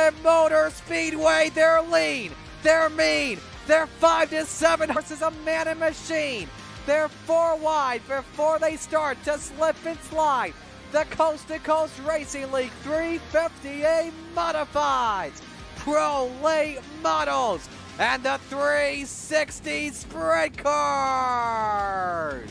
Lernerville Motor Speedway. They're lean, they're mean, they're 5 to 7 horses, a man and machine. They're 4 wide before they start to slip and slide. The Coast to Coast Racing League 350A Modifieds, Pro Late Models, and the 360 Sprint Cars.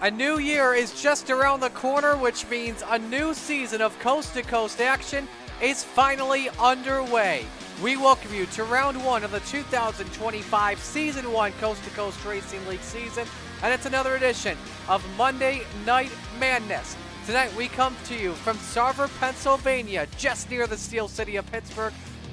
A new year is just around the corner, which means a new season of Coast to Coast action is finally underway. We welcome you to round 1 of the 2025 Season 1 Coast to Coast Racing League season, and it's another edition of Monday Night Madness. Tonight we come to you from Sarver, Pennsylvania, just near the Steel City of Pittsburgh,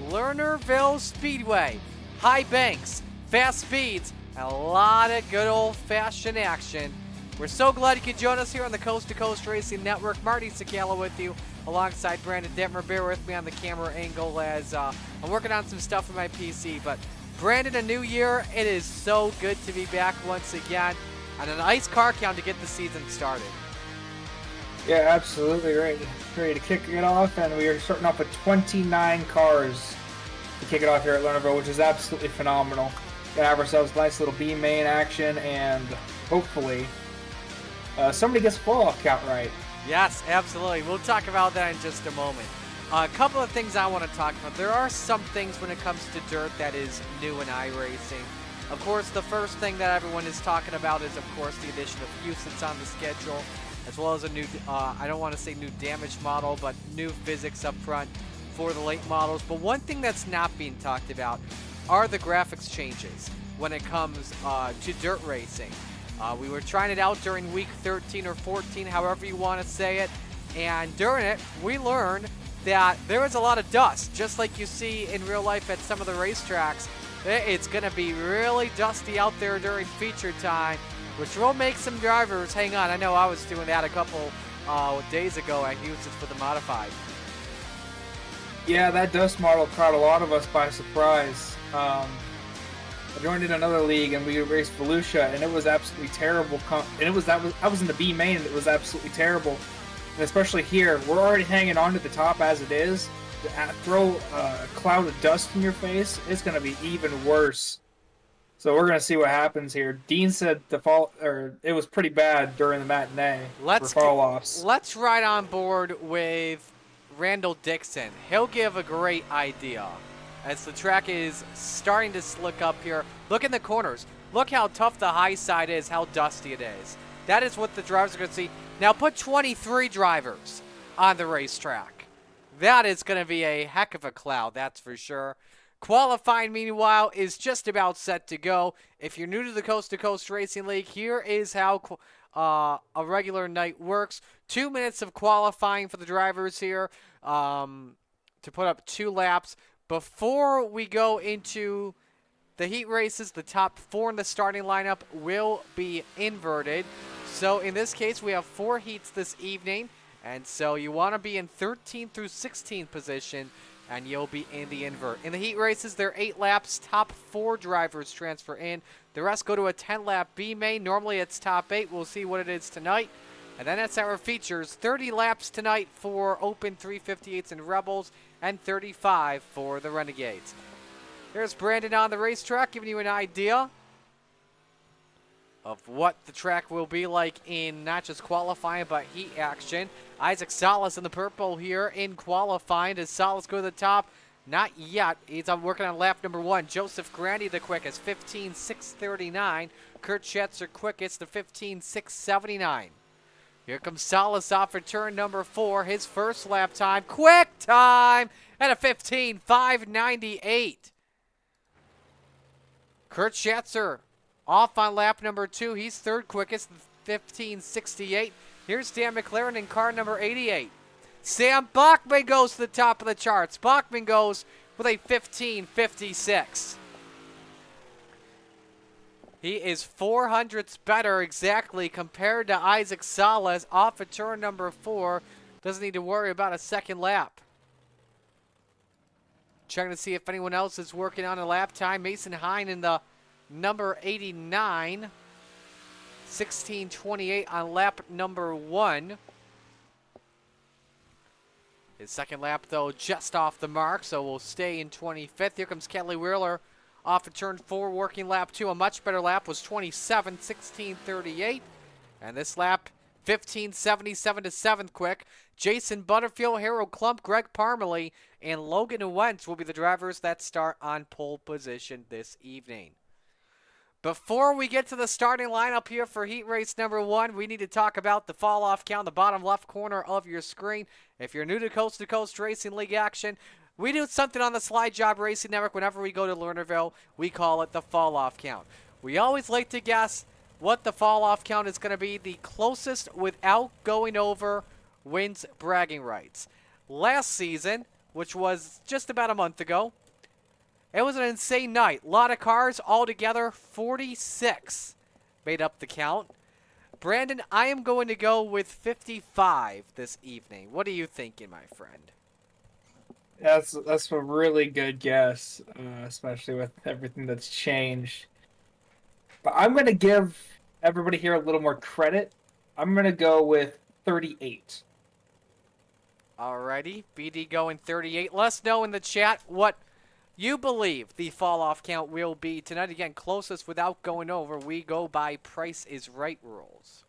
Lernerville Speedway. High banks, fast speeds, and a lot of good old-fashioned action. We're so glad you could join us here on the Coast to Coast Racing Network. Marty Sakala with you, alongside Brandon Detmer. Bear with me on the camera angle as I'm working on some stuff with my PC. But Brandon, a new year. It is so good to be back once again on an ice car count to get the season started. Yeah, absolutely ready to kick it off, and we are starting off with 29 cars to kick it off here at Lernerville, which is absolutely phenomenal. Gonna have ourselves a nice little B main action, and hopefully somebody gets the fallout count right. Yes, absolutely. We'll talk about that in just a moment. A couple of things I want to talk about. There are some things when it comes to dirt that is new in iRacing. Of course, the first thing that everyone is talking about is, of course, the addition of Houston's on the schedule, as well as a new, I don't want to say new damage model, but new physics up front for the late models. But one thing that's not being talked about are the graphics changes when it comes to dirt racing. We were trying it out during week 13 or 14, however you want to say it, and during it, we learned that there was a lot of dust, just like you see in real life at some of the racetracks. It's going to be really dusty out there during feature time, which will make some drivers hang on. I know I was doing that a couple days ago at Houston for the Modified. Yeah, that dust model caught a lot of us by surprise. I joined in another league and we raced Volusia, and it was absolutely terrible. And I was in the B main, and it was absolutely terrible. And especially here, we're already hanging on to the top as it is. To throw a cloud of dust in your face, it's going to be even worse. So we're going to see what happens here. Dean said it was pretty bad during the matinee for fall-offs. Let's ride on board with Randall Dixon. He'll give a great idea as the track is starting to slick up here. Look in the corners. Look how tough the high side is, how dusty it is. That is what the drivers are going to see. Now put 23 drivers on the racetrack. That is going to be a heck of a cloud, that's for sure. Qualifying, meanwhile, is just about set to go. If you're new to the Coast to Coast Racing League, here is how a regular night works. 2 minutes of qualifying for the drivers here to put up 2 laps. Before we go into the heat races, the top 4 in the starting lineup will be inverted. So in this case, we have 4 heats this evening. And so you want to be in 13th through 16th position, and you'll be in the invert. In the heat races, there are 8 laps. Top 4 drivers transfer in. The rest go to a 10-lap B main. Normally it's top 8. We'll see what it is tonight. And then that's our features. 30 laps tonight for Open 358s and Rebels, and 35 for the Renegades. There's Brandon on the racetrack giving you an idea of what the track will be like in not just qualifying, but heat action. Isaac Salas in the purple here in qualifying. Does Salas go to the top? Not yet. He's working on lap number 1. Joseph Grandy the quickest, 15.639. Kurt Schatzer quickest, the 15.679. Here comes Salas off for turn number 4. His first lap time, quick time, at a 15.598. Kurt Schatzer off on lap number 2. He's third quickest, 15.68. Here's Dan McLaren in car number 88. Sam Bachman goes to the top of the charts. Bachman goes with a 15.56. He is 400ths better exactly compared to Isaac Salas off of turn number 4. Doesn't need to worry about a second lap. Checking to see if anyone else is working on a lap time. Mason Hine in the number 89. 16.28 on lap number 1. His second lap, though, just off the mark, so we'll stay in 25th. Here comes Kelly Wheeler off of turn 4, working lap 2. A much better lap was 27, 16.38. And this lap, 15.77 to 7th quick. Jason Butterfield, Harold Klump, Greg Parmalee, and Logan Wentz will be the drivers that start on pole position this evening. Before we get to the starting lineup here for heat race number 1, we need to talk about the fall-off count, the bottom left corner of your screen. If you're new to Coast Racing League action, we do something on the Slide Job Racing Network whenever we go to Lernerville. We call it the fall-off count. We always like to guess what the fall-off count is going to be. The closest without going over wins bragging rights. Last season, which was just about a month ago, it was an insane night. A lot of cars, altogether 46 made up the count. Brandon, I am going to go with 55 this evening. What are you thinking, my friend? That's a really good guess, especially with everything that's changed. But I'm going to give everybody here a little more credit. I'm going to go with 38. Alrighty, BD going 38. Let us know in the chat what you believe the fall-off count will be tonight. Again, closest without going over. We go by Price is Right rules.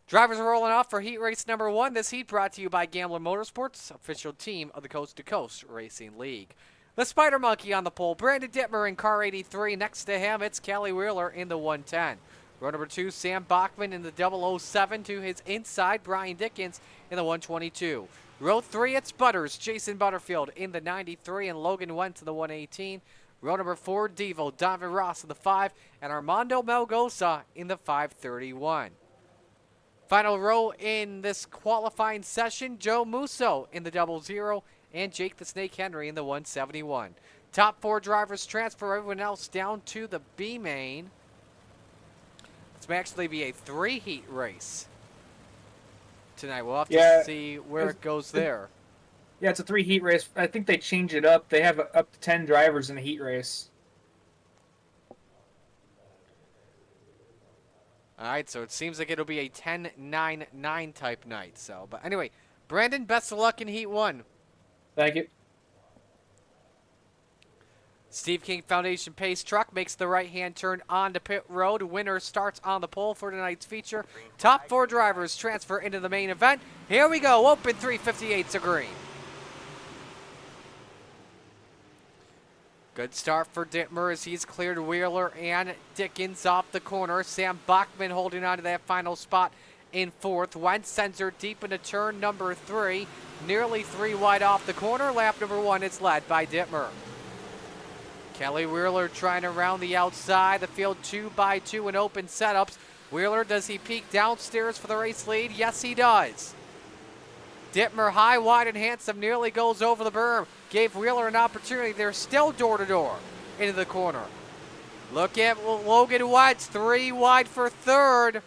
Drivers are rolling off for heat race number 1. This heat brought to you by Gambler Motorsports, official team of the Coast to Coast Racing League. The Spider Monkey on the pole, Brandon Dittmer in car 83. Next to him, it's Kelly Wheeler in the 110. Row number 2, Sam Bachman in the 007. To his inside, Brian Dickens in the 122. Row 3, it's Butters, Jason Butterfield in the 93, and Logan Wentz in the 118. Row number 4, Devo, Donovan Ross in the 5, and Armando Melgoza in the 531. Final row in this qualifying session, Joe Musso in the 00, and Jake the Snake Henry in the 171. Top 4 drivers transfer everyone else down to the B main. This may actually be a 3-heat race tonight. We'll have to see where it goes there. Yeah, it's a 3-heat race. I think they change it up. They have up to 10 drivers in a heat race. All right, so it seems like it'll be a 10-9-9 type night. So, but anyway, Brandon, best of luck in Heat 1. Thank you. Steve King Foundation Pace Truck makes the right-hand turn onto pit road. Winner starts on the pole for tonight's feature. Top 4 drivers transfer into the main event. Here we go, open 358 to green. Good start for Dittmer as he's cleared Wheeler and Dickens off the corner. Sam Bachman holding on to that final spot in 4th. Wentz sends her deep into turn number 3. Nearly 3 wide off the corner. Lap number 1 is led by Dittmer. Kelly Wheeler trying to round the outside. The field 2x2 in open setups. Wheeler, does he peek downstairs for the race lead? Yes, he does. Dittmer high, wide, and handsome nearly goes over the berm. Gave Wheeler an opportunity. They're still door-to-door into the corner. Look at Logan Wentz, 3 wide for 3rd.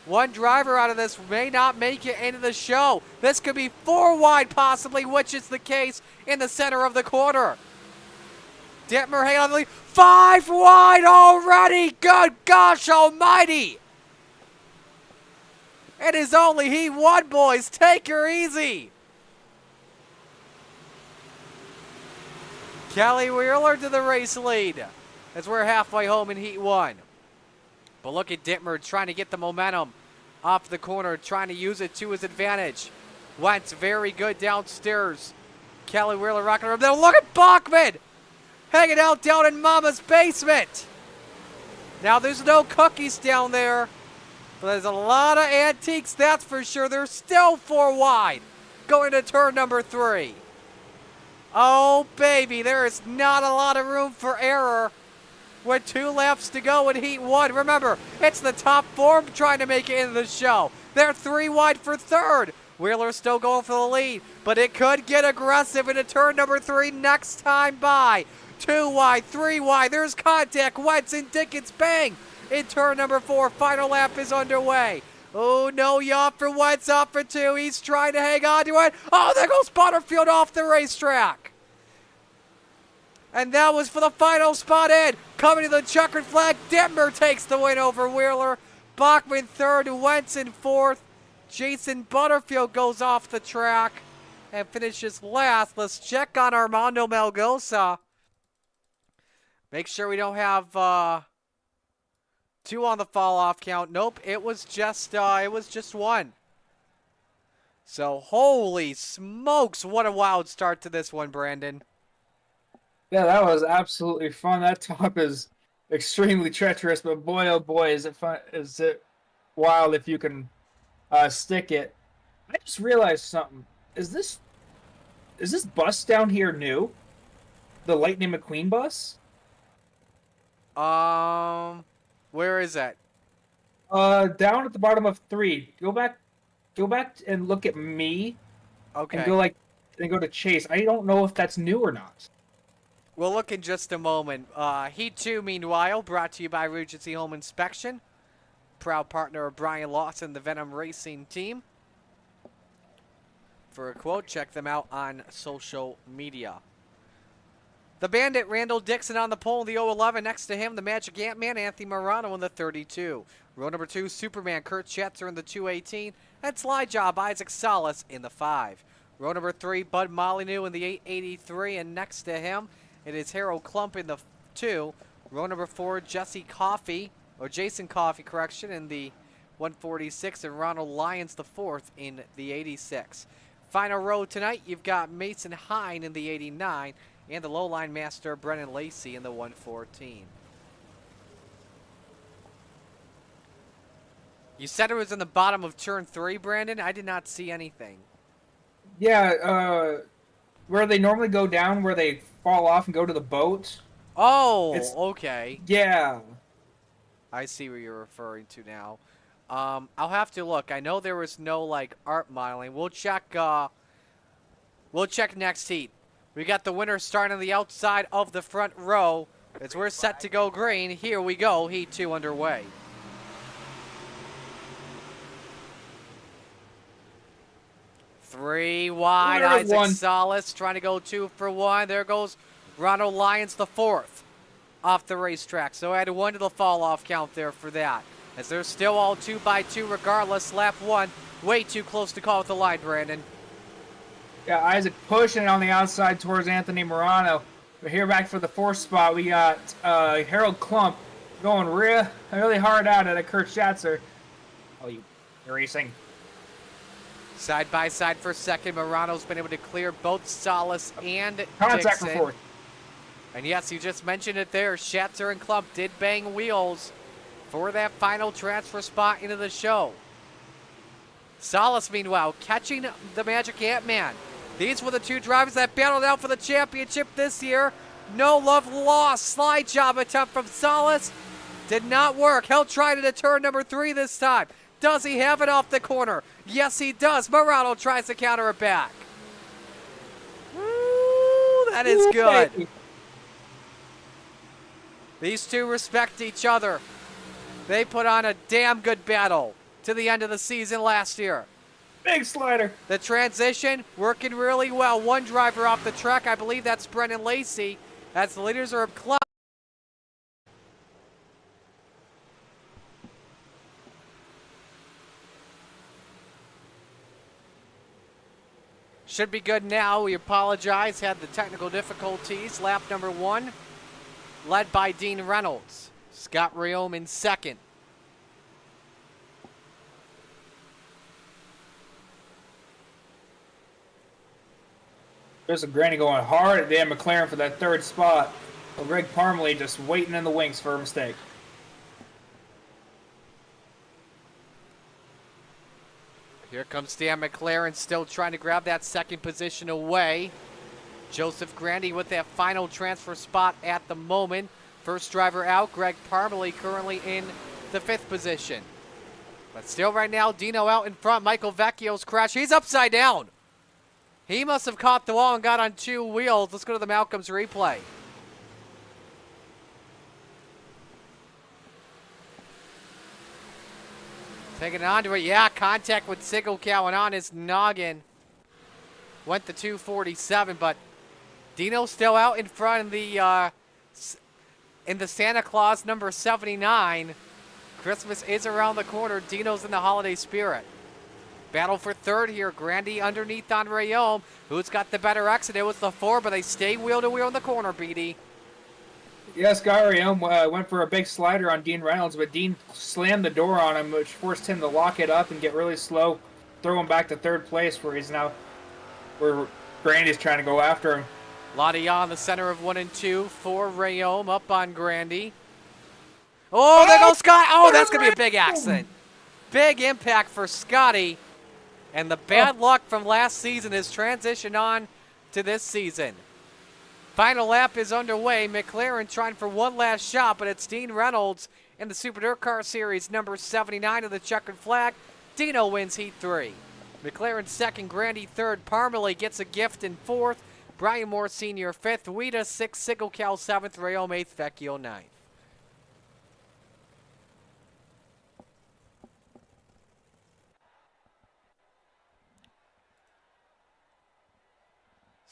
One driver out of this may not make it into the show. This could be 4 wide possibly, which is the case in the center of the corner. Dittmer hanging on the lead. 5 wide already. Good gosh almighty. It is only Heat 1, boys. Take her easy. Kelly Wheeler to the race lead as we're halfway home in Heat 1. But look at Dittmer trying to get the momentum off the corner, trying to use it to his advantage. Wentz very good downstairs. Kelly Wheeler rocking around. Now look at Bachman hanging out down in Mama's basement. Now there's no cookies down there, but there's a lot of antiques, that's for sure. They're still 4 wide going to turn number 3. Oh, baby, there is not a lot of room for error with 2 laps to go in Heat 1. Remember, it's the top 4 trying to make it into the show. They're 3 wide for 3rd. Wheeler's still going for the lead, but it could get aggressive into turn number 3 next time by. 2 wide, 3 wide, there's contact. Wentz and Dickens, bang! In turn number 4, final lap is underway. Oh, no yaw for Wentz, off for 2. He's trying to hang on to it. Oh, there goes Butterfield off the racetrack. And that was for the final spot in. Coming to the checkered flag, Dittmer takes the win over Wheeler. Bachman 3rd, Wentz in 4th. Jason Butterfield goes off the track and finishes last. Let's check on Armando Melgoza. Make sure we don't have 2 on the fall-off count. Nope, it was just 1. So, holy smokes, what a wild start to this one, Brandon. Yeah, that was absolutely fun. That top is extremely treacherous, but boy, oh boy, is it fun! Is it wild if you can stick it? I just realized something. Is this bus down here new? The Lightning McQueen bus? Where is that? Down at the bottom of 3. Go back and look at me. Okay. And go to Chase. I don't know if that's new or not. We'll look in just a moment. Heat 2, meanwhile, brought to you by Regency Home Inspection. Proud partner of Brian Lawson, the Venom Racing team. For a quote, check them out on social media. The Bandit, Randall Dixon on the pole in the 011. Next to him, the Magic Ant-Man, Anthony Morano in the 32. Row number 2, Superman, Kurt Schatzer in the 218. And Sly Job, Isaac Salas in the 5. Row number 3, Bud Molyneux in the 883. And next to him, it is Harold Klump in the 2. Row number 4, Jason Coffey, correction, in the 146. And Ronald Lyons the 4th in the 86. Final row tonight, you've got Mason Hine in the 89. And the low-line master, Brennan Lacey, in the 114. You said it was in the bottom of turn 3, Brandon? I did not see anything. Yeah, where they normally go down, where they fall off and go to the boat. Oh, okay. Yeah. I see what you're referring to now. I'll have to look. I know there was no, art modeling. We'll check next heat. We got the winner starting on the outside of the front row. As we're set to go green, here we go, Heat 2 underway. Three wide, Isaac Salas trying to go 2 for 1. There goes Ronald Lyons the 4th off the racetrack. So add 1 to the fall-off count there for that. as they're still all 2x2 regardless. Lap 1, way too close to call with the line, Brandon. Yeah, Isaac pushing it on the outside towards Anthony Morano. But here back for the 4th spot, we got Harold Klump going really hard out at Kurt Schatzer. Oh, you racing. Side by side for second. Morano's been able to clear both Salas and Contact for Dixon. 4th. And yes, you just mentioned it there. Schatzer and Klump did bang wheels for that final transfer spot into the show. Salas, meanwhile, catching the Magic Ant-Man. These were the 2 drivers that battled out for the championship this year. No love lost. Slide job attempt from Salas. Did not work. He'll try to turn number 3 this time. Does he have it off the corner? Yes, he does. Morano tries to counter it back. Woo, that is good. These 2 respect each other. They put on a damn good battle to the end of the season last year. Big slider. The transition working really well. 1 driver off the track. I believe that's Brendan Lacey. As the leaders are Klump. Should be good now. We apologize. Had the technical difficulties. Lap number 1, led by Dean Reynolds. Scott Rayome in second. There's a Granny going hard at Dan McLaren for that 3rd spot. Well, Greg Parmalee just waiting in the wings for a mistake. Here comes Dan McLaren, still trying to grab that 2nd position away. Joseph Grandy with that final transfer spot at the moment. First driver out, Greg Parmalee currently in the 5th position. But still right now, Dino out in front. Michael Vecchio's crash. He's upside down. He must have caught the wall and got on 2 wheels. Let's go to the Malcolm's replay. Taking it onto it. Yeah, contact with Sigelkow and on his noggin. Went to 247, but Dino's still out in front in the Santa Claus number 79. Christmas is around the corner. Dino's in the holiday spirit. Battle for 3rd here. Grandy underneath on Rayome. Who's got the better exit? It was the 4, but they stay wheel to wheel in the corner, BD. Yes, Guy Rayome went for a big slider on Dean Reynolds, but Dean slammed the door on him, which forced him to lock it up and get really slow, throw him back to 3rd place where Grandy's trying to go after him. Ladia on the center of 1 and 2 for Rayome, up on Grandy. Oh, there goes Scott. Oh, that's going to be a big accident. Big impact for Scotty. And the bad luck from last season is transitioned on to this season. Final lap is underway. McLaren trying for 1 last shot, but it's Dean Reynolds in the Super Dirt Car Series number 79 of the checkered flag. Dino wins Heat 3. McLaren 2nd, Grandy 3rd. Parmalee gets a gift in 4th. Brian Moore Sr. 5th. Wida 6th. Sigelkow 7th. Rayome 8th. Vecchio 9th.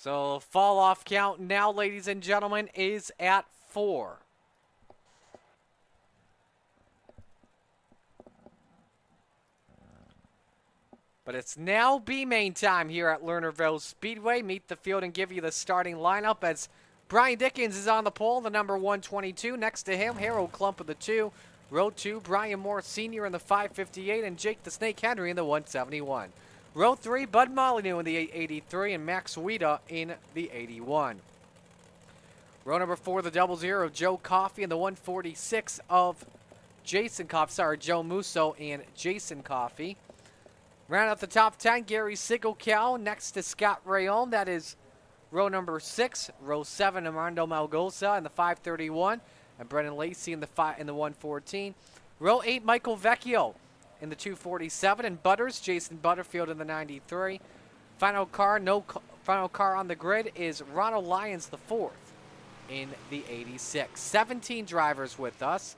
So fall off count now, ladies and gentlemen, is at 4. But it's now B-main time here at Lernerville Speedway. Meet the field and give you the starting lineup as Brian Dickens is on the pole, the number 122. Next to him, Harold Klump of the 2. Row 2, Brian Moore Sr. in the 558 and Jake the Snake Henry in the 171. Row 3, Bud Molyneux in the 883 and Max Wida in the 81. Row number 4, the 00, Joe Coffey in the 146 of Joe Musso and Jason Coffey. Round out the top 10, Gary Sigelkow next to Scott Rayome. That is row number 6. Row 7, Armando Malgosa in the 531 and Brendan Lacey in the 114. Row 8, Michael Vecchio in the 247 and Butters, Jason Butterfield in the 93. Final car on the grid is Ronald Lyons the 4th in the 86. 17 drivers with us.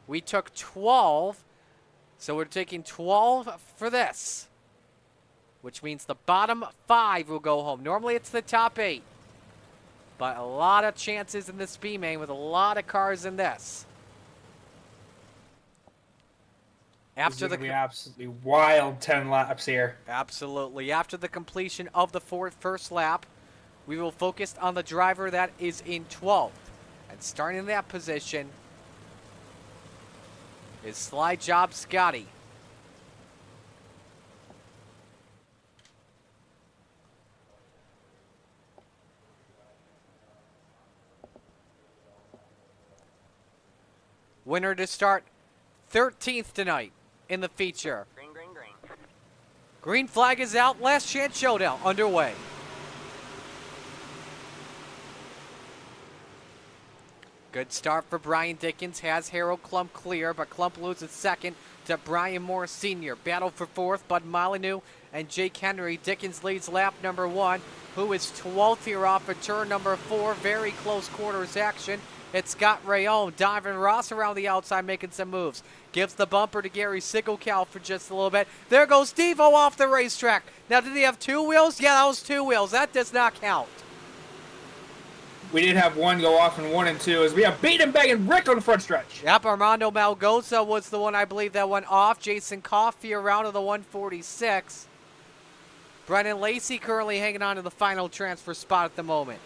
We took 12, so we're taking 12 for this, which means the bottom 5 will go home. Normally it's the top 8, but a lot of chances in this B-main with a lot of cars in this. This is going to be absolutely wild 10 laps here. Absolutely. After the completion of the first lap, we will focus on the driver that is in 12th. And starting in that position is Slide Job Scotty. Winner to start 13th tonight in the feature. Green, green, green. Green flag is out. Last chance showdown underway. Good start for Brian Dickens. Has Harold Klump clear, but Klump loses second to Brian Moore Sr. Battle for fourth, Bud Molyneux and Jake Henry. Dickens leads lap number 1, who is 12th here off of turn number 4. Very close quarters action. It's Scott Rayon. Donovan Ross around the outside making some moves. Gives the bumper to Gary Sigelkow for just a little bit. There goes Devo off the racetrack. Now, did he have 2 wheels? Yeah, that was 2 wheels. That does not count. We did have one go off in 1 and 2 as we have Baden-Beg and Rick on the front stretch. Yep, Armando Malgoza was the one I believe that went off. Jason Coffey around to the 146. Brennan Lacey currently hanging on to the final transfer spot at the moment.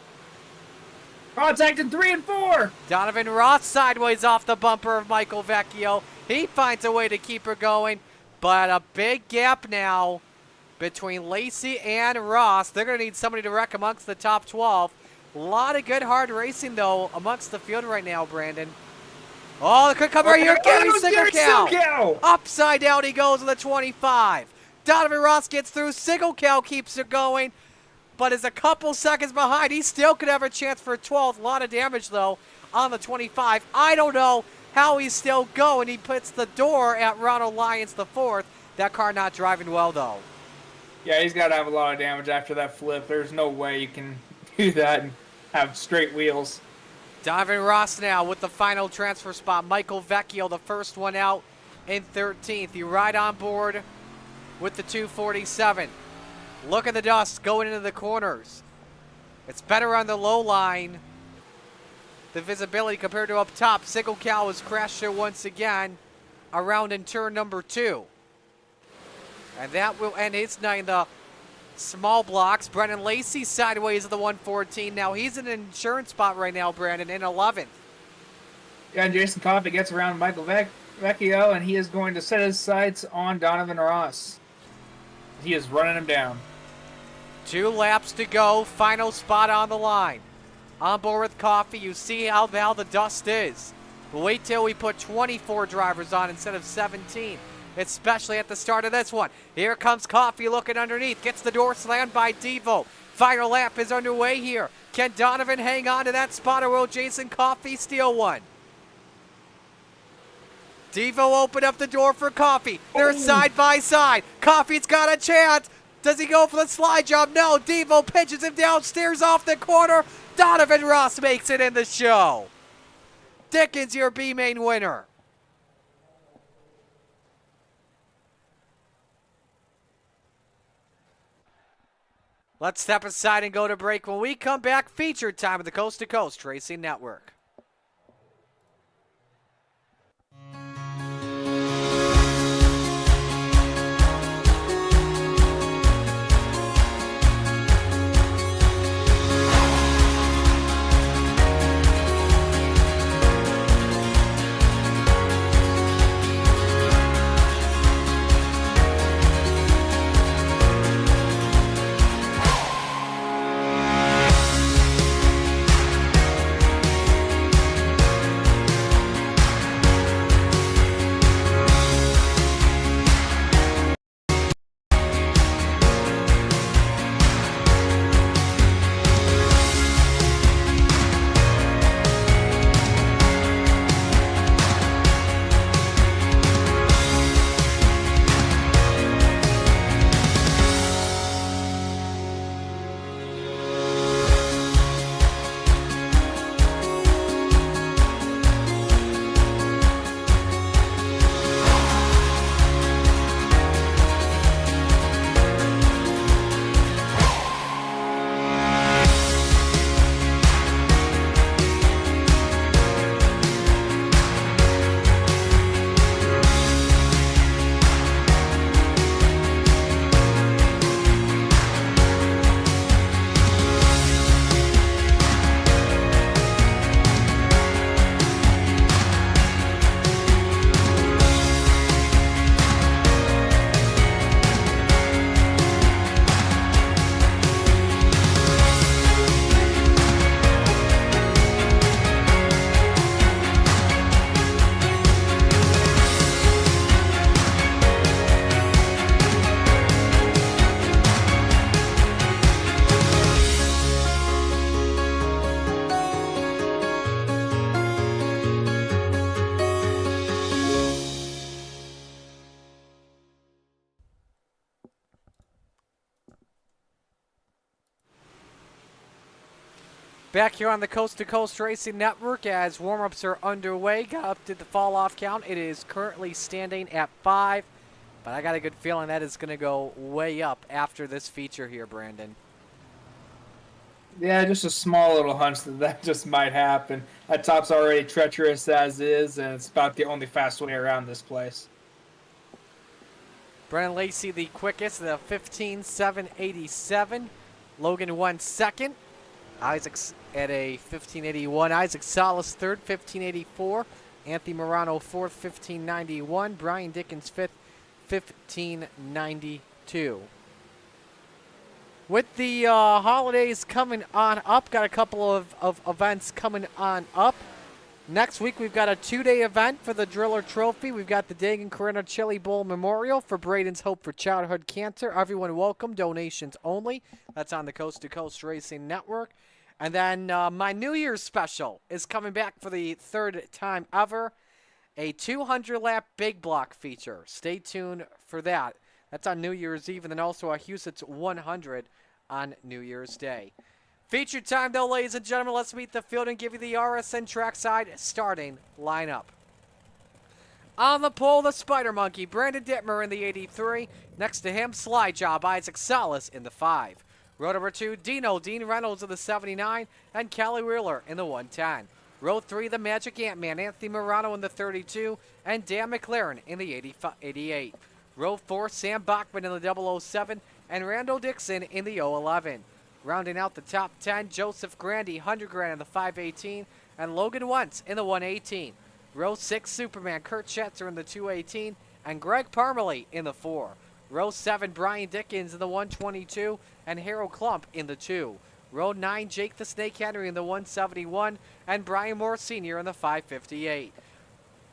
Contact in 3 and 4. Donovan Ross sideways off the bumper of Michael Vecchio. He finds a way to keep her going, but a big gap now between Lacey and Ross. They're going to need somebody to wreck amongst the top 12. A lot of good hard racing, though, amongst the field right now, Brandon. Oh, it could come right here. Gary Sigelkow. Upside down he goes in the 25. Donovan Ross gets through. Sigelkow keeps it going, but is a couple seconds behind. He still could have a chance for 12th. A lot of damage, though, on the 25. I don't know how he's still going. He puts the door at Ronald Lyons the 4th. That car not driving well, though. Yeah, he's got to have a lot of damage after that flip. There's no way you can do that and have straight wheels. Donovan Ross now with the final transfer spot. Michael Vecchio, the first one out in 13th. You ride on board with the 247. Look at the dust going into the corners. It's better on the low line. The visibility compared to up top. Sigelkow has crashed there once again around in turn number 2. And that will end his night in the small blocks. Brennan Lacey sideways of the 114. Now he's in an insurance spot right now, Brandon, in 11th. Yeah, and Jason Coffey gets around Michael Vecchio, and he is going to set his sights on Donovan Ross. He is running him down. 2 laps to go. Final spot on the line. On board with Coffey. You see how the dust is. But wait till we put 24 drivers on instead of 17. Especially at the start of this one. Here comes Coffey looking underneath. Gets the door slammed by Devo. Final lap is underway here. Can Donovan hang on to that spot, or will Jason Coffey steal one? Devo opened up the door for Coffey. They're side by side. Coffey's got a chance. Does he go for the slide job? No. Devo pinches him down, steers off the corner. Donovan Ross makes it in the show. Dickens, your B-main winner. Let's step aside and go to break. When we come back, featured time of the Coast to Coast Racing Network. Back here on the Coast to Coast Racing Network as warm-ups are underway. Got up to the fall-off count. It is currently standing at 5, but I got a good feeling that is going to go way up after this feature here, Brandon. Yeah, just a small little hunch that just might happen. That top's already treacherous as is, and it's about the only fast way around this place. Brennan Lacey the quickest, the 15.787. Logan 1 second. Isaac's at a 15.81. Isaac Salas third, 15.84. Anthony Morano fourth, 15.91. Brian Dickens fifth, 15.92. With the holidays coming on up, got a couple of events coming on up. Next week, we've got a 2-day event for the Driller Trophy. We've got the Dagan Corona Chili Bowl Memorial for Braden's Hope for Childhood Cancer. Everyone welcome, donations only. That's on the Coast to Coast Racing Network. And then my New Year's special is coming back for the 3rd time ever. A 200-lap big block feature. Stay tuned for that. That's on New Year's Eve, and then also a Huset's 100 on New Year's Day. Feature time, though, ladies and gentlemen. Let's meet the field and give you the RSN trackside starting lineup. On the pole, the Spider Monkey, Brandon Dittmer in the 83. Next to him, Slide Job, Isaac Salas in the 5. Row number 2, Dean Reynolds in the 79, and Kelly Wheeler in the 110. Row 3, the Magic Ant-Man, Anthony Morano in the 32, and Dan McLaren in the 88. Row 4, Sam Bachman in the 007, and Randall Dixon in the 011. Rounding out the top 10, Joseph Grandy, 100 grand in the 518, and Logan Wentz in the 118. Row 6, Superman, Kurt Schetzer in the 218, and Greg Parmalee in the 4. Row 7, Brian Dickens in the 122, and Harold Klump in the 2. Row 9, Jake the Snake Henry in the 171, and Brian Moore Sr. in the 558.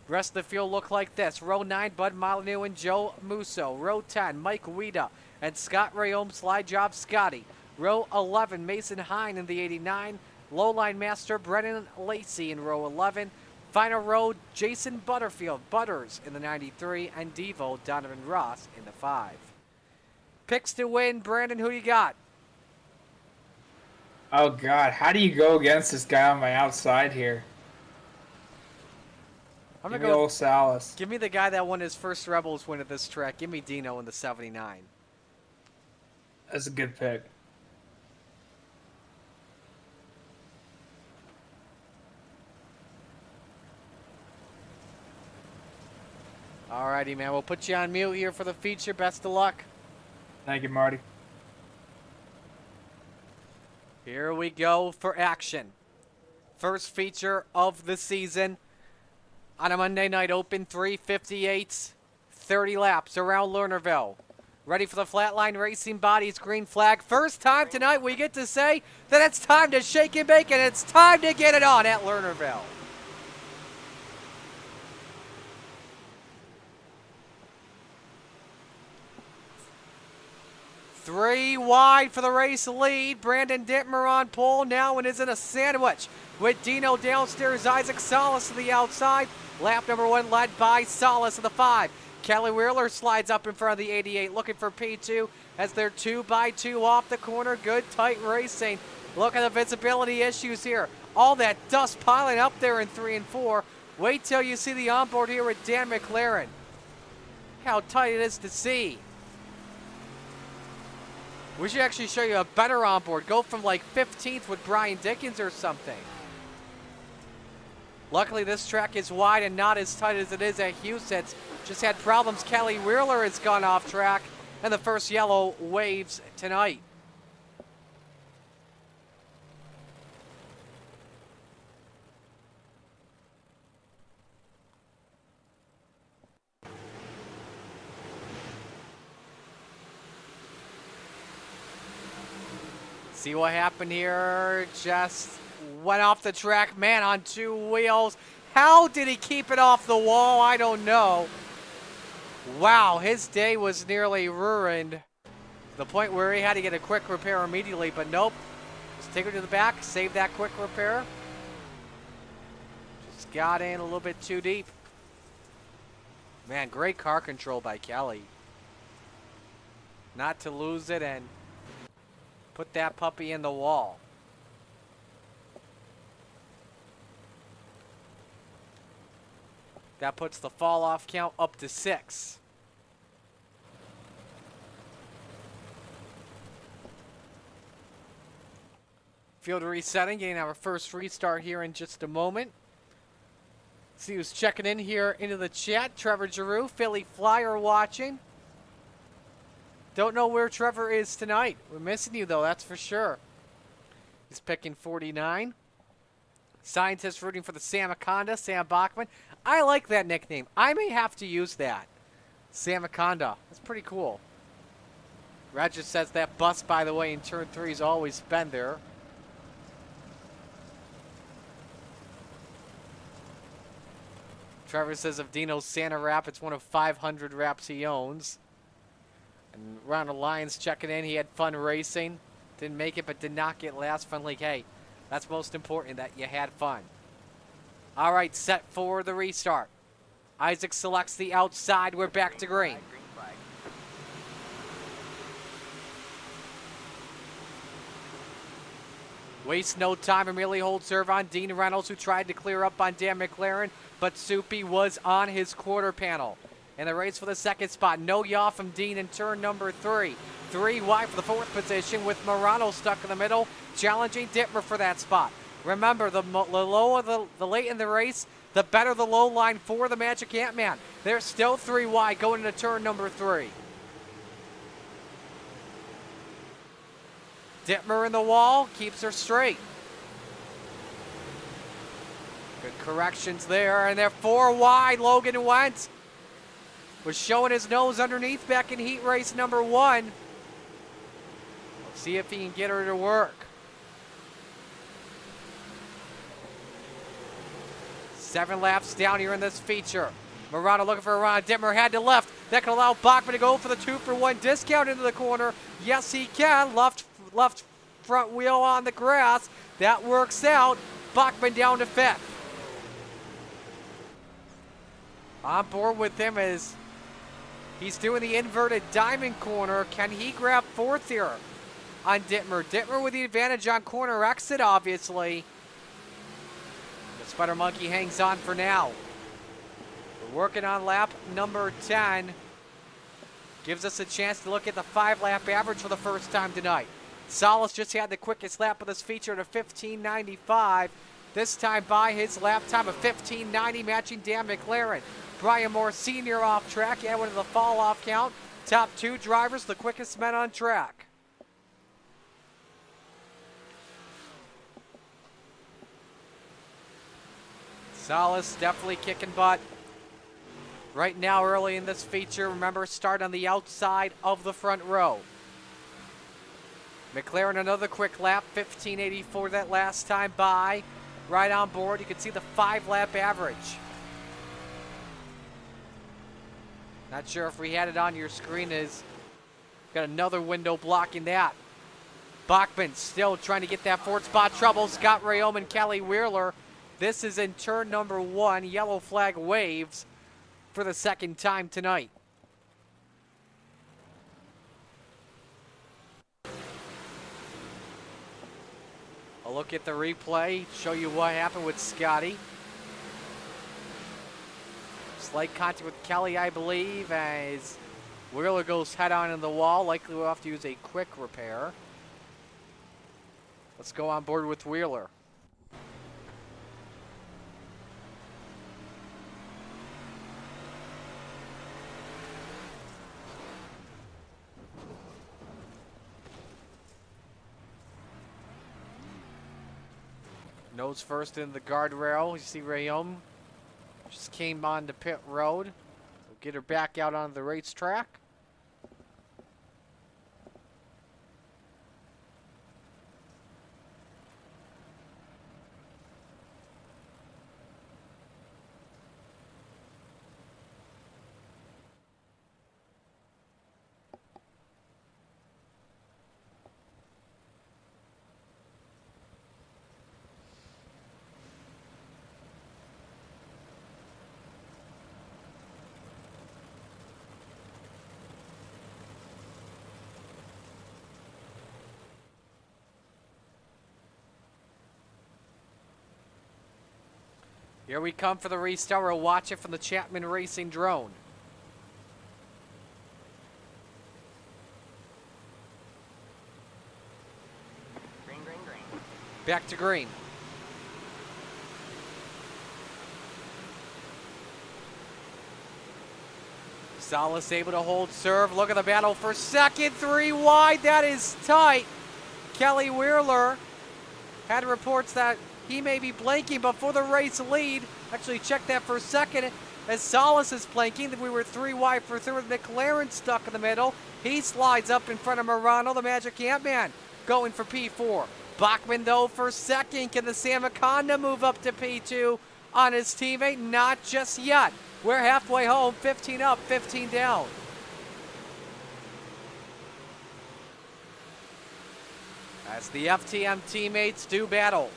Rest of the field look like this. Row 9, Bud Molyneux and Joe Musso. Row 10, Mike Weeda and Scott Rayome, Slide Job Scotty. Row 11, Mason Hine in the 89. Lowline Master Brennan Lacey in row 11. Final row, Jason Butterfield, Butters in the 93. And Devo Donovan Ross in the 5. Picks to win, Brandon, who you got? Oh, God. How do you go against this guy on my outside here? I'm Give going me to go old Salas. Give me the guy that won his first Rebels win at this track. Give me Dino in the 79. That's a good pick. Alrighty, man. We'll put you on mute here for the feature. Best of luck. Thank you, Marty. Here we go for action. First feature of the season. On a Monday night open, 358s, 30 laps around Lernerville. Ready for the Flatline Racing Bodies green flag. First time tonight we get to say that it's time to shake and bake, and it's time to get it on at Lernerville. Three wide for the race lead. Brandon Dittmer on pole now and is in a sandwich with Dino downstairs. Isaac Salas to the outside. Lap number 1 led by Salas in the 5. Kelly Wheeler slides up in front of the 88, looking for P2 as they're 2x2 off the corner. Good tight racing. Look at the visibility issues here. All that dust piling up there in 3 and 4. Wait till you see the onboard here with Dan McLaren. How tight it is to see. We should actually show you a better onboard. Go from like 15th with Brian Dickens or something. Luckily, this track is wide and not as tight as it is at Huset's. Just had problems. Kelly Wheeler has gone off track, and the first yellow waves tonight. See what happened here. Just went off the track. Man on 2 wheels. How did he keep it off the wall? I don't know. Wow, his day was nearly ruined. To the point where he had to get a quick repair immediately, but nope. Just take her to the back, save that quick repair. Just got in a little bit too deep. Man, great car control by Kelly. Not to lose it and put that puppy in the wall. That puts the fall off count up to 6. Field resetting, getting our first restart here in just a moment. See who's checking in here into the chat. Trevor Giroux, Philly Flyer watching. Don't know where Trevor is tonight. We're missing you, though, that's for sure. He's picking 49. Scientist rooting for the Samaconda, Sam Bachman. I like that nickname. I may have to use that. Samaconda. That's pretty cool. Roger says that bus, by the way, in turn 3 has always been there. Trevor says of Dino's Santa wrap, it's one of 500 wraps he owns. And Ronald Lyons checking in. He had fun racing. Didn't make it, but did not get last. Fun League. Hey, that's most important, that you had fun. All right, set for the restart. Isaac selects the outside. We're back to green. Waste no time and really hold serve on Dean Reynolds, who tried to clear up on Dan McLaren, but Soupy was on his quarter panel. In the race for the second spot, no yaw from Dean in turn number 3. 3 wide for the 4th position with Morano stuck in the middle, challenging Dittmer for that spot. Remember, the lower the late in the race, the better the low line for the Magic Ant-Man. They're still 3 wide going into turn number 3. Dittmer in the wall, keeps her straight. Good corrections there, and they're 4 wide. Logan Wentz was showing his nose underneath back in heat race number 1. Let's see if he can get her to work. 7 laps down here in this feature. Morano looking for a run. Dittmer had to left. That can allow Bachman to go for the 2-for-1 discount into the corner. Yes, he can. Left front wheel on the grass. That works out. Bachman down to 5th. On board with him as he's doing the inverted diamond corner. Can he grab 4th here on Dittmer? Dittmer with the advantage on corner exit, obviously. The Spider Monkey hangs on for now. We're working on lap number 10. Gives us a chance to look at the 5-lap average for the first time tonight. Salas just had the quickest lap of this feature at a 15:95. This time by his lap time of 15:90, matching Dan McLaren. Brian Moore Sr. off track, and went to the fall off count. Top 2 drivers, the quickest men on track. Salas definitely kicking butt. Right now, early in this feature, remember, start on the outside of the front row. McLaren another quick lap, 15:84 that last time by. Right on board, you can see the 5-lap average. Not sure if we had it on your screen. Is got another window blocking that. Bachman still trying to get that 4th spot trouble. Scott Rayom and Kelly Wheeler. This is in turn number 1. Yellow flag waves for the 2nd time tonight. A look at the replay, show you what happened with Scotty. Slight contact with Kelly, I believe, as Wheeler goes head on in the wall. Likely we'll have to use a quick repair. Let's go on board with Wheeler. Nose first in the guardrail. You see Rayom just came on to pit road. We'll get her back out on the racetrack. Here we come for the restart. We'll watch it from the Chapman Racing drone. Green, green, green. Back to green. Salas able to hold serve. Look at the battle for second. 3 wide. That is tight. Kelly Wheeler had reports that he may be blanking before the race lead. Actually, check that for a second. As Salas is blanking, we were 3 wide for third with McLaren stuck in the middle. He slides up in front of Morano, the Magic Ant-Man, going for P4. Bachman, though, for second. Can the Sam Akonda move up to P2 on his teammate? Not just yet. We're halfway home, 15 up, 15 down. As the FTM teammates do battle.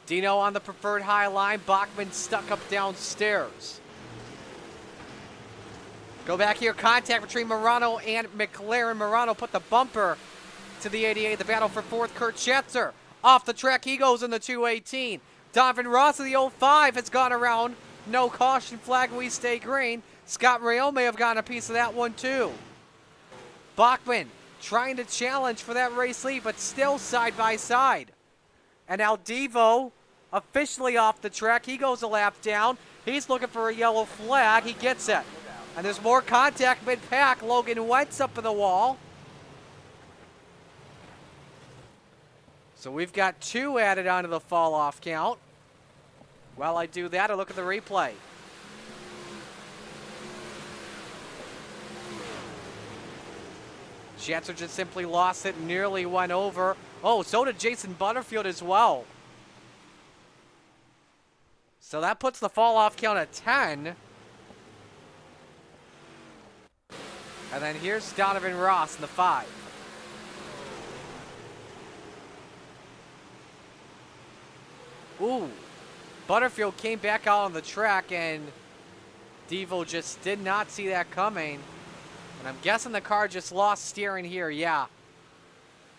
Dino on the preferred high line. Bachman stuck up downstairs. Go back here. Contact between Morano and McLaren. Morano put the bumper to the 88. The battle for fourth. Kurt Schatzer off the track. He goes in the 218. Donovan Ross of the 05 has gone around. No caution flag. We stay green. Scott Rayo may have gotten a piece of that one too. Bachman trying to challenge for that race lead, but still side by side. And now Devo officially off the track. He goes a lap down. He's looking for a yellow flag. He gets it. And there's more contact mid-pack. Logan Wentz up in the wall. So we've got 2 added onto the fall-off count. While I do that, I look at the replay. Schatzer just simply lost it, nearly went over. Oh, so did Jason Butterfield as well. So that puts the fall-off count at 10. And then here's Donovan Ross in the 5. Ooh. Butterfield came back out on the track, and Devo just did not see that coming. And I'm guessing the car just lost steering here. Yeah.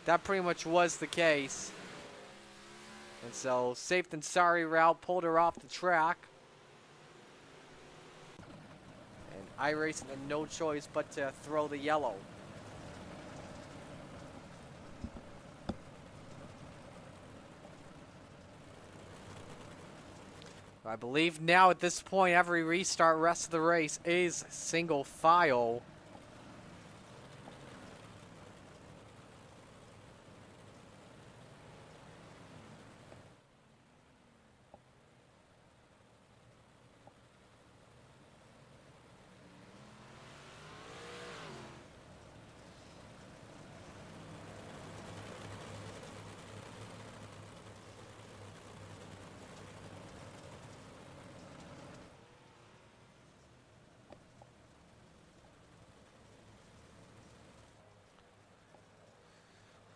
That pretty much was the case. And so, safe than sorry route, pulled her off the track. And iRacing had no choice but to throw the yellow. I believe now at this point, every restart, rest of the race is single file.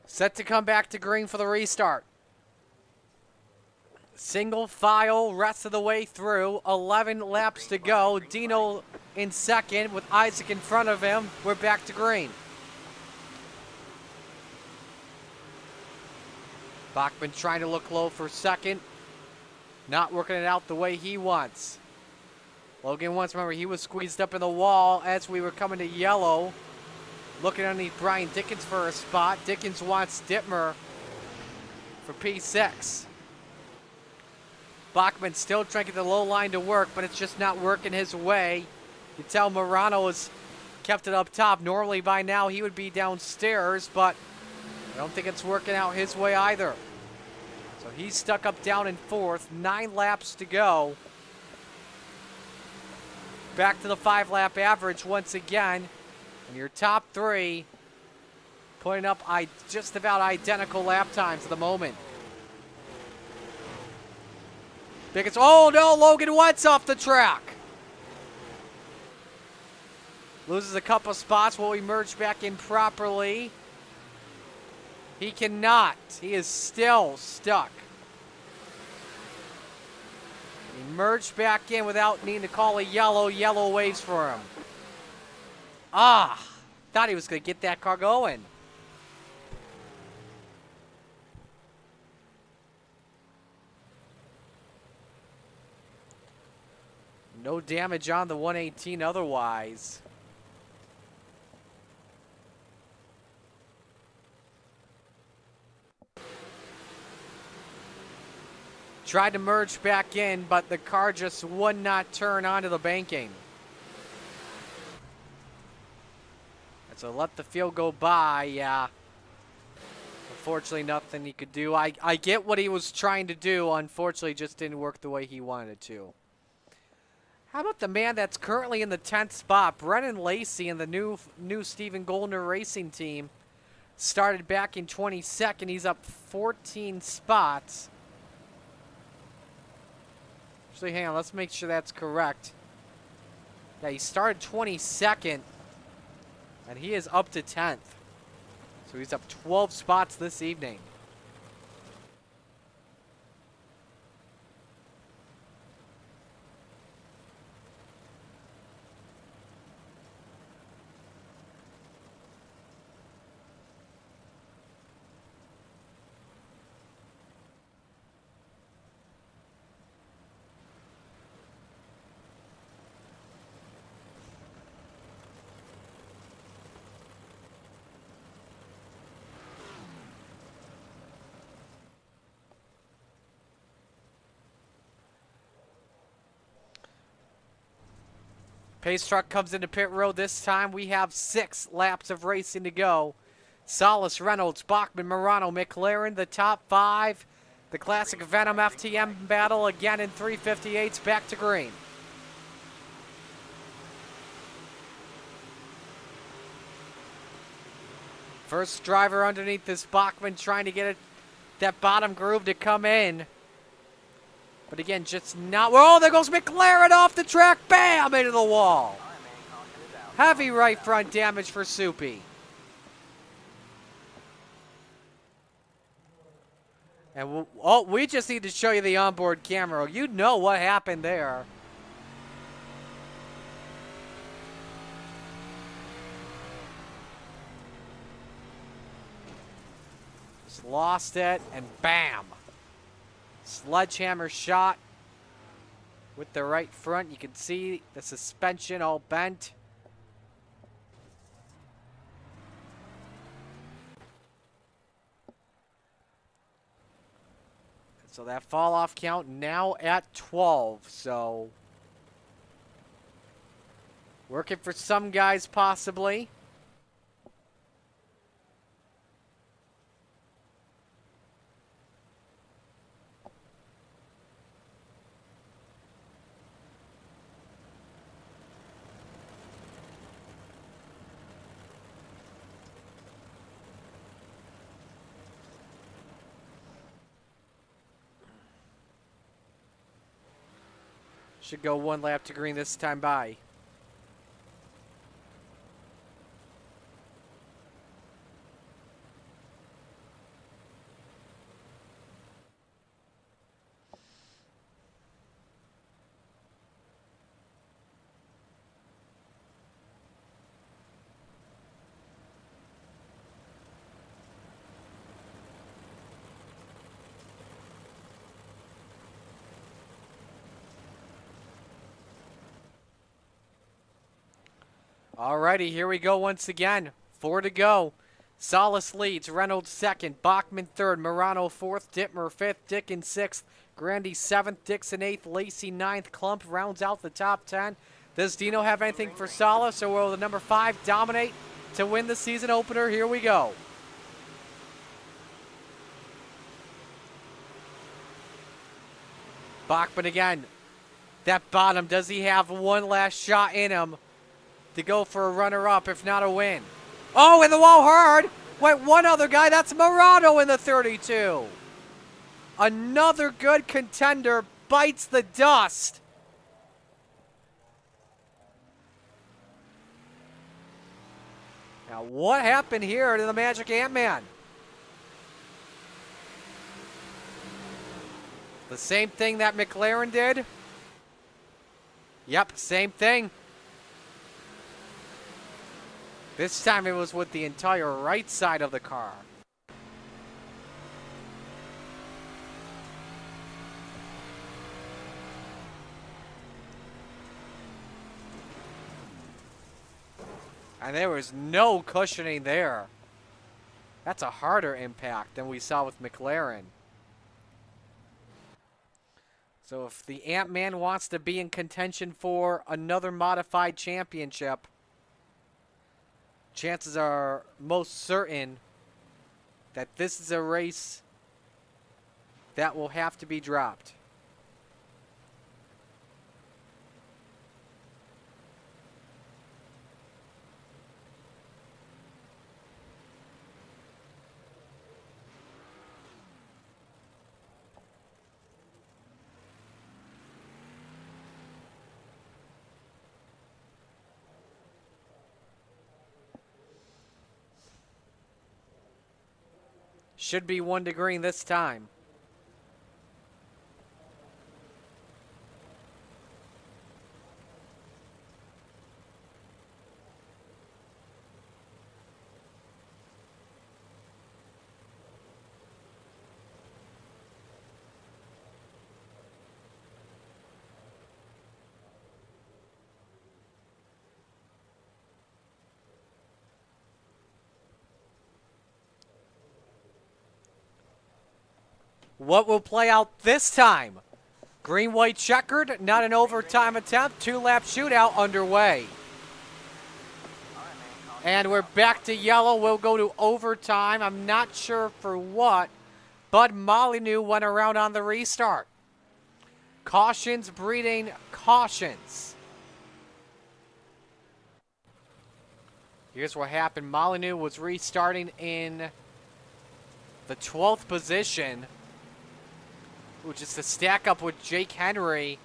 Set to come back to green for the restart. Single file, rest of the way through. 11 laps to go. Dino in second with Isaac in front of him. We're back to green. Bachman trying to look low for second. Not working it out the way he wants. Logan Wentz, remember, he was squeezed up in the wall as we were coming to yellow. Looking underneath Brian Dickens for a spot. Dickens wants Dittmer for P6. Bachman still trying to get the low line to work, but it's just not working his way. You tell Morano has kept it up top. Normally by now he would be downstairs, but I don't think it's working out his way either. So he's stuck up down in fourth. 9 laps to go. Back to the 5-lap average once again. And your top 3 putting up just about identical lap times at the moment. Biggest, oh no, Logan Wentz off the track. Loses a couple spots. Will he merge back in properly? He cannot. He is still stuck. He merged back in without needing to call a yellow. Yellow waves for him. Ah, thought he was going to get that car going. No damage on the 118 otherwise. Tried to merge back in, but the car just would not turn onto the banking. And so let the field go by, yeah. Unfortunately, nothing he could do. I get what he was trying to do. Unfortunately, it just didn't work the way he wanted it to. How about the man that's currently in the 10th spot? Brennan Lacey and the new Stephen Goldner Racing team started back in 22nd. He's up 14 spots. Actually, hang on. Let's make sure that's correct. Yeah, he started 22nd, and he is up to 10th. So he's up 12 spots this evening. Pace truck comes into pit road this time. We have 6 laps of racing to go. Salas, Reynolds, Bachman, Morano, McLaren, the top 5. The classic Venom FTM battle again in 358s back to green. First driver underneath this Bachman trying to get it, that bottom groove to come in. But again, just not. Oh, there goes McLaren off the track. Bam! Into the wall. Heavy right front damage for Soupy. And we just need to show you the onboard camera. You know what happened there. Just lost it, and bam. Sledgehammer shot with the right front. You can see the suspension all bent. And so that fall off count now at 12. So working for some guys possibly. Should go 1 lap to green this time by. Alrighty, here we go once again. 4 to go. Salas leads, Reynolds second, Bachman third, Morano fourth, Dittmer fifth, Dickens sixth, Grandy seventh, Dixon eighth, Lacey ninth, Klump rounds out the top 10. Does Dino have anything for Salas, or will the number 5 dominate to win the season opener? Here we go. Bachman again. That bottom, does he have one last shot in him to go for a runner-up, if not a win? Oh, and the wall hard. Went one other guy. That's Morano in the 32. Another good contender bites the dust. Now, what happened here to the Magic Ant-Man? The same thing that McLaren did? Yep, same thing. This time it was with the entire right side of the car. And there was no cushioning there. That's a harder impact than we saw with McLaren. So if the Ant-Man wants to be in contention for another modified championship, chances are most certain that this is a race that will have to be dropped. Should be 1 to green this time. What will play out this time? Green-white checkered, not an overtime attempt, 2-lap shootout underway. And we're back to yellow. We'll go to overtime. I'm not sure for what, but Molyneux went around on the restart. Cautions breeding cautions. Here's what happened. Molyneux was restarting in the 12th position, which is to stack up with Jake Henry.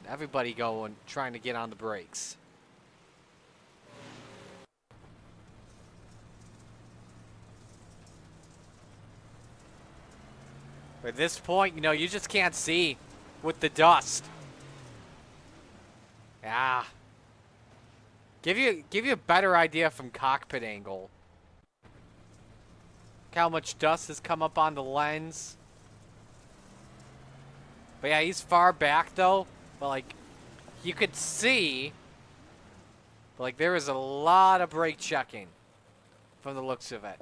Everybody going, trying to get on the brakes. But at this point, you know, you just can't see with the dust. Yeah. Give you a better idea from cockpit angle. How much dust has come up on the lens. But yeah, he's far back though. But like, you could see, but like there is a lot of brake checking from the looks of it.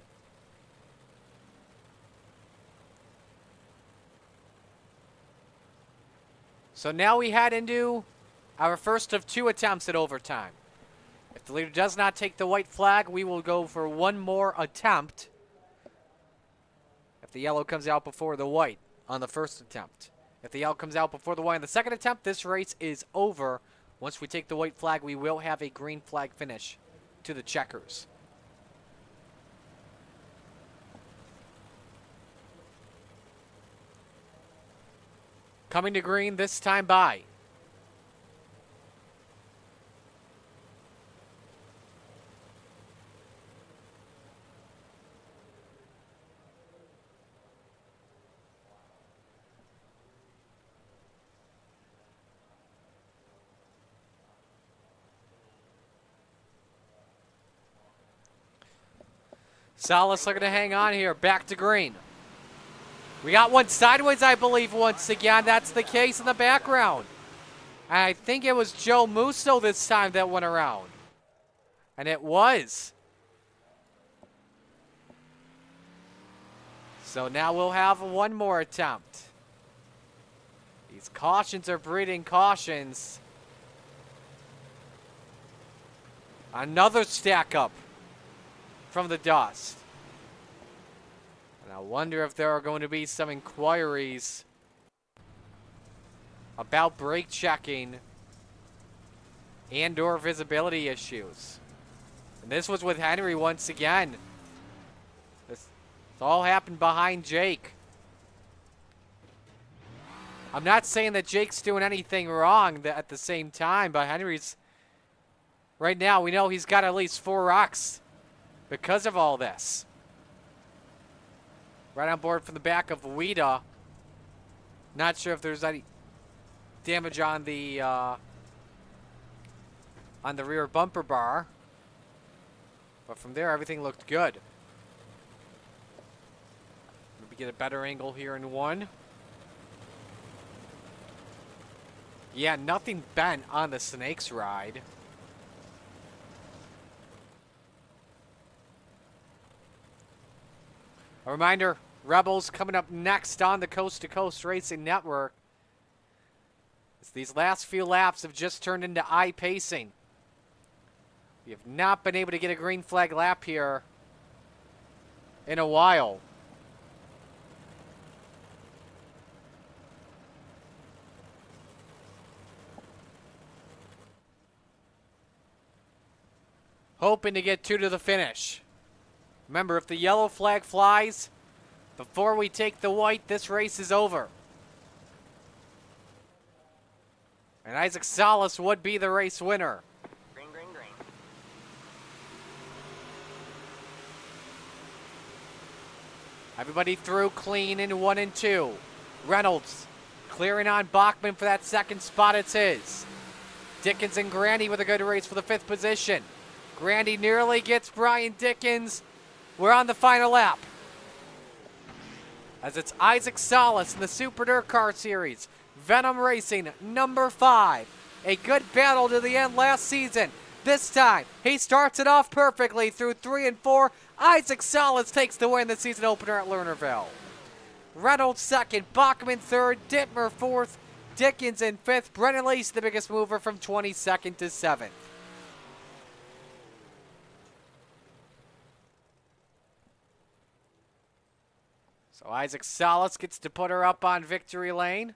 So now we head into our first of 2 attempts at overtime. If the leader does not take the white flag, we will go for one more attempt. If the yellow comes out before the white on the first attempt. If the yellow comes out before the white on the second attempt, this race is over. Once we take the white flag, we will have a green flag finish to the checkers. Coming to green this time by. Salas looking to hang on here. Back to green. We got one sideways, I believe, once again. That's the case in the background. I think it was Joe Musso this time that went around. And it was. So now we'll have one more attempt. These cautions are breeding cautions. Another stack up from the dust. And I wonder if there are going to be some inquiries about brake checking and or visibility issues. And this was with Henry once again. This all happened behind Jake. I'm not saying that Jake's doing anything wrong at the same time, but Henry's, right now, we know he's got at least 4 rocks because of all this. Right on board from the back of Wida. Not sure if there's any damage on the rear bumper bar. But from there, everything looked good. Maybe get a better angle here in 1. Yeah, nothing bent on the Snakes ride. A reminder, Rebels coming up next on the Coast to Coast Racing Network. As these last few laps have just turned into I-pacing. We have not been able to get a green flag lap here in a while. Hoping to get 2 to the finish. Remember, if the yellow flag flies before we take the white, this race is over. And Isaac Salas would be the race winner. Green, green, green. Everybody through clean in 1 and 2. Reynolds clearing on Bachman for that second spot. It's his. Dickens and Grandy with a good race for the 5th position. Grandy nearly gets Brian Dickens. We're on the final lap. As it's Isaac Salas in the Super Dirt Car Series. Venom Racing, number 5. A good battle to the end last season. This time, he starts it off perfectly through 3 and 4. Isaac Salas takes the win the season opener at Lernerville. Reynolds 2nd, Bachman 3rd, Dittmer 4th, Dickens in 5th. Brennan Lace, the biggest mover from 22nd to 7th. So Isaac Salas gets to put her up on victory lane.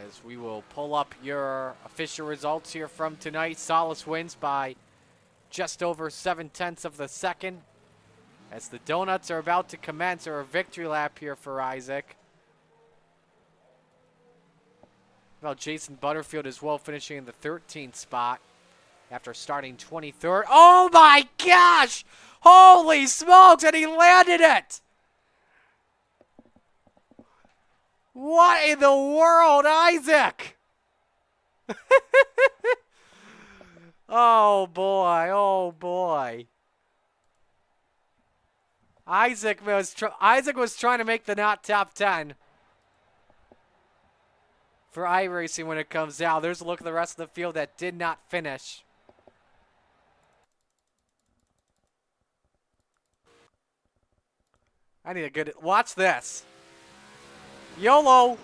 As we will pull up your official results here from tonight. Salas wins by just over 7/10 of the second. As the donuts are about to commence, or a victory lap here for Isaac. Well, Jason Butterfield as well, finishing in the 13th spot after starting 23rd. Oh my gosh! Holy smokes, and he landed it! What in the world, Isaac? Oh boy, oh boy. Isaac was trying to make the not top 10 for iRacing when it comes down. There's a look at the rest of the field that did not finish. I need a good, watch this. YOLO,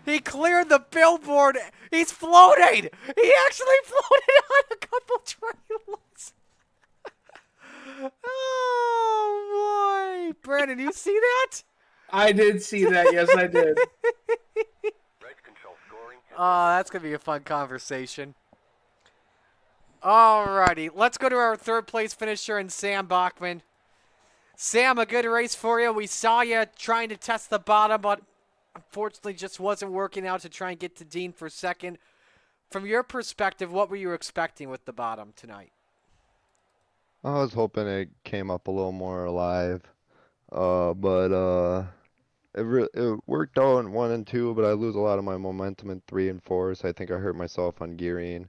he cleared the billboard. He's floating. He actually floated on a couple trailers. Oh boy. Brandon, you see that? I did see that. Yes, I did. Oh, that's going to be a fun conversation. Alrighty, let's go to our 3rd place finisher in Sam Bachman. Sam, a good race for you. We saw you trying to test the bottom, but unfortunately just wasn't working out to try and get to Dean for 2nd. From your perspective, what were you expecting with the bottom tonight? I was hoping it came up a little more alive, but it worked out in 1 and 2, but I lose a lot of my momentum in 3 and 4, so I think I hurt myself on gearing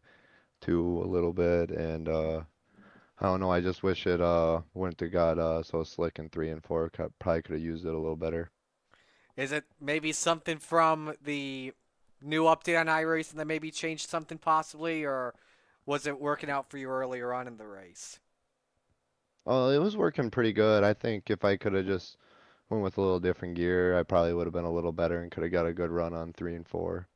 2 a little bit, and I don't know, I just wish it wouldn't have got so slick in 3 and 4. Probably could have used it a little better. Is it maybe something from the new update on iRacing that maybe changed something possibly, or was it working out for you earlier on in the race? It was working pretty good. I think if I could have just went with a little different gear, I probably would have been a little better and could have got a good run on 3 and 4.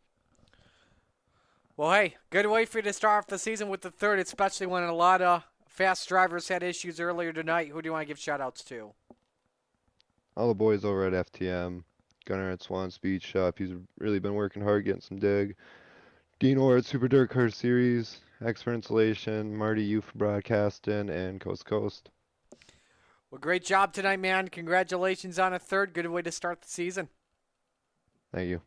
Well, hey, good way for you to start off the season with the 3rd, especially when a lot of fast drivers had issues earlier tonight. Who do you want to give shout-outs to? All the boys over at FTM, Gunnar at Swan Speed Shop, he's really been working hard getting some dig. Dino at Super Dirt Car Series, X for Insulation, Marty U for Broadcasting, and Coast Coast. Well, great job tonight, man. Congratulations on a 3rd. Good way to start the season. Thank you.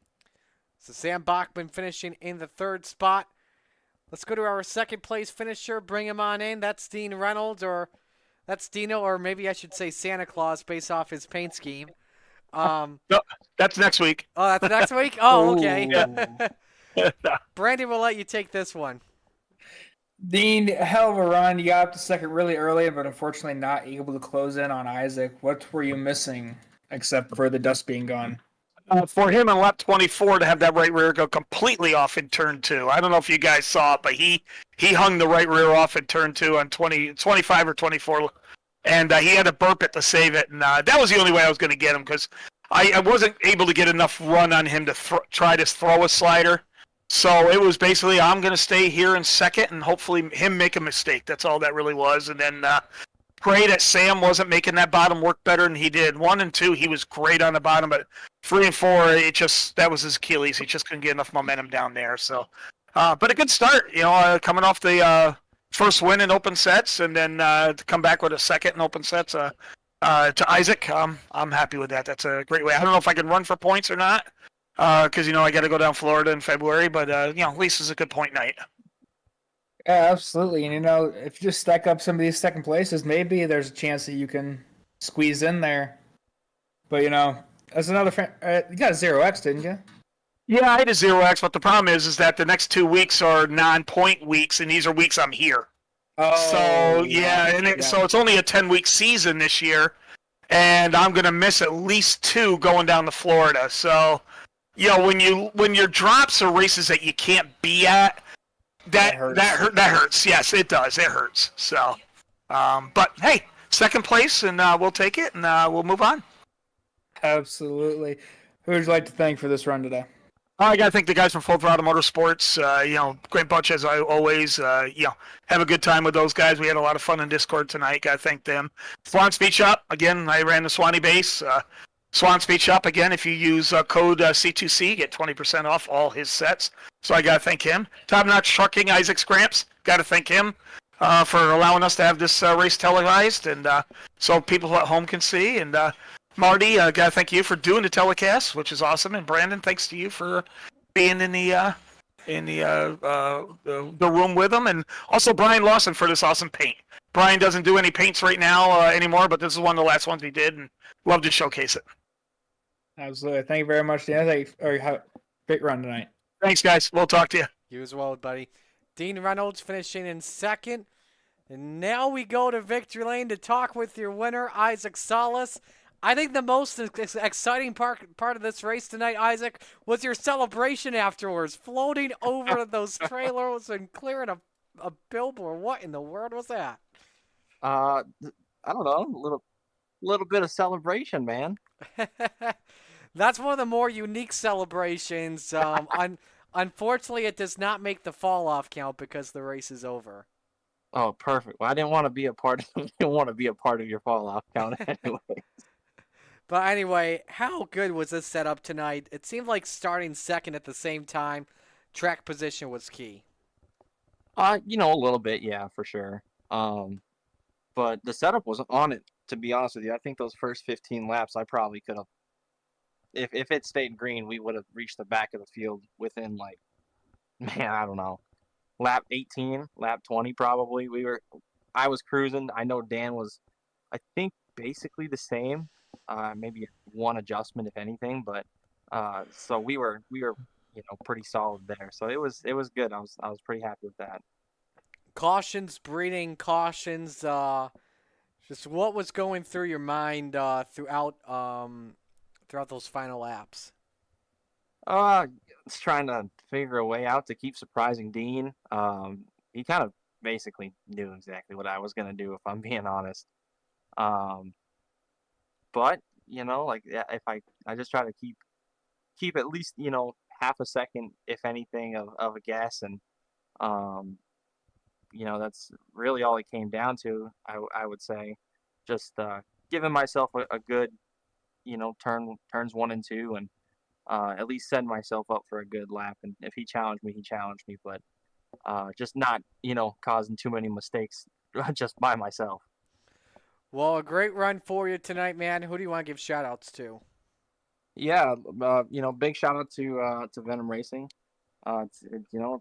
So Sam Bachman finishing in the 3rd spot. Let's go to our 2nd place finisher. Bring him on in. That's Dean Reynolds, or that's Dino, or maybe I should say Santa Claus based off his paint scheme. No, that's next week. Oh, that's next week? Oh, okay. Yeah. Brandon will let you take this one. Dean, hell of a run. You got up to 2nd really early, but unfortunately not able to close in on Isaac. What were you missing except for the dust being gone? for him on lap 24 to have that right rear go completely off in turn 2. I don't know if you guys saw it, but he hung the right rear off in turn 2 on 25 or 24, and he had to burp it to save it, and that was the only way I was going to get him because I wasn't able to get enough run on him to try to throw a slider. So it was basically I'm going to stay here in second and hopefully him make a mistake. That's all that really was, and then pray that Sam wasn't making that bottom work better than he did. 1 and 2, he was great on the bottom, but 3 and 4, that was his Achilles. He just couldn't get enough momentum down there. So, but a good start, coming off the first win in open sets, and then to come back with a second in open sets to Isaac. I'm happy with that. That's a great way. I don't know if I can run for points or not, because I got to go down Florida in February, but at least it's a good point night. Yeah, absolutely. And if you just stack up some of these second places, maybe there's a chance that you can squeeze in there. But as another you got a 0x, didn't you? Yeah, I had a 0x, but the problem is that the next 2 weeks are non-point weeks, and these are weeks I'm here. Oh, So so it's only a 10-week season this year, and I'm gonna miss at least 2 going down to Florida. So, when your drops are races that you can't be at, that hurts. Yes, it does. It hurts. So, but hey, second place, and we'll take it, and we'll move on. Absolutely. Who would you like to thank for this run today? I got to thank the guys from Full Throttle Motorsports. Great bunch as I always. Have a good time with those guys. We had a lot of fun in Discord tonight. Got to thank them. Swan Speed Shop, again, I ran the Swanee base. Swan Speed Shop, again, if you use code C2C, get 20% off all his sets. So I got to thank him. Top Notch Trucking, Isaac Scramps, got to thank him for allowing us to have this race televised, and so people at home can see. And Marty, got to thank you for doing the telecast, which is awesome. And Brandon, thanks to you for being in the room with them. And also Brian Lawson for this awesome paint. Brian doesn't do any paints right now anymore, but this is one of the last ones he did, and love to showcase it. Absolutely. Thank you very much, Dan. Have a great run tonight. Thanks, guys. We'll talk to you. You as well, buddy. Dean Reynolds finishing in second. And now we go to Victory Lane to talk with your winner, Isaac Salas. I think the most exciting part of this race tonight, Isaac, was your celebration afterwards, floating over those trailers and clearing a billboard. What in the world was that? I don't know, little bit of celebration, man. That's one of the more unique celebrations. Unfortunately, it does not make the fall off count because the race is over. Oh, perfect. Well, I didn't want to be a part of your fall off count anyway. But anyway, how good was this setup tonight? It seemed like starting second at the same time, track position was key. A little bit, yeah, for sure. But the setup was on it, to be honest with you. I think those first 15 laps, I probably could have, if it stayed green, we would have reached the back of the field within I don't know, lap 18, lap 20 probably. I was cruising. I know Dan was, I think, basically the same. Maybe one adjustment, if anything, but so we were pretty solid there. So it was good. I was pretty happy with that. Cautions breeding cautions. Just what was going through your mind throughout those final laps? Just trying to figure a way out to keep surprising Dean. He kind of basically knew exactly what I was gonna do, if I'm being honest. But if I just try to keep at least half a second, if anything, of a guess, and that's really all it came down to. I would say, just giving myself a good turns 1 and 2, and at least setting myself up for a good lap. And if he challenged me, he challenged me, but just not causing too many mistakes just by myself. Well, a great run for you tonight, man. Who do you want to give shout-outs to? Yeah, big shout-out to Venom Racing. It's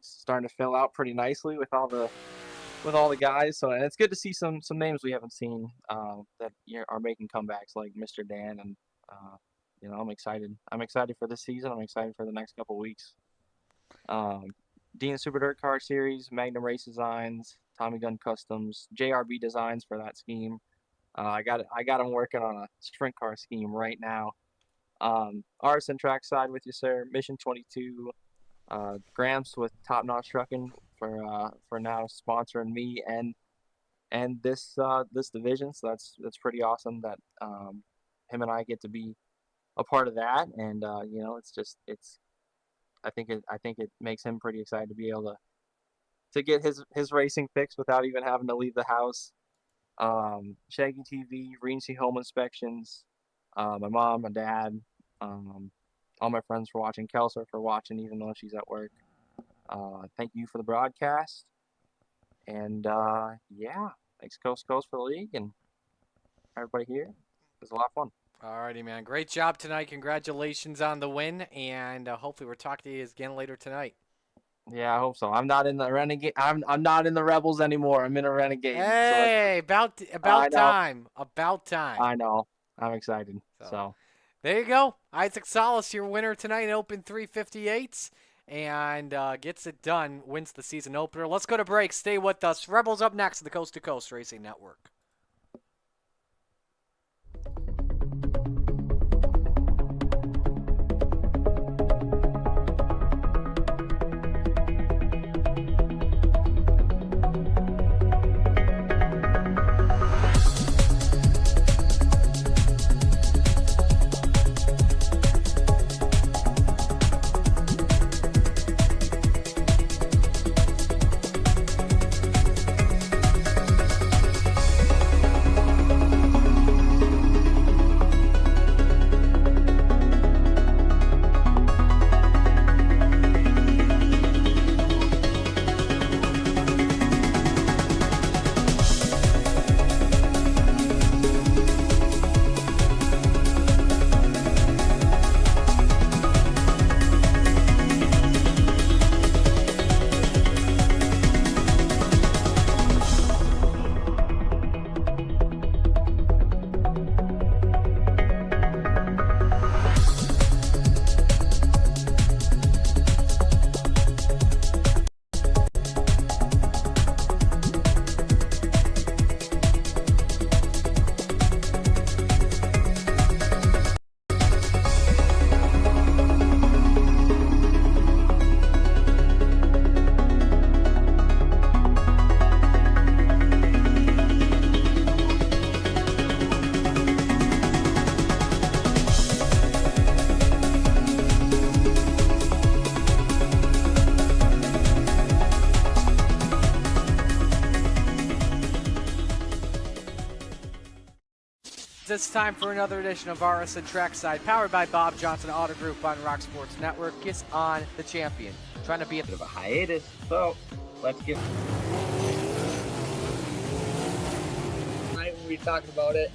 starting to fill out pretty nicely with all the guys. So, and it's good to see some names we haven't seen that are making comebacks, like Mr. Dan. And I'm excited. I'm excited for this season. I'm excited for the next couple weeks. Dean Super Dirt Car Series, Magnum Race Designs, Tommy Gun Customs, JRB Designs for that scheme. I got him working on a sprint car scheme right now. Arson Trackside with you, sir. Mission 22. Gramps with Top Notch Trucking for now sponsoring me and this division. So that's pretty awesome that him and I get to be a part of that. And I think it makes him pretty excited to be able to get his racing fixed without even having to leave the house. Shaggy TV, Regency Home Inspections, my mom, my dad, all my friends for watching, Kelser for watching even though she's at work. Thank you for the broadcast. And yeah, thanks Coast Coast for the league and everybody here. It was a lot of fun. Alrighty, man. Great job tonight. Congratulations on the win, and hopefully we'll talk to you again later tonight. Yeah, I hope so. I'm not in the Renegade. I'm not in the Rebels anymore. I'm in a Renegade. Hey, about time. About time. I know. I'm excited. So there you go. Isaac Salas, your winner tonight in Open 358s, and gets it done. Wins the season opener. Let's go to break. Stay with us. Rebels up next to the Coast to Coast Racing Network. It's time for another edition of RSN Trackside, powered by Bob Johnson Auto Group on Rock Sports Network. Gets on the champion, trying to be a bit of a hiatus. So let's get. Tonight we'll be talking about it.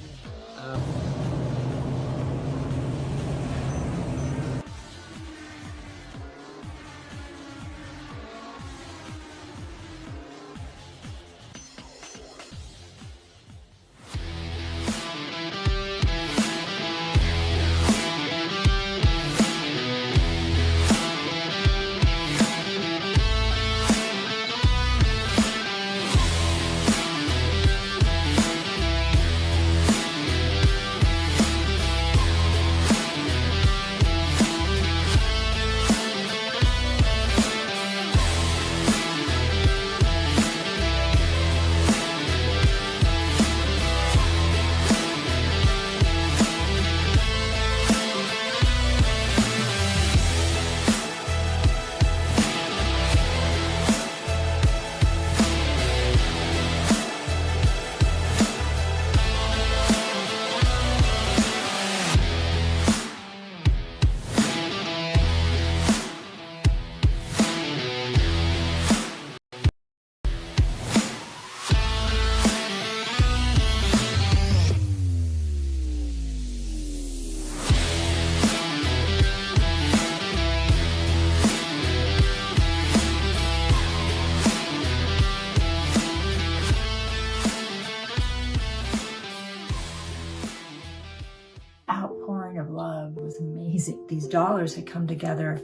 These dollars had come together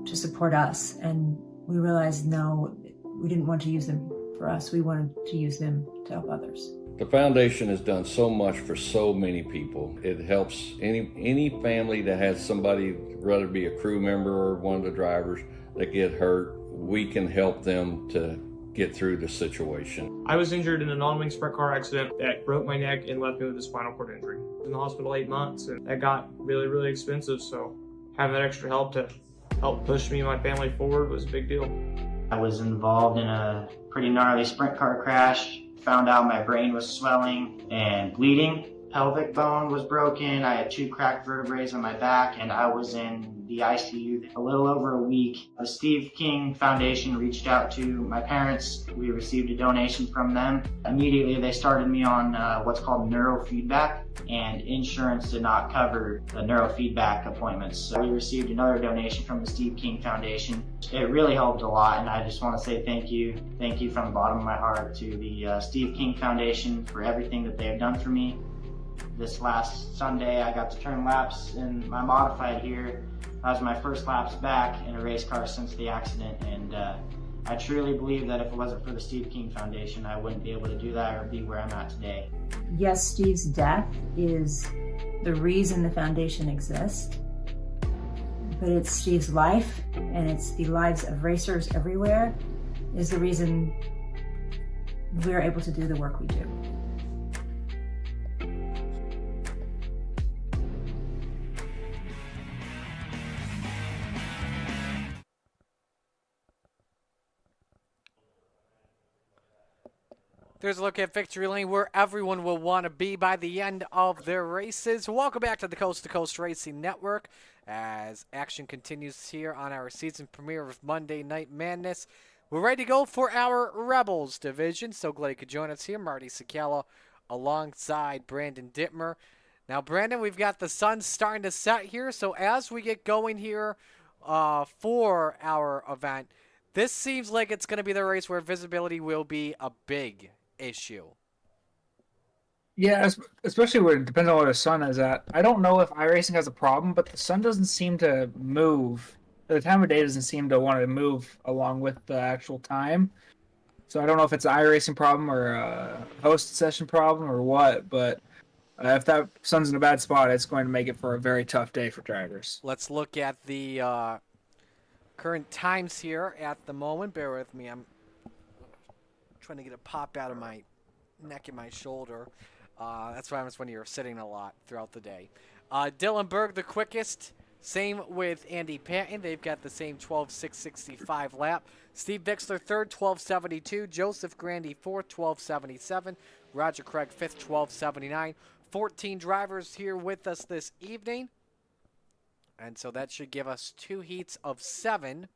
to support us, and we realized no, we didn't want to use them for us. We wanted to use them to help others. The foundation has done so much for so many people. It helps any family that has somebody, whether it be a crew member or one of the drivers, that get hurt. We can help them to get through the situation. I was injured in a non-wing sprint car accident that broke my neck and left me with a spinal cord injury. I was in the hospital 8 months, and that got really, really expensive. So having that extra help to help push me and my family forward was a big deal. I was involved in a pretty gnarly sprint car crash. Found out my brain was swelling and bleeding. Pelvic bone was broken. I had 2 cracked vertebrae on my back, and I was in the ICU a little over a week. The Steve King Foundation reached out to my parents. We received a donation from them. Immediately, they started me on what's called neurofeedback, and insurance did not cover the neurofeedback appointments. So we received another donation from the Steve King Foundation. It really helped a lot, and I just want to say thank you. Thank you from the bottom of my heart to the Steve King Foundation for everything that they have done for me. This last Sunday, I got to turn laps in my modified here. That was my first laps back in a race car since the accident, and I truly believe that if it wasn't for the Steve King Foundation, I wouldn't be able to do that or be where I'm at today. Yes, Steve's death is the reason the foundation exists, but it's Steve's life, and it's the lives of racers everywhere, is the reason we're able to do the work we do. There's a look at Victory Lane, where everyone will want to be by the end of their races. Welcome back to the Coast to Coast Racing Network as action continues here on our season premiere of Monday Night Madness. We're ready to go for our Rebels division. So glad you could join us here. Marty Sakala alongside Brandon Dittmer. Now, Brandon, we've got the sun starting to set here. So as we get going here for our event, this seems like it's going to be the race where visibility will be a big issue. Yeah, especially when it depends on where the sun is at. I don't know if iRacing has a problem, but the sun doesn't seem to move. The time of day doesn't seem to want to move along with the actual time. So I don't know if it's an iRacing problem or a host session problem or what, but if that sun's in a bad spot, it's going to make it for a very tough day for drivers. Let's look at the current times here at the moment. Bear with me. I'm trying to get a pop out of my neck and my shoulder. That's what happens when you're sitting a lot throughout the day. Dylan Berg, the quickest. Same with Andy Patton. They've got the same 12.665 lap. Steve Bixler, third, 12.72. Joseph Grandy, fourth, 12.77. Roger Craig, fifth, 12.79. 14 drivers here with us this evening. And so that should give us 2 heats of 7.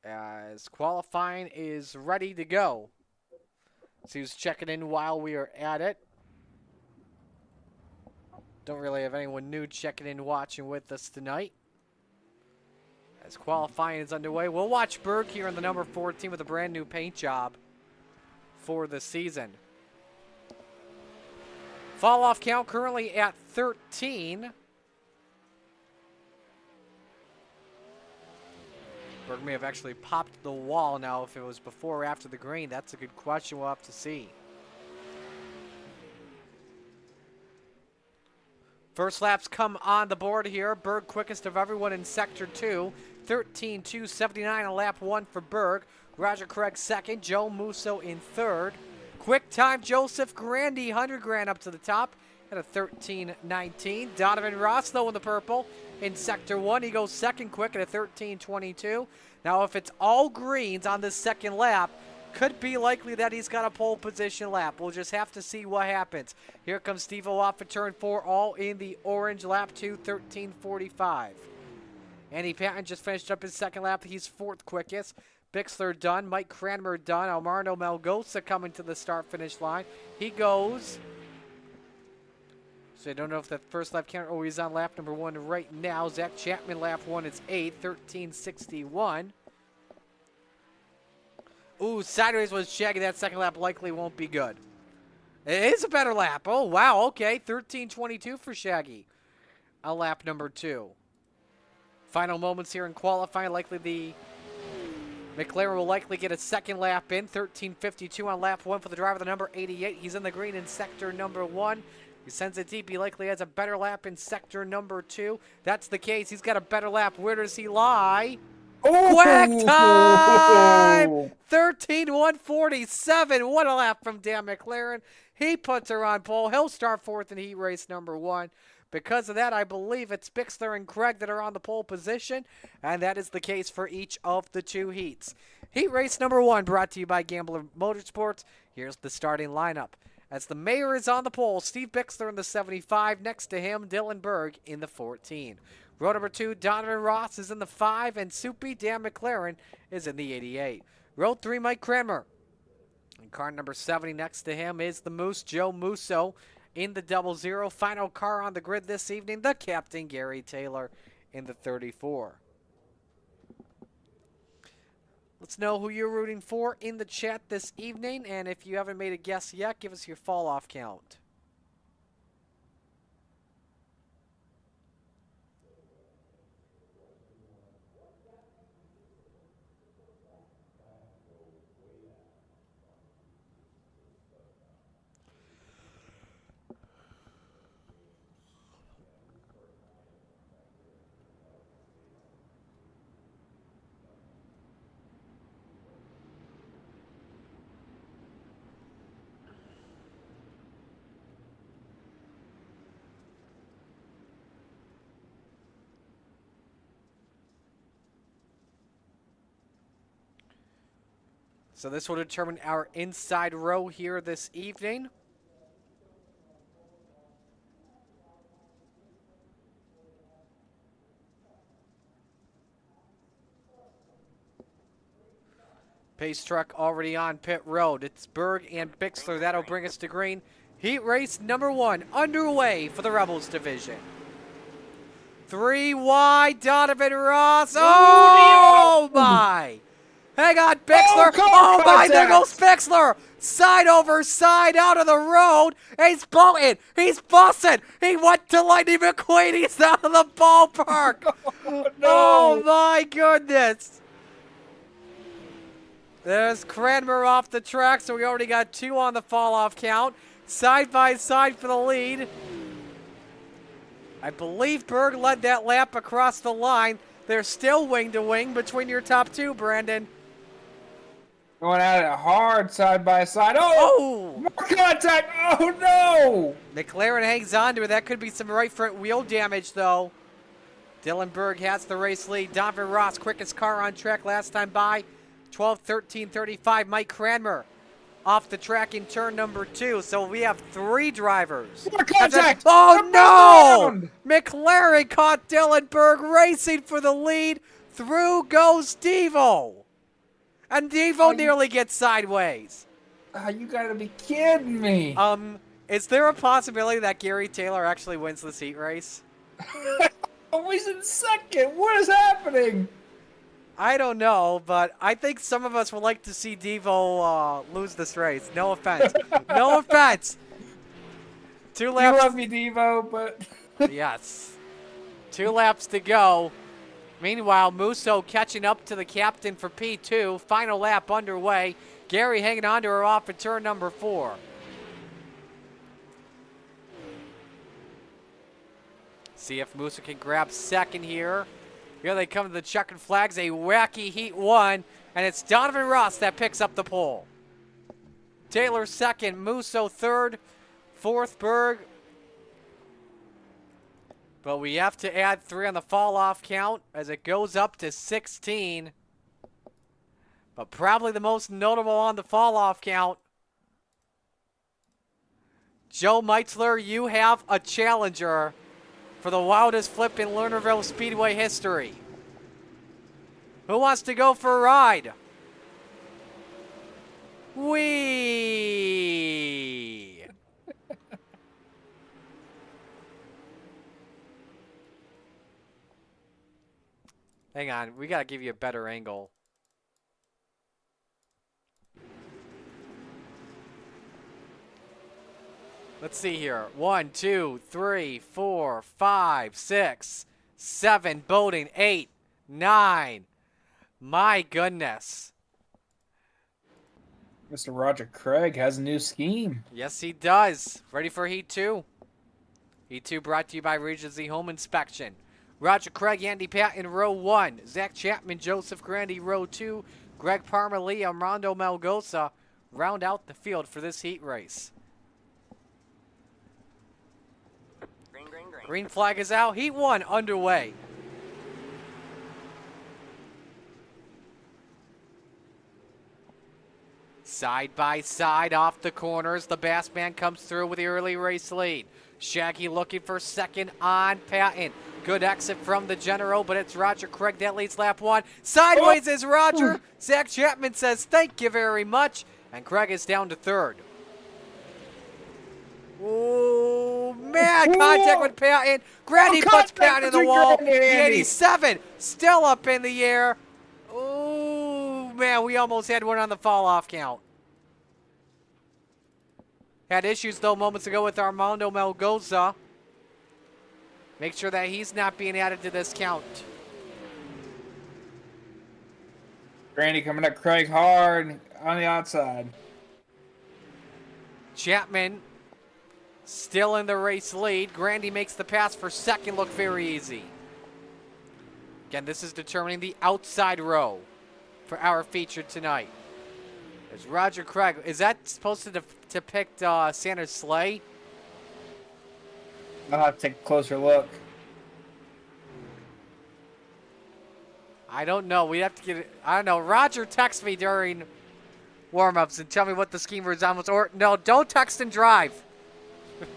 As qualifying is ready to go. So he's checking in while we are at it. Don't really have anyone new checking in, watching with us tonight. As qualifying is underway, we'll watch Berg here in the number 14 with a brand new paint job for the season. Fall off count currently at 13. Berg may have actually popped the wall. Now, if it was before or after the green, that's a good question. We'll have to see. First laps come on the board here. Berg quickest of everyone in Sector 2. 13.279 on lap 1 for Berg. Roger Craig second. Joe Musso in third. Quick time, Joseph Grandy, 100 grand up to the top at a 13.19. Donovan Ross, though, in the purple in Sector 1. He goes second quick at a 13.22. Now, if it's all greens on this second lap, could be likely that he's got a pole position lap. We'll just have to see what happens. Here comes Steve-O off at turn 4, all in the orange. Lap 2, 13.45. Andy Patton just finished up his second lap. He's fourth quickest. Bixler done. Mike Cranmer done. Almarno Melgosa coming to the start-finish line. He goes. So I don't know if that first lap count. Oh, he's on lap number 1 right now. Zach Chapman, lap 1 is 8, 13.61. Ooh, sideways was Shaggy. That second lap likely won't be good. It is a better lap. Oh, wow. Okay, 13.22 for Shaggy on lap number 2. Final moments here in qualifying. Likely the McLaren will likely get a second lap in. 13:52 on lap 1 for the driver, the number 88. He's in the green in sector number 1. He sends it deep. He likely has a better lap in sector number 2. That's the case. He's got a better lap. Where does he lie? Quick time! 13:147. What a lap from Dan McLaren. He puts her on pole. He'll start fourth in heat race number 1. Because of that, I believe it's Bixler and Craig that are on the pole position, and that is the case for each of the 2 heats. Heat race number 1 brought to you by Gambler Motorsports. Here's the starting lineup. As the mayor is on the pole, Steve Bixler in the 75. Next to him, Dylan Berg in the 14. Row number 2, Donovan Ross is in the 5, and Soupy Dan McLaren is in the 88. Row 3, Mike Cranmer. In car number 70, next to him is the Moose, Joe Musso, in the 00. Final car on the grid this evening, the captain, Gary Taylor, in the 34. Let's know who you're rooting for in the chat this evening, and if you haven't made a guess yet, give us your fall-off count. So this will determine our inside row here this evening. Pace truck already on pit road. It's Berg and Bixler. That'll bring us to green. Heat race number 1 underway for the Rebels division. 3 wide, Donovan Ross. Oh my! Hang on, Bixler. Oh my, there goes Bixler. Side over side out of the road. He's boating. He's bussing. He went to Lightning McQueen. He's out of the ballpark. Oh my goodness. There's Cranmer off the track, so we already got 2 on the fall-off count. Side by side for the lead. I believe Berg led that lap across the line. They're still wing to wing between your top 2, Brandon. Going at it hard side by side. Oh! More contact! Oh no! McLaren hangs on to it. That could be some right front wheel damage, though. Dylan Berg has the race lead. Donovan Ross, quickest car on track last time by. 12:13:35. Mike Cranmer off the track in turn number 2. So we have 3 drivers. More contact! Oh no! McLaren caught Dylan Berg racing for the lead. Through goes Devo. And Devo nearly gets sideways. You gotta be kidding me. Is there a possibility that Gary Taylor actually wins this heat race? Oh, he's in second. What is happening? I don't know, but I think some of us would like to see Devo lose this race. No offense. No offense. 2 laps. You love me, Devo, but... Yes. 2 laps to go. Meanwhile, Musso catching up to the captain for P2. Final lap underway. Gary hanging on to her off at turn number 4. See if Musso can grab second here. Here they come to the checkered flags. A wacky heat 1. And it's Donovan Ross that picks up the pole. Taylor second. Musso third. Fourth, Berg. But we have to add 3 on the fall-off count as it goes up to 16. But probably the most notable on the fall-off count. Joe Meitzler, you have a challenger for the wildest flip in Lernerville Speedway history. Who wants to go for a ride? Whee! Hang on, we gotta give you a better angle. Let's see here. 1, 2, 3, 4, 5, 6, 7, Bowden, 8, 9. My goodness. Mr. Roger Craig has a new scheme. Yes, he does. Ready for Heat 2? Heat 2 brought to you by Regency Home Inspection. Roger Craig, Andy Patton, row 1. Zach Chapman, Joseph Grandy, row 2. Greg Parma, Liam, Rondo Melgosa round out the field for this heat race. Green flag is out. Heat 1 underway. Side by side off the corners. The Bassman comes through with the early race lead. Shaggy looking for second on Patton. Good exit from the General, but it's Roger Craig that leads lap 1. Sideways is Roger. Zach Chapman says thank you very much. And Craig is down to third. Oh, man. Contact with Patton. Grandy puts Patton in the wall. The 87 still up in the air. Oh, man. We almost had one on the fall-off count. Had issues, though, moments ago with Armando Melgoza. Make sure that he's not being added to this count. Grandy coming at Craig hard on the outside. Chapman still in the race lead. Grandy makes the pass for second look very easy. Again, this is determining the outside row for our feature tonight. There's Roger Craig. Is that supposed to depict Santa's sleigh? I'll have to take a closer look. I don't know. We'd have to get it. I don't know. Roger texts me during warm-ups and tell me what the scheme resembles. Or, no, don't text and drive.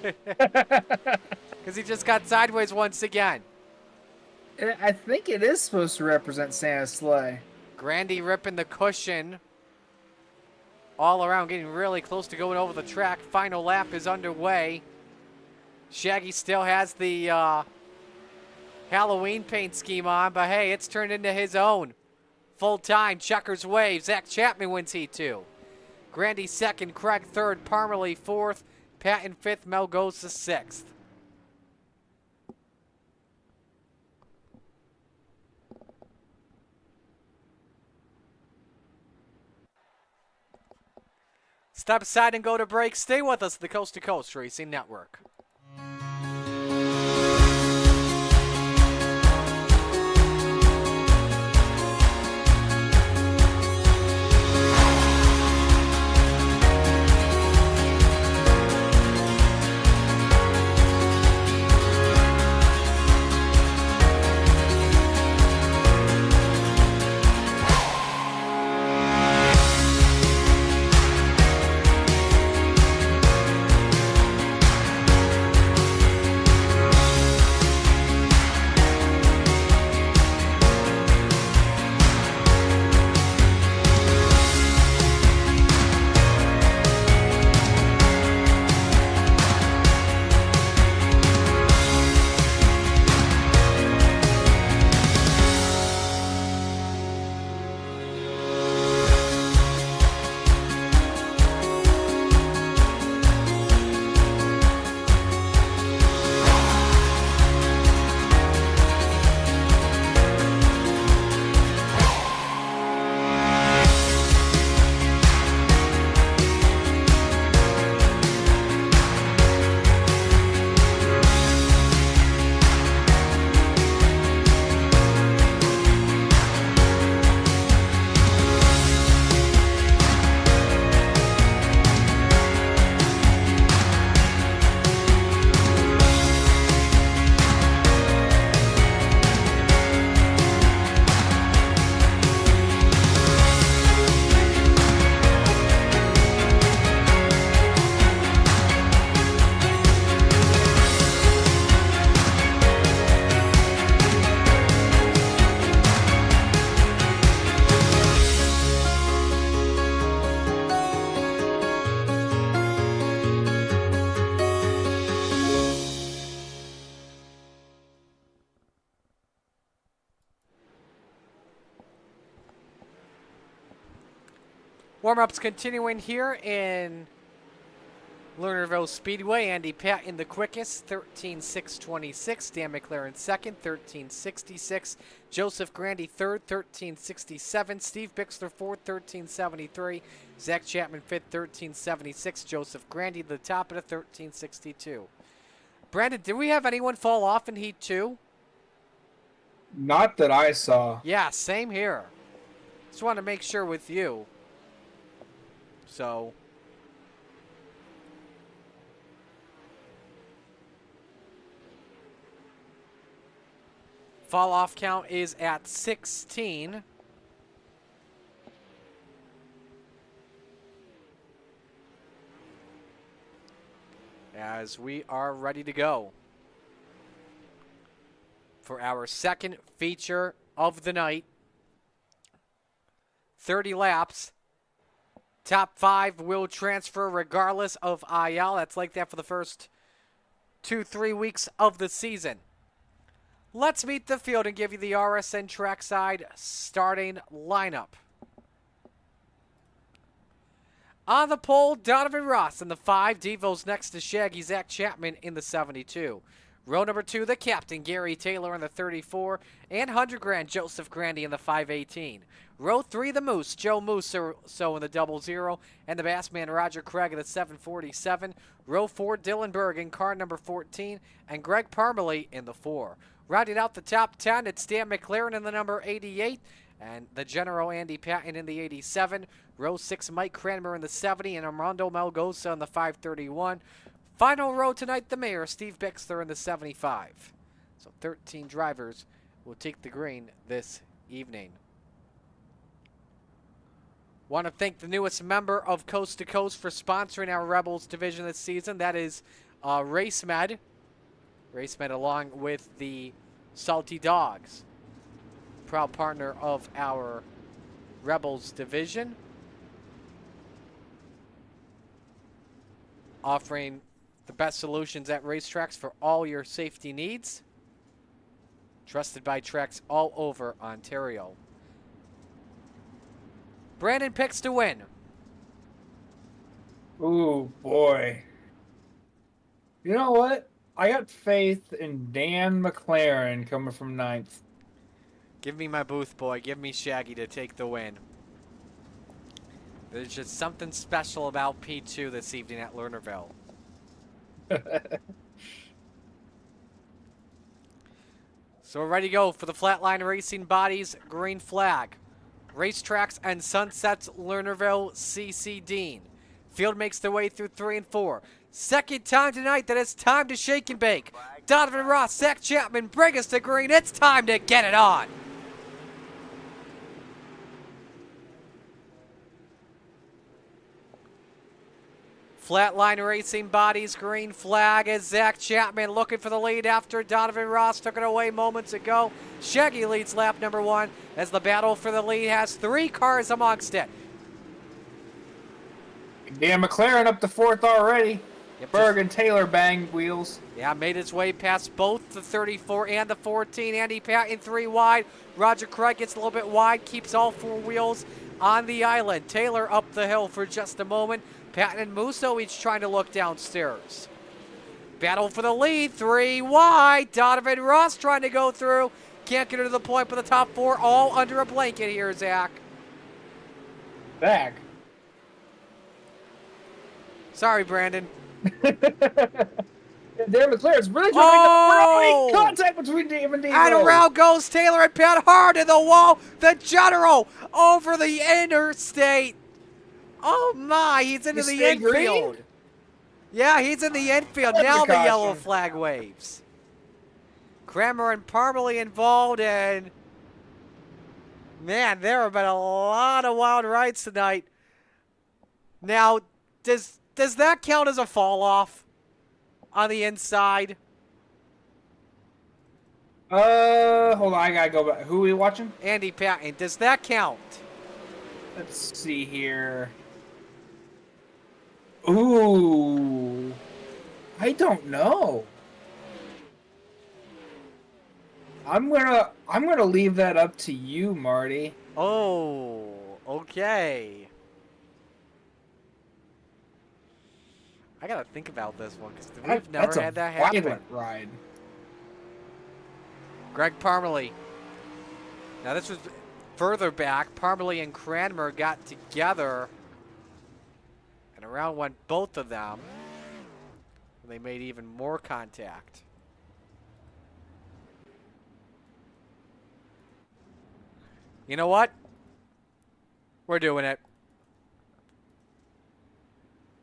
Because he just got sideways once again. I think it is supposed to represent Santa's sleigh. Grandy ripping the cushion all around, getting really close to going over the track. Final lap is underway. Shaggy still has the Halloween paint scheme on, but hey, it's turned into his own. Full time, checkers wave. Zach Chapman wins Heat 2. Grandy second, Craig third, Parmalee fourth, Patton fifth, Melgoza sixth. Step aside and go to break. Stay with us, the Coast to Coast Racing Network. Warm-ups continuing here in Lernerville Speedway, Andy Patton the quickest, 13.626. Dan McLaren second, 13.66. Joseph Grandy third, 13.67. Steve Bixler fourth, 13.73. Zach Chapman fifth, 13.76. Joseph Grandy the top at a 13.62. Brandon, did we have anyone fall off in Heat 2? Not that I saw. Yeah, same here. Just want to make sure with you. So... fall off count is at 16. As we are ready to go for our second feature of the night. 30 laps. Top 5 will transfer regardless of IL. That's like that for the first 2-3 weeks of the season. Let's meet the field and give you the RSN trackside starting lineup. On the pole, Donovan Ross in the 5. Devo's next to Shaggy. Zach Chapman in the 72. Row number 2, the captain, Gary Taylor in the 34. And 100 grand, Joseph Grandy in the 518. Row 3, the Moose, Joe Musso in the 00. And the Bassman, Roger Craig in the 747. Row 4, Dylan Berg in car number 14. And Greg Parmalee in the 4. Rounding out the top 10, it's Dan McLaren in the number 88, and the General Andy Patton in the 87. Row 6, Mike Cranmer in the 70, and Armando Melgoza in the 531. Final row tonight, the Mayor, Steve Bixler in the 75. So 13 drivers will take the green this evening. Want to thank the newest member of Coast to Coast for sponsoring our Rebels division this season. That is RaceMed. RaceMed along with the Salty Dogs. Proud partner of our Rebels division. Offering the best solutions at racetracks for all your safety needs. Trusted by tracks all over Ontario. Brandon picks to win. Ooh, boy. You know what? I got faith in Dan McLaren coming from 9th. Give me my booth boy. Give me Shaggy to take the win. There's just something special about P2 this evening at Lernerville. So we're ready to go for the Flatline Racing Bodies green flag. Racetracks and Sunsets Lernerville CC Dean. Field makes their way through 3 and 4. Second time tonight that it's time to shake and bake. Donovan Ross, Zach Chapman, bring us to green. It's time to get it on. Flatline Racing Bodies green flag as Zach Chapman looking for the lead after Donovan Ross took it away moments ago. Shaggy leads lap number 1 as the battle for the lead has 3 cars amongst it. Dan McLaren up to 4th already. Yep, Berg and Taylor banged wheels. Yeah, made its way past both the 34 and the 14. Andy Patton 3 wide. Roger Craig gets a little bit wide, keeps all 4 wheels on the island. Taylor up the hill for just a moment. Patton and Musso each trying to look downstairs. Battle for the lead, 3 wide. Donovan Ross trying to go through. Can't get her to the point, but the top 4 all under a blanket here, Zach. Back. Sorry, Brandon. Dan McLaren's really trying to make contact between Dave and Dave. And around goes Taylor and Pat hard to the wall. The General over the interstate. Oh my, he's into the infield. Green? Yeah, he's in the infield. That's Now a the caution. yellow flag waves. Kramer and Parmalee involved, and man, there have been a lot of wild rides tonight. Now, does that count as a fall off on the inside? Hold on, I gotta go back. Who are we watching? Andy Patton, does that count? Let's see here. Ooh, I don't know. I'm gonna leave that up to you, Marty. Oh, okay. I gotta think about this one because we've never had that happen. That's a violent ride. Greg Parmalee. Now this was further back. Parmalee and Cranmer got together, and around went both of them. And they made even more contact. You know what? We're doing it.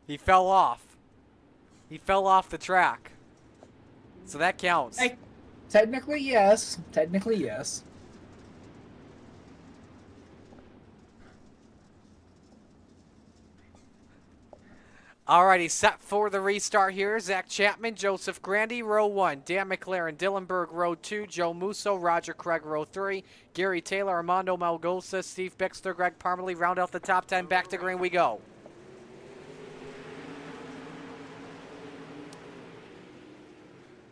He fell off. He fell off the track. So that counts. Hey, technically, yes. Technically, yes. Alrighty, set for the restart here. Zach Chapman, Joseph Grandy, row 1. Dan McLaren, Dylan Berg, row 2. Joe Musso, Roger Craig, row 3. Gary Taylor, Armando Malgosa, Steve Bixler, Greg Parmalee. Round out the top 10. Back to green we go.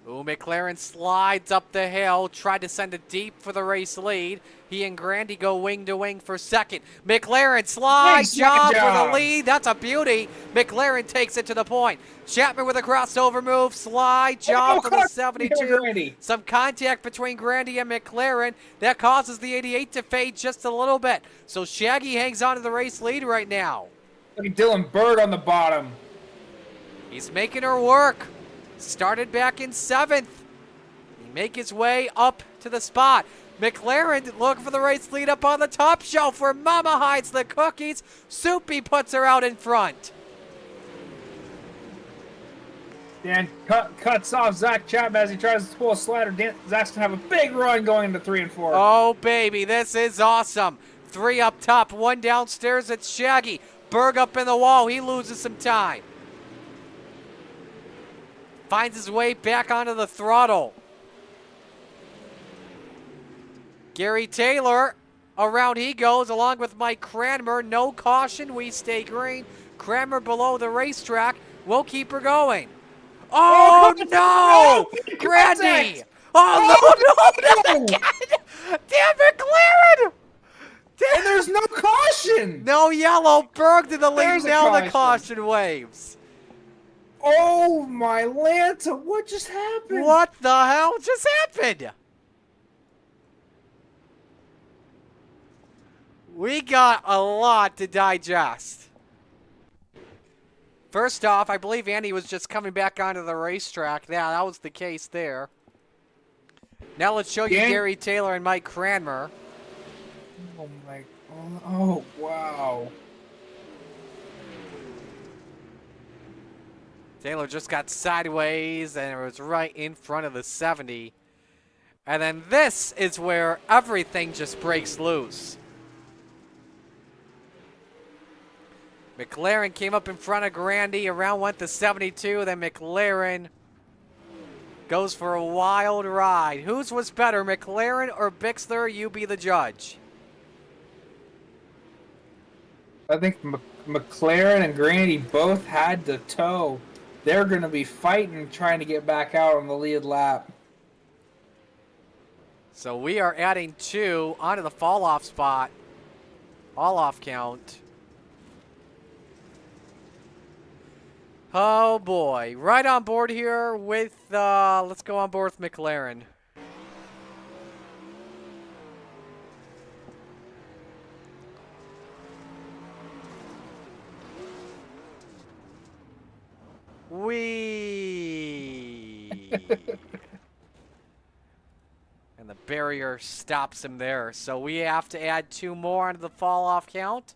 Ooh, McLaren slides up the hill, tried to send it deep for the race lead. He and Grandy go wing to wing for second. McLaren slides, job for the lead. That's a beauty. McLaren takes it to the point. Chapman with a crossover move, slide, job for the 72. Some contact between Grandy and McLaren. That causes the 88 to fade just a little bit. So Shaggy hangs on to the race lead right now. Look at Dylan Bird on the bottom. He's making her work. Started back in 7th. He make his way up to the spot. McLaren looking for the race lead up on the top shelf where Mama hides the cookies. Soupy puts her out in front. Dan cuts off Zach Chapman as he tries to pull a slider. Zach's going to have a big run going into 3 and 4. Oh, baby, this is awesome. 3 up top, 1 downstairs. It's Shaggy. Berg up in the wall. He loses some time. Finds his way back onto the throttle. Gary Taylor, around he goes, along with Mike Cranmer. No caution, we stay green. Cranmer below the racetrack. We'll keep her going. Oh, no! Grandy! Oh, no! Damn McLaren! And there's no caution! No yellow. Berg to the lead. There's a Now the caution. caution waves. Oh, my Lanta, what just happened? What the hell just happened? We got a lot to digest. First off, I believe Andy was just coming back onto the racetrack. Yeah, that was the case there. Now let's show you Gary Taylor and Mike Cranmer. Oh, my. Oh, wow. Taylor just got sideways and it was right in front of the 70. And then this is where everything just breaks loose. McLaren came up in front of Grandy. Around went the 72. Then McLaren goes for a wild ride. Whose was better, McLaren or Bixler? You be the judge. I think McLaren and Grandy both had the toe. They're going to be fighting, trying to get back out on the lead lap. So we are adding 2 onto the fall-off spot. All-off count. Oh, boy. Right on board here with, let's go on board with McLaren. And the barrier stops him there. So we have to add 2 more onto the fall-off count.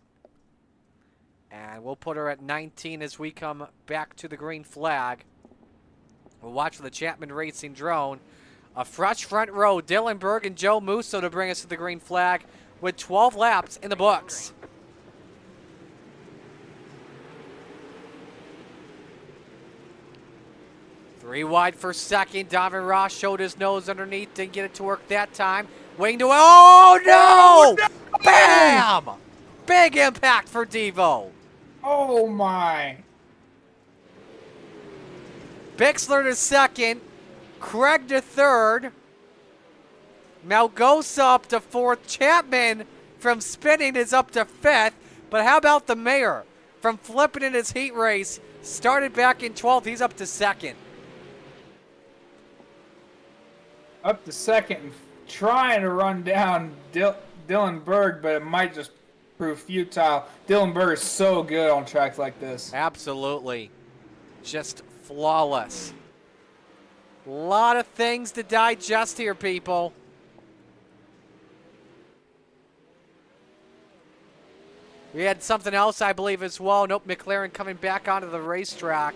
And we'll put her at 19 as we come back to the green flag. We'll watch the Chapman Racing drone. A fresh front row, Dylan Berg and Joe Musso to bring us to the green flag with 12 laps in the books. Three wide for second. Donovan Ross showed his nose underneath. Didn't get it to work that time. Wing to... Oh, no! Oh, no! Bam! Big impact for Devo. Oh, my. Bixler to second. Craig to third. Malgosa up to fourth. Chapman from spinning is up to fifth. But how about the mayor? From flipping in his heat race, Started back in 12th. He's up to 2nd. Up to 2nd and trying to run down Dylan Berg, but it might just prove futile. Dylan Berg is so good on tracks like this. Absolutely. Just flawless. A lot of things to digest here, people. We had something else, I believe, as well. Nope, McLaren coming back onto the racetrack.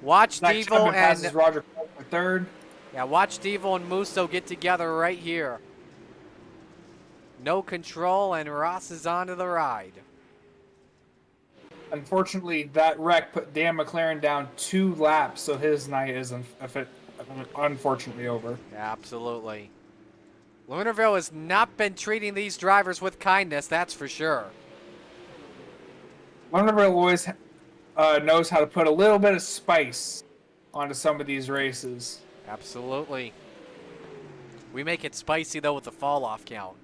Watch Devil and Roger for 3rd. Yeah, watch Devil and Musso get together right here. No control, and Ross is onto the ride. Unfortunately, that wreck put Dan McLaren down 2 laps, so his night is unfortunately over. Absolutely. Lernerville has not been treating these drivers with kindness, that's for sure. Lernerville always knows how to put a little bit of spice onto some of these races. Absolutely. We make it spicy, though, with the fall-off count.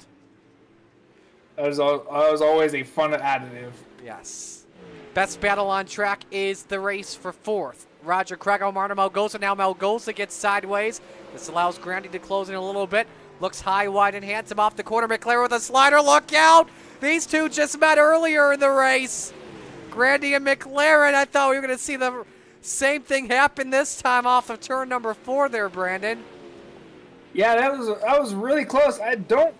That was always a fun additive. Yes. Best battle on track is the race for 4th. Roger Craig, Omar Melgoza. Now Melgoza gets sideways. This allows Grandy to close in a little bit. Looks high, wide, and handsome off the corner. McLaren with a slider. Look out! These two just met earlier in the race. Grandy and McLaren. I thought we were going to see the same thing happen this time off of turn number 4 there, Brandon. Yeah, that was really close. I don't.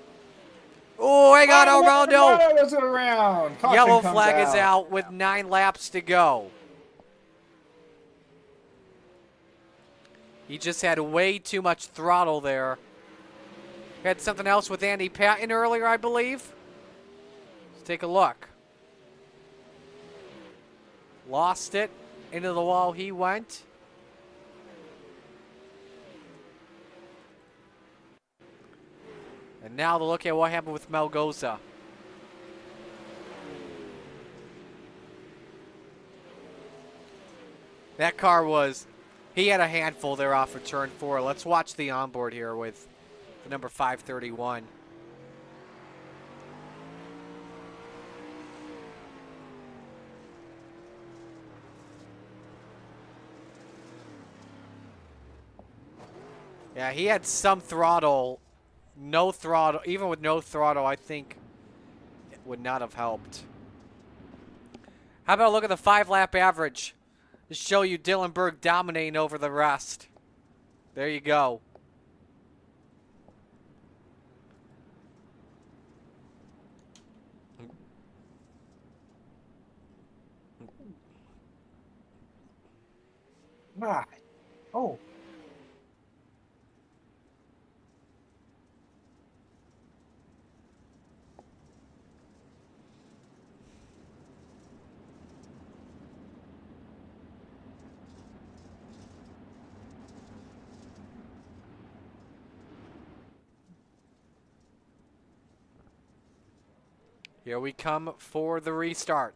Oh, hang on, Armando. Was around. Caution Yellow comes flag is out with 9 laps to go. He just had way too much throttle there. Had something else with Andy Patton earlier, I believe. Let's take a look. Lost it. Into the wall he went. And now to look at what happened with Melgoza. That car he had a handful there off of turn 4. Let's watch the onboard here with the number 531. Yeah, he had some throttle. No throttle. Even with no throttle, I think it would not have helped. How about a look at the 5-lap average? To show you Dylan Berg dominating over the rest. There you go. Ah. Oh. Here we come for the restart.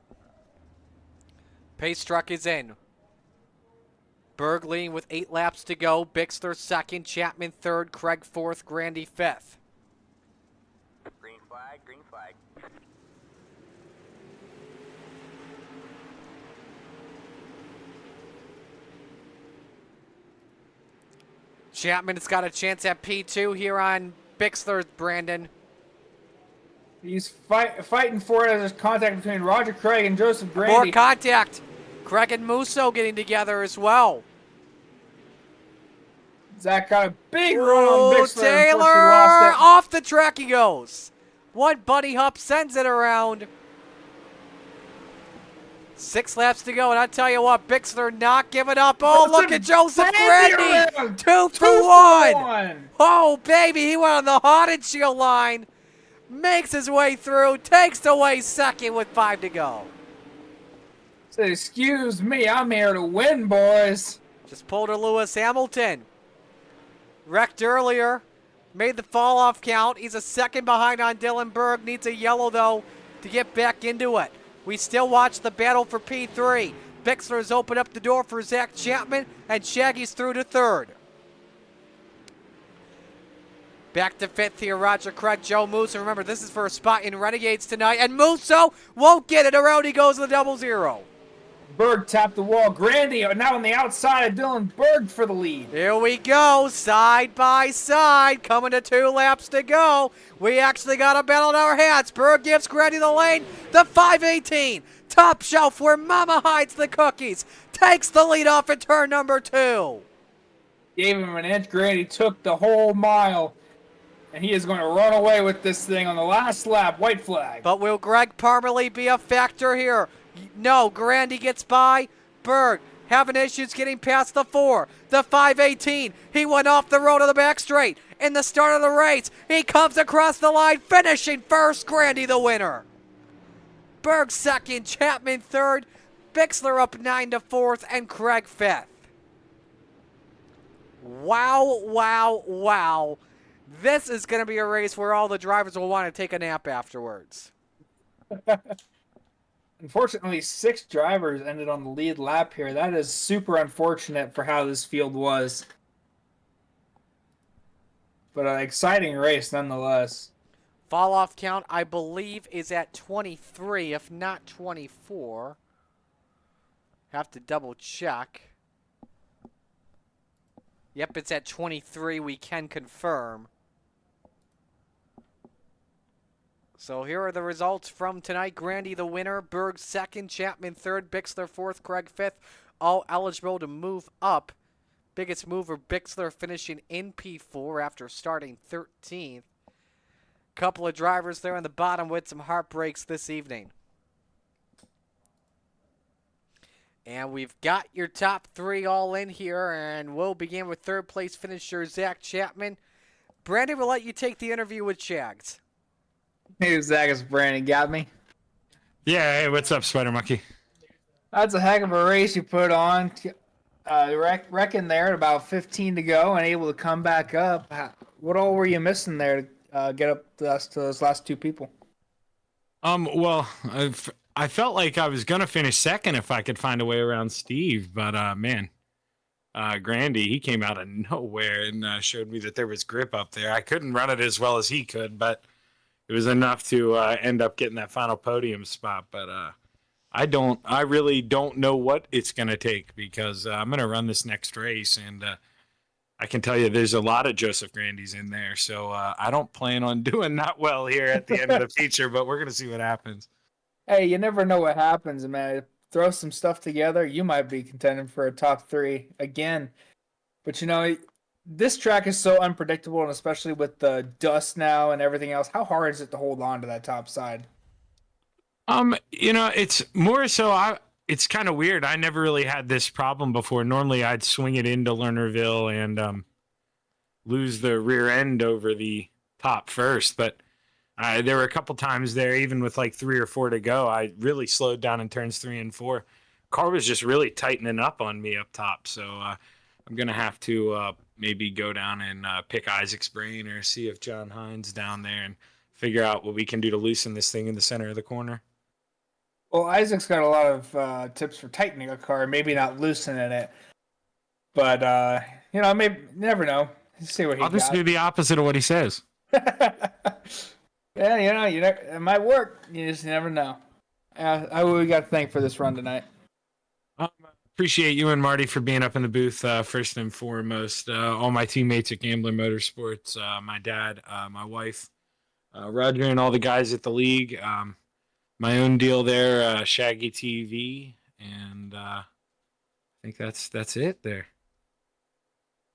Pace truck is in. Berg leading with 8 laps to go. Bixler 2nd, Chapman 3rd, Craig 4th, Grandy 5th. Green flag, green flag. Chapman's got a chance at P2 here on Bixler, Brandon. He's fighting for it as there's contact between Roger Craig and Joseph Grandy. More contact. Craig and Musso getting together as well. Zach got a big run on Bixler. Taylor off the track he goes. One bunny hop sends it around. 6 laps to go, and I tell you what, Bixler not giving up. Oh, look at Joseph Grandy. 2 for 1. Oh, baby, he went on the haunted shield line. Makes his way through, takes away 2nd with 5 to go. So excuse me, I'm here to win, boys. Just pulled a Lewis Hamilton. Wrecked earlier, made the fall off count. He's a 2nd behind on Dylan Berg. Needs a yellow, though, to get back into it. We still watch the battle for P3. Bixler's opened up the door for Zach Chapman, and Shaggy's through to 3rd. Back to fifth here, Roger Craig, Joe Musso. Remember, this is for a spot in Renegades tonight, and Musso won't get it. Around he goes with the 0-0. Berg tapped the wall. Grandy now on the outside of Dylan Berg for the lead. Here we go, side by side, coming to 2 laps to go. We actually got a battle in our hands. Berg gives Grandy the lane. The 518, top shelf where Mama hides the cookies, takes the lead off at turn number 2. Gave him an inch. Grandy took the whole mile. And he is going to run away with this thing on the last lap. White flag. But will Greg Parmalee be a factor here? No, Grandy gets by. Berg having issues getting past the 4. The 518. He went off the road of the back straight. In the start of the race, he comes across the line, finishing first. Grandy the winner. Berg second, Chapman third. Bixler up 9 to 4th, and Craig 5th. Wow, wow, wow. This is going to be a race where all the drivers will want to take a nap afterwards. Unfortunately, 6 drivers ended on the lead lap here. That is super unfortunate for how this field was. But an exciting race nonetheless. Fall off count, I believe, is at 23, if not 24. Have to double check. Yep, it's at 23. We can confirm. So here are the results from tonight. Grandy the winner, Berg second, Chapman third, Bixler fourth, Craig fifth. All eligible to move up. Biggest mover, Bixler, finishing in P4 after starting 13th. Couple of drivers there on the bottom with some heartbreaks this evening. And we've got your top 3 all in here, and we'll begin with third place finisher Zach Chapman. Brandon will let you take the interview with Chags. Hey, Zach, it's Brandon. Got me? Yeah, hey, what's up, Spider Monkey? That's a heck of a race you put on. Reckon there at about 15 to go and able to come back up. What all were you missing there to get up to those last 2 people? Well, I felt like I was gonna finish second if I could find a way around Steve, but man, Grandy, he came out of nowhere and showed me that there was grip up there. I couldn't run it as well as he could, but it was enough to end up getting that final podium spot. But I really don't know what it's gonna take because I'm gonna run this next race, and I can tell you there's a lot of Joseph Grandys in there. So I don't plan on doing that well here at the end of the feature, but we're gonna see what happens. Hey, you never know what happens, man. Throw some stuff together, you might be contending for a top 3 again. But you know, this track is so unpredictable, and especially with the dust now and everything else, how hard is it to hold on to that top side? You know, it's more so it's kind of weird. I never really had this problem before. Normally I'd swing it into Lernerville and lose the rear end over the top first, but there were a couple times there, even with like 3 or 4 to go, I really slowed down in turns 3 and 4. Car was just really tightening up on me up top, so I'm gonna have to maybe go down and pick Isaac's brain or see if John Hines down there and figure out what we can do to loosen this thing in the center of the corner. Well, Isaac's got a lot of tips for tightening a car, maybe not loosening it, but you know, maybe never know. See what he I'll just do the opposite of what he says. Yeah, you know, it might work. You just never know. We got to thank for this run tonight. Appreciate you and Marty for being up in the booth first and foremost. All my teammates at Gambler Motorsports, my dad, my wife, Roger, and all the guys at the league. My own deal there, Shaggy TV, and I think that's it there.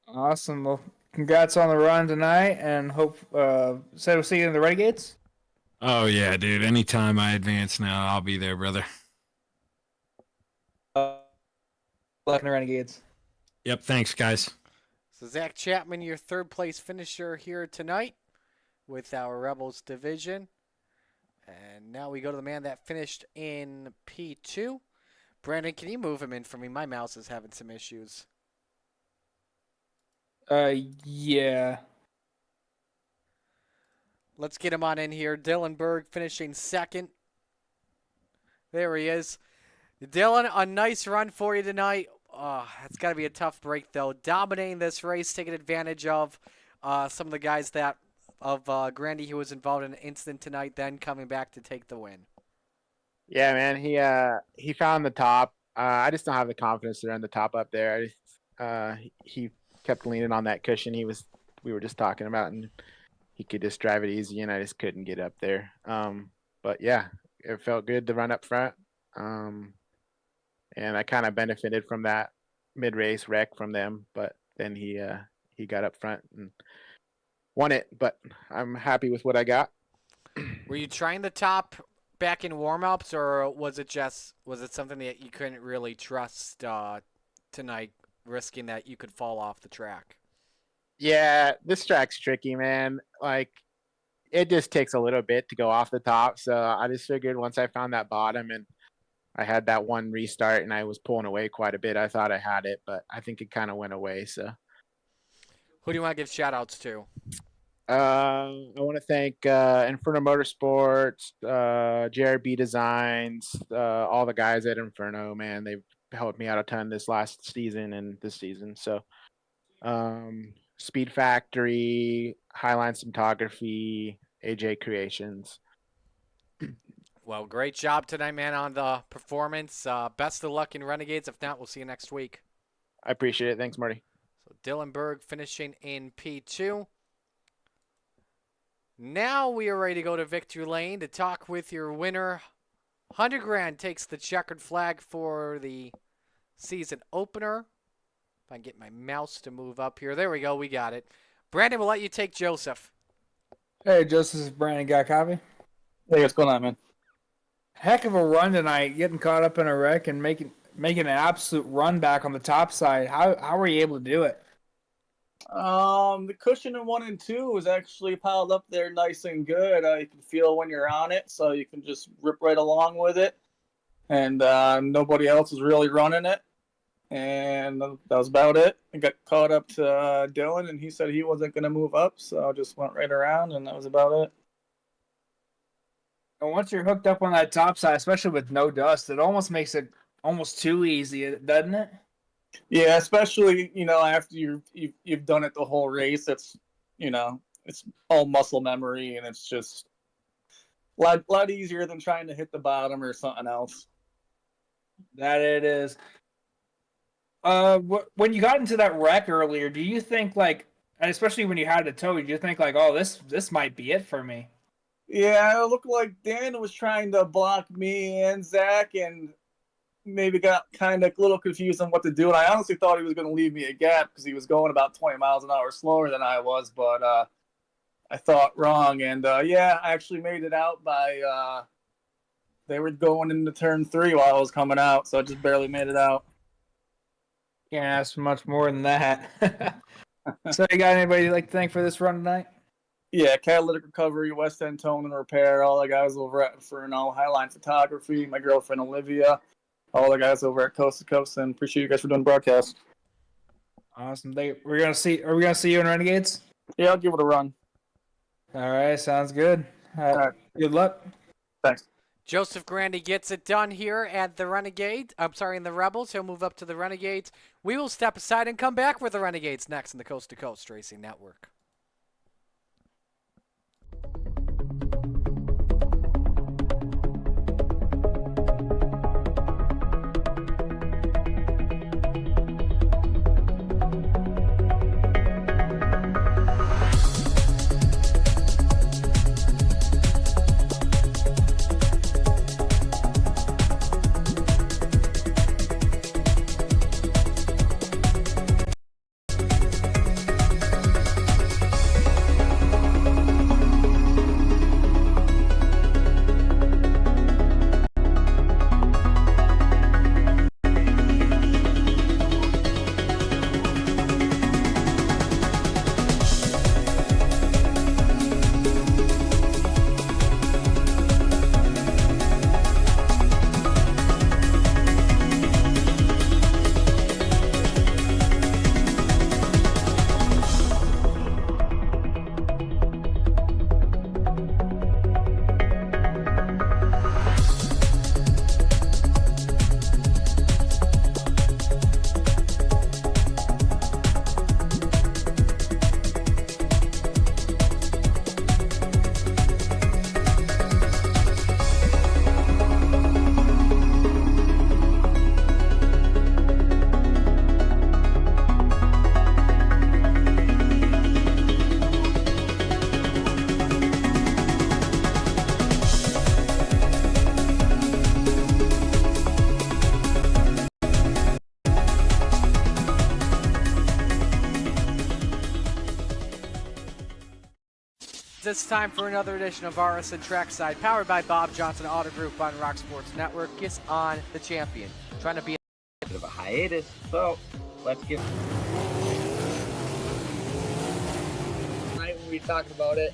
Awesome. Well, congrats on the run tonight, and hope said we'll see you in the Renegades. Oh yeah, dude. Anytime I advance now, I'll be there, brother. Luck in the Renegades. Yep. Thanks, guys. So Zach Chapman, your third place finisher here tonight with our Rebels division. And now we go to the man that finished in P2. Brandon, can you move him in for me? My mouse is having some issues. Yeah. Let's get him on in here. Dylan Berg finishing second. There he is. Dylan, a nice run for you tonight. That's got to be a tough break, though. Dominating this race, taking advantage of some of the guys that Grandy, who was involved in an incident tonight, then coming back to take the win. Yeah, man. He found the top. I just don't have the confidence to run the top up there. He kept leaning on that cushion we were just talking about, and he could just drive it easy, and I just couldn't get up there. But yeah, it felt good to run up front. And I kind of benefited from that mid-race wreck from them, but then he got up front and won it. But I'm happy with what I got. Were you trying the top back in warm-ups, or was it something that you couldn't really trust tonight, risking that you could fall off the track? Yeah, this track's tricky, man. Like, it just takes a little bit to go off the top. So I just figured once I found that bottom and I had that one restart and I was pulling away quite a bit, I thought I had it, but I think it kind of went away. So, who do you want to give shout-outs to? I want to thank Inferno Motorsports, JRB Designs, all the guys at Inferno, man. They've helped me out a ton this last season and this season. So, Speed Factory, Highline Cinematography, AJ Creations. Well, great job tonight, man, on the performance. Best of luck in Renegades. If not, we'll see you next week. I appreciate it. Thanks, Marty. So Dylan Berg finishing in P2. Now we are ready to go to Victory Lane to talk with your winner. 100 grand takes the checkered flag for the season opener. If I can get my mouse to move up here. There we go. We got it. Brandon, we'll let you take Joseph. Hey, Joseph, this is Brandon. Got a copy? Hey, what's going on, man? Heck of a run tonight, getting caught up in a wreck and making an absolute run back on the top side. How were you able to do it? The cushion in 1 and 2 was actually piled up there nice and good. You can feel when you're on it, so you can just rip right along with it. And nobody else is really running it. And that was about it. I got caught up to Dylan, and he said he wasn't going to move up, so I just went right around, and that was about it. And once you're hooked up on that top side, especially with no dust, it almost makes it almost too easy, doesn't it? Yeah, especially, after you've done it the whole race. It's all muscle memory, and it's just a lot easier than trying to hit the bottom or something else. That it is. When you got into that wreck earlier, do you think, like, especially when you had it towed, do you think, like, oh, this might be it for me? Yeah, it looked like Dan was trying to block me and Zach, and maybe got kind of a little confused on what to do. And I honestly thought he was going to leave me a gap because he was going about 20 miles an hour slower than I was, but I thought wrong. And yeah, I actually made it out by they were going into turn 3 while I was coming out, so I just barely made it out. Can't ask for much more than that. So you got anybody you'd like to thank for this run tonight? Yeah, Catalytic Recovery, West End Tone and Repair, all the guys over at Inferno, Highline Photography, my girlfriend Olivia, all the guys over at Coast to Coast, and appreciate you guys for doing the broadcast. Awesome. Are we gonna see you in Renegades? Yeah, I'll give it a run. All right, sounds good. All right. Good luck. Thanks. Joseph Grandy gets it done here at the Renegades. I'm sorry, in the Rebels. He'll move up to the Renegades. We will step aside and come back with the Renegades next in the Coast to Coast Racing Network. It's time for another edition of RSN Trackside, powered by Bob Johnson Auto Group on Rock Sports Network. Gets on the champion, trying to be A bit of a hiatus, so let's get. Tonight we'll be talking about it.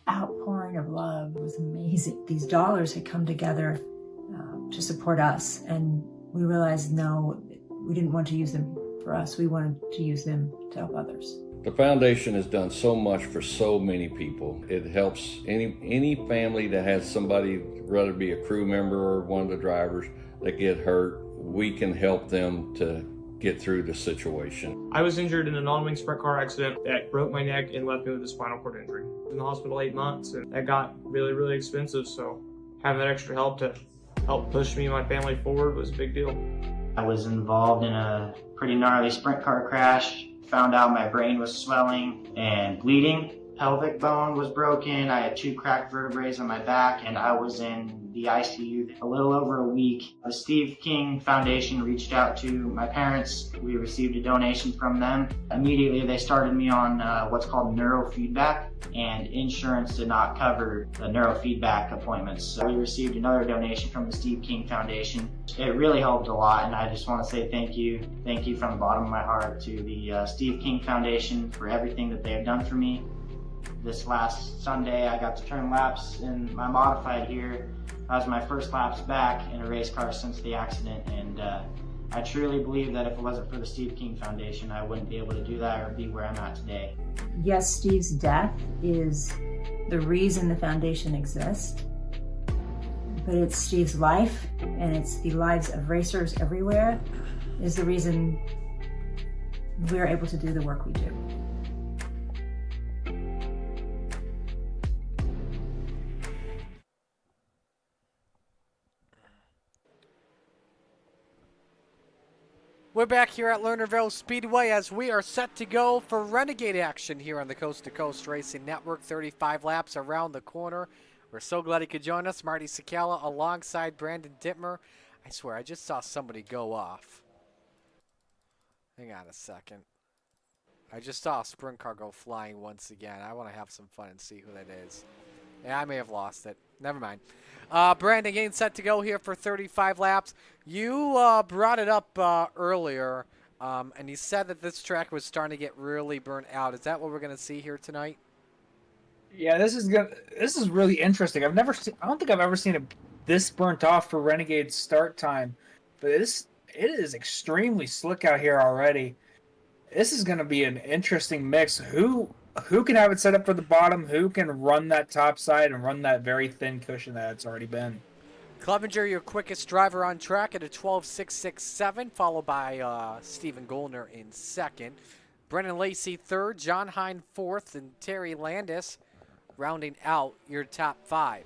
Outpouring of love was amazing. These dollars had come together to support us, and we realized no, we didn't want to use them for us. We wanted to use them to help others. The foundation has done so much for so many people. It helps any family that has somebody, whether it be a crew member or one of the drivers, that get hurt. We can help them to get through the situation. I was injured in a non-wing sprint car accident that broke my neck and left me with a spinal cord injury. I was in the hospital 8 months, and that got really, really expensive. So having that extra help to help push me and my family forward was a big deal. I was involved in a pretty gnarly sprint car crash. Found out my brain was swelling and bleeding. Pelvic bone was broken. I had 2 cracked vertebrae on my back, and I was in the ICU a little over a week. The Steve King Foundation reached out to my parents. We received a donation from them. Immediately, they started me on what's called neurofeedback, and insurance did not cover the neurofeedback appointments. So we received another donation from the Steve King Foundation. It really helped a lot, and I just want to say thank you. Thank you from the bottom of my heart to the Steve King Foundation for everything that they have done for me. This last Sunday, I got to turn laps in my modified here. That was my first laps back in a race car since the accident, and I truly believe that if it wasn't for the Steve King Foundation, I wouldn't be able to do that or be where I'm at today. Yes, Steve's death is the reason the foundation exists, but it's Steve's life, and it's the lives of racers everywhere, is the reason we're able to do the work we do. We're back here at Lernerville Speedway as we are set to go for Renegade action here on the Coast to Coast Racing Network. 35 laps around the corner. We're so glad he could join us. Marty Sakala alongside Brandon Dittmer. I swear, I just saw somebody go off. Hang on a second. I just saw a sprint car go flying once again. I want to have some fun and see who that is. Yeah, I may have lost it. Never mind. Brandon getting set to go here for 35 laps. You brought it up earlier, and you said that this track was starting to get really burnt out. Is that what we're going to see here tonight? Yeah, this is really interesting. I don't think I've ever seen it this burnt off for Renegade's start time, but it is extremely slick out here already. This is going to be an interesting mix. Who can have it set up for the bottom? Who can run that top side and run that very thin cushion that it's already been? Clevenger, your quickest driver on track at a 12.667, followed by Stephen Goldner in second. Brennan Lacey third, John Hine fourth, and Terry Landis rounding out your top 5.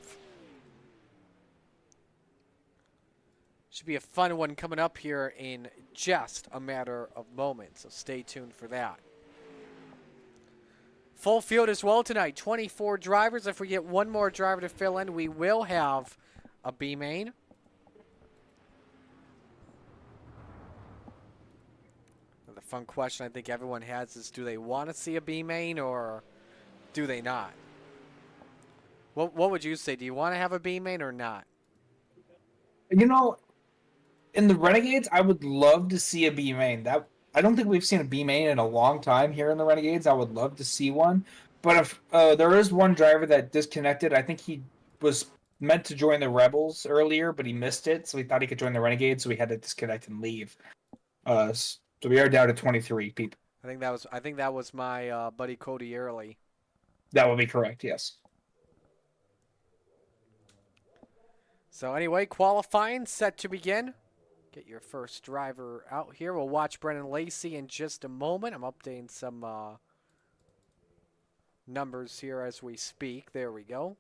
Should be a fun one coming up here in just a matter of moments, so stay tuned for that. Full field as well tonight. 24 drivers. If we get one more driver to fill in, we will have a B main. The fun question I think everyone has is, do they want to see a B main or do they not? What would you say? Do you want to have a B main or not? You know, in the Renegades, I would love to see a B main. I don't think we've seen a B main in a long time here in the Renegades. I would love to see one. But if there is one driver that disconnected, I think he was meant to join the Rebels earlier, but he missed it, so he thought he could join the Renegades, so we had to disconnect and leave. So we are down to 23 people. I think that was my buddy Cody Early. That would be correct, yes. So anyway, qualifying set to begin. Get your first driver out here. We'll watch Brendan Lacey in just a moment. I'm updating some numbers here as we speak. There we go.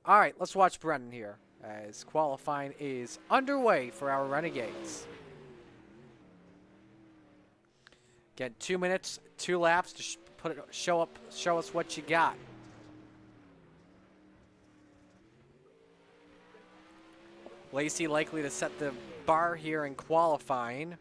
All right, let's watch Brendan here as qualifying is underway for our Renegades. Again, 2 minutes, 2 laps to show us what you got. Lacey likely to set the bar here in qualifying.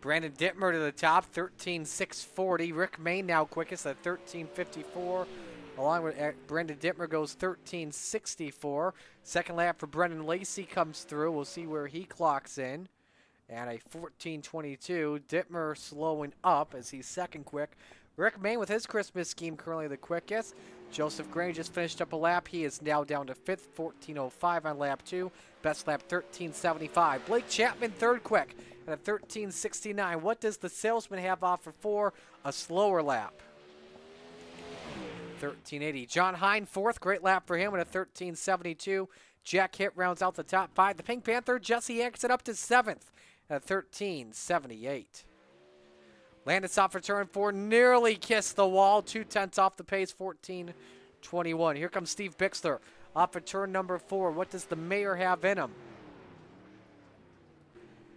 Brandon Dittmer to the top, 13.640. Rick Mayne now quickest at 13.54. Along with Brandon Dittmer goes 13.64. Second lap for Brendan Lacey comes through. We'll see where he clocks in. And a 14.22. Dittmer slowing up as he's second quick. Rick Mayne with his Christmas scheme currently the quickest. Joseph Gray just finished up a lap. He is now down to 5th, 14.05 on lap 2. Best lap 13.75. Blake Chapman third quick at a 13.69. What does the salesman have offer for a slower lap? 13.80. John Hine fourth. Great lap for him at a 13.72. Jack Hitt rounds out the top 5. The Pink Panther, Jesse Exit up to 7th at 13.78. Landis off for turn 4, nearly kissed the wall. 2/10 off the pace, 14.21. Here comes Steve Bixler off for turn number 4. What does the mayor have in him?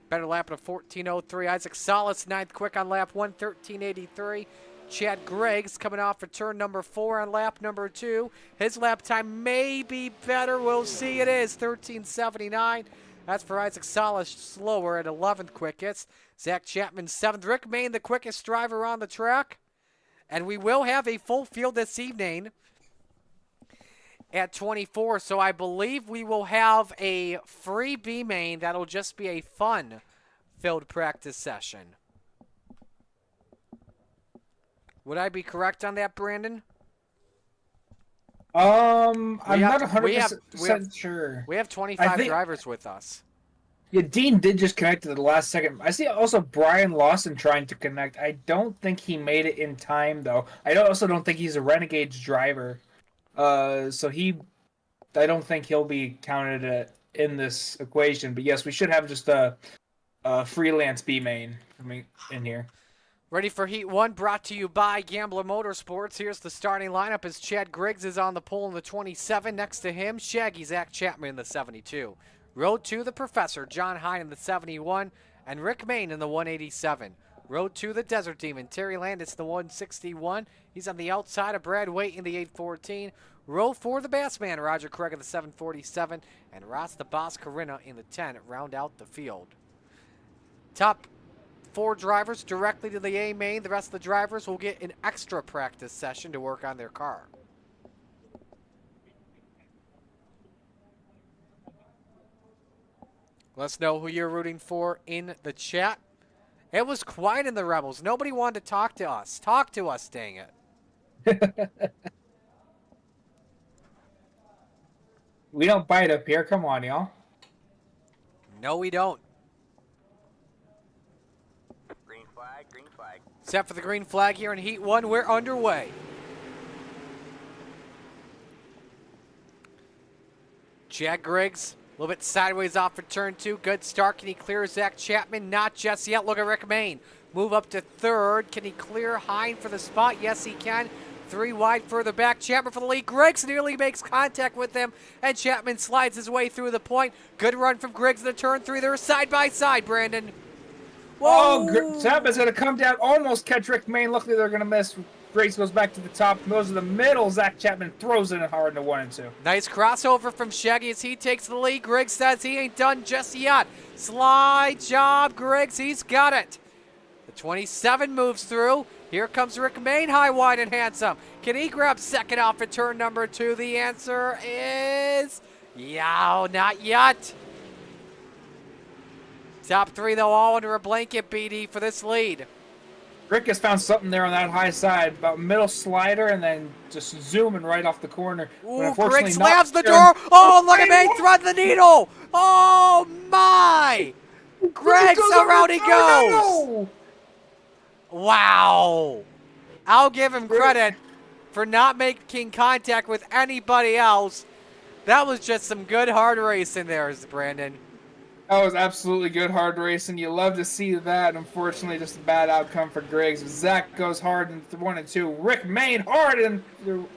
Better lap at a 14.03. Isaac Salas, 9th quick on lap 1, 13.83. Chad Greggs coming off for turn number 4 on lap number 2. His lap time may be better. We'll see. It is 13.79. That's for Isaac Salas, slower at 11th quickest. Zach Chapman 7th. Rick Mayne, the quickest driver on the track. And we will have a full field this evening at 24. So I believe we will have a free B main. That'll just be a fun field practice session. Would I be correct on that, Brandon? I'm not 100% sure. We have 25 drivers with us. Yeah, Dean did just connect at the last second. I see also Brian Lawson trying to connect. I don't think he made it in time, though. I also don't think he's a Renegades driver. I don't think he'll be counted in this equation. But yes, we should have just a freelance B main coming in here. Ready for Heat 1, brought to you by Gambler Motorsports. Here's the starting lineup as Chad Griggs is on the pole in the 27. Next to him, Shaggy Zach Chapman in the 72. Road 2, the Professor, John Hine in the 71, and Rick Mayne in the 187. Road 2, the Desert Demon, Terry Landis in the 161. He's on the outside of Brad Waite in the 814. Row 4, the Bassman, Roger Craig in the 747, and Ross the Boss Carina in the 10 round out the field. Top 4 drivers directly to the A main. The rest of the drivers will get an extra practice session to work on their car. Let us know who you're rooting for in the chat. It was quiet in the Rebels. Nobody wanted to talk to us. Talk to us, dang it. We don't bite up here. Come on, y'all. No, we don't. Green flag, green flag. Set for the green flag here in Heat 1. We're underway. Chad Griggs, a little bit sideways off for turn 2. Good start. Can he clear Zach Chapman? Not just yet. Look at Rick Mayne. Move up to 3rd. Can he clear Hine for the spot? Yes, he can. 3 wide further back. Chapman for the lead. Griggs nearly makes contact with him, and Chapman slides his way through the point. Good run from Griggs in the turn 3. They're side by side, Brandon. Whoa! Oh, Chapman's going to come down, almost catch Rick Mayne. Luckily, they're going to miss. Griggs goes back to the top, goes to the middle. Zach Chapman throws it in hard into 1 and 2. Nice crossover from Shaggy as he takes the lead. Griggs says he ain't done just yet. Slide job, Griggs. He's got it. The 27 moves through. Here comes Rick Mayne, high, wide, and handsome. Can he grab second off at turn number 2? The answer is yow, not yet. Top 3, though, all under a blanket, BD, for this lead. Rick has found something there on that high side, about middle slider, and then just zooming right off the corner. Ooh, Griggs slams the door. Oh, look at Mayne thread the needle. Oh, my. Griggs, around he goes. No. Wow. I'll give him credit for not making contact with anybody else. That was just some good hard racing there, Brandon. That was absolutely good hard racing. You love to see that. Unfortunately, just a bad outcome for Griggs. Zach goes hard in 1 and 2. Rick Mayne hard in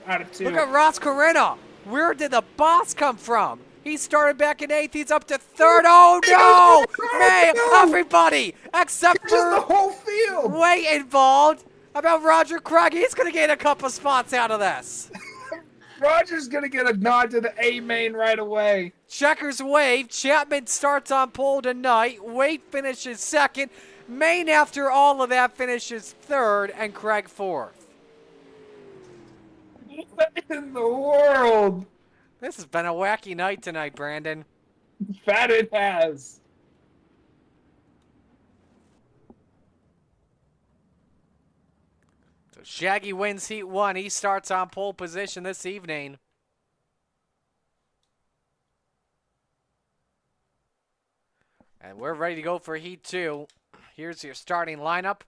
out of 2. Look at Ross Corinna. Where did the boss come from? He started back in 8th. He's up to 3rd. Oh, no! May, everybody, except for the whole field. Way involved. How about Roger Craig? He's going to get a couple spots out of this. Roger's going to get a nod to the A main right away. Checkers wave. Chapman starts on pole tonight. Wade finishes 2nd. Mayne, after all of that, finishes 3rd, and Craig 4th. What in the world? This has been a wacky night tonight, Brandon. That it has. So Shaggy wins Heat 1. He starts on pole position this evening. And we're ready to go for Heat 2. Here's your starting lineup.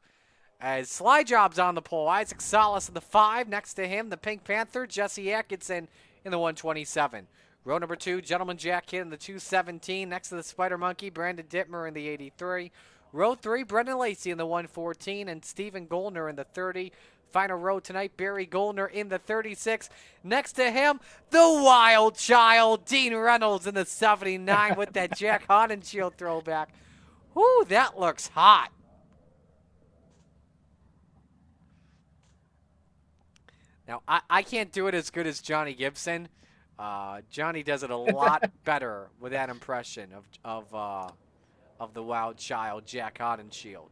As Sly Job's on the pole, Isaac Salas in the 5. Next to him, the Pink Panther, Jesse Atkinson in the 127. Row number 2, Gentleman Jack Kidd in the 217. Next to the Spider Monkey, Brandon Dittmer in the 83. Row 3, Brendan Lacey in the 114 and Stephen Goldner in the 30. Final row tonight, Barry Goldner in the 36. Next to him, the wild child, Dean Reynolds in the 79 with that Jack Hodenshield throwback. Whoo, that looks hot. Now, I can't do it as good as Johnny Gibson. Johnny does it a lot better with that impression of the wild child, Jack Hodenshield.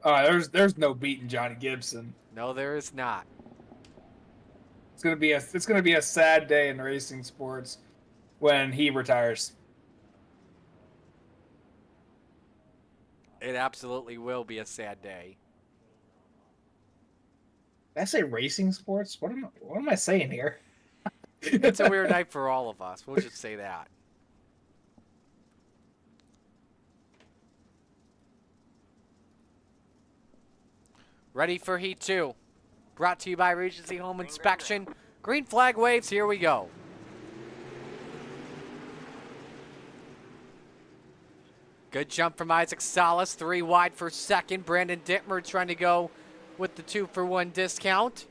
There's no beating Johnny Gibson. No, there is not. It's gonna be a sad day in racing sports when he retires. It absolutely will be a sad day. Did I say racing sports? What am I saying here? It's a weird night for all of us. We'll just say that. Ready for Heat 2. Brought to you by Regency Home Inspection. Green flag waves, here we go. Good jump from Isaac Salas. 3 wide for 2nd. Brandon Dittmer trying to go with the 2-for-1 discount.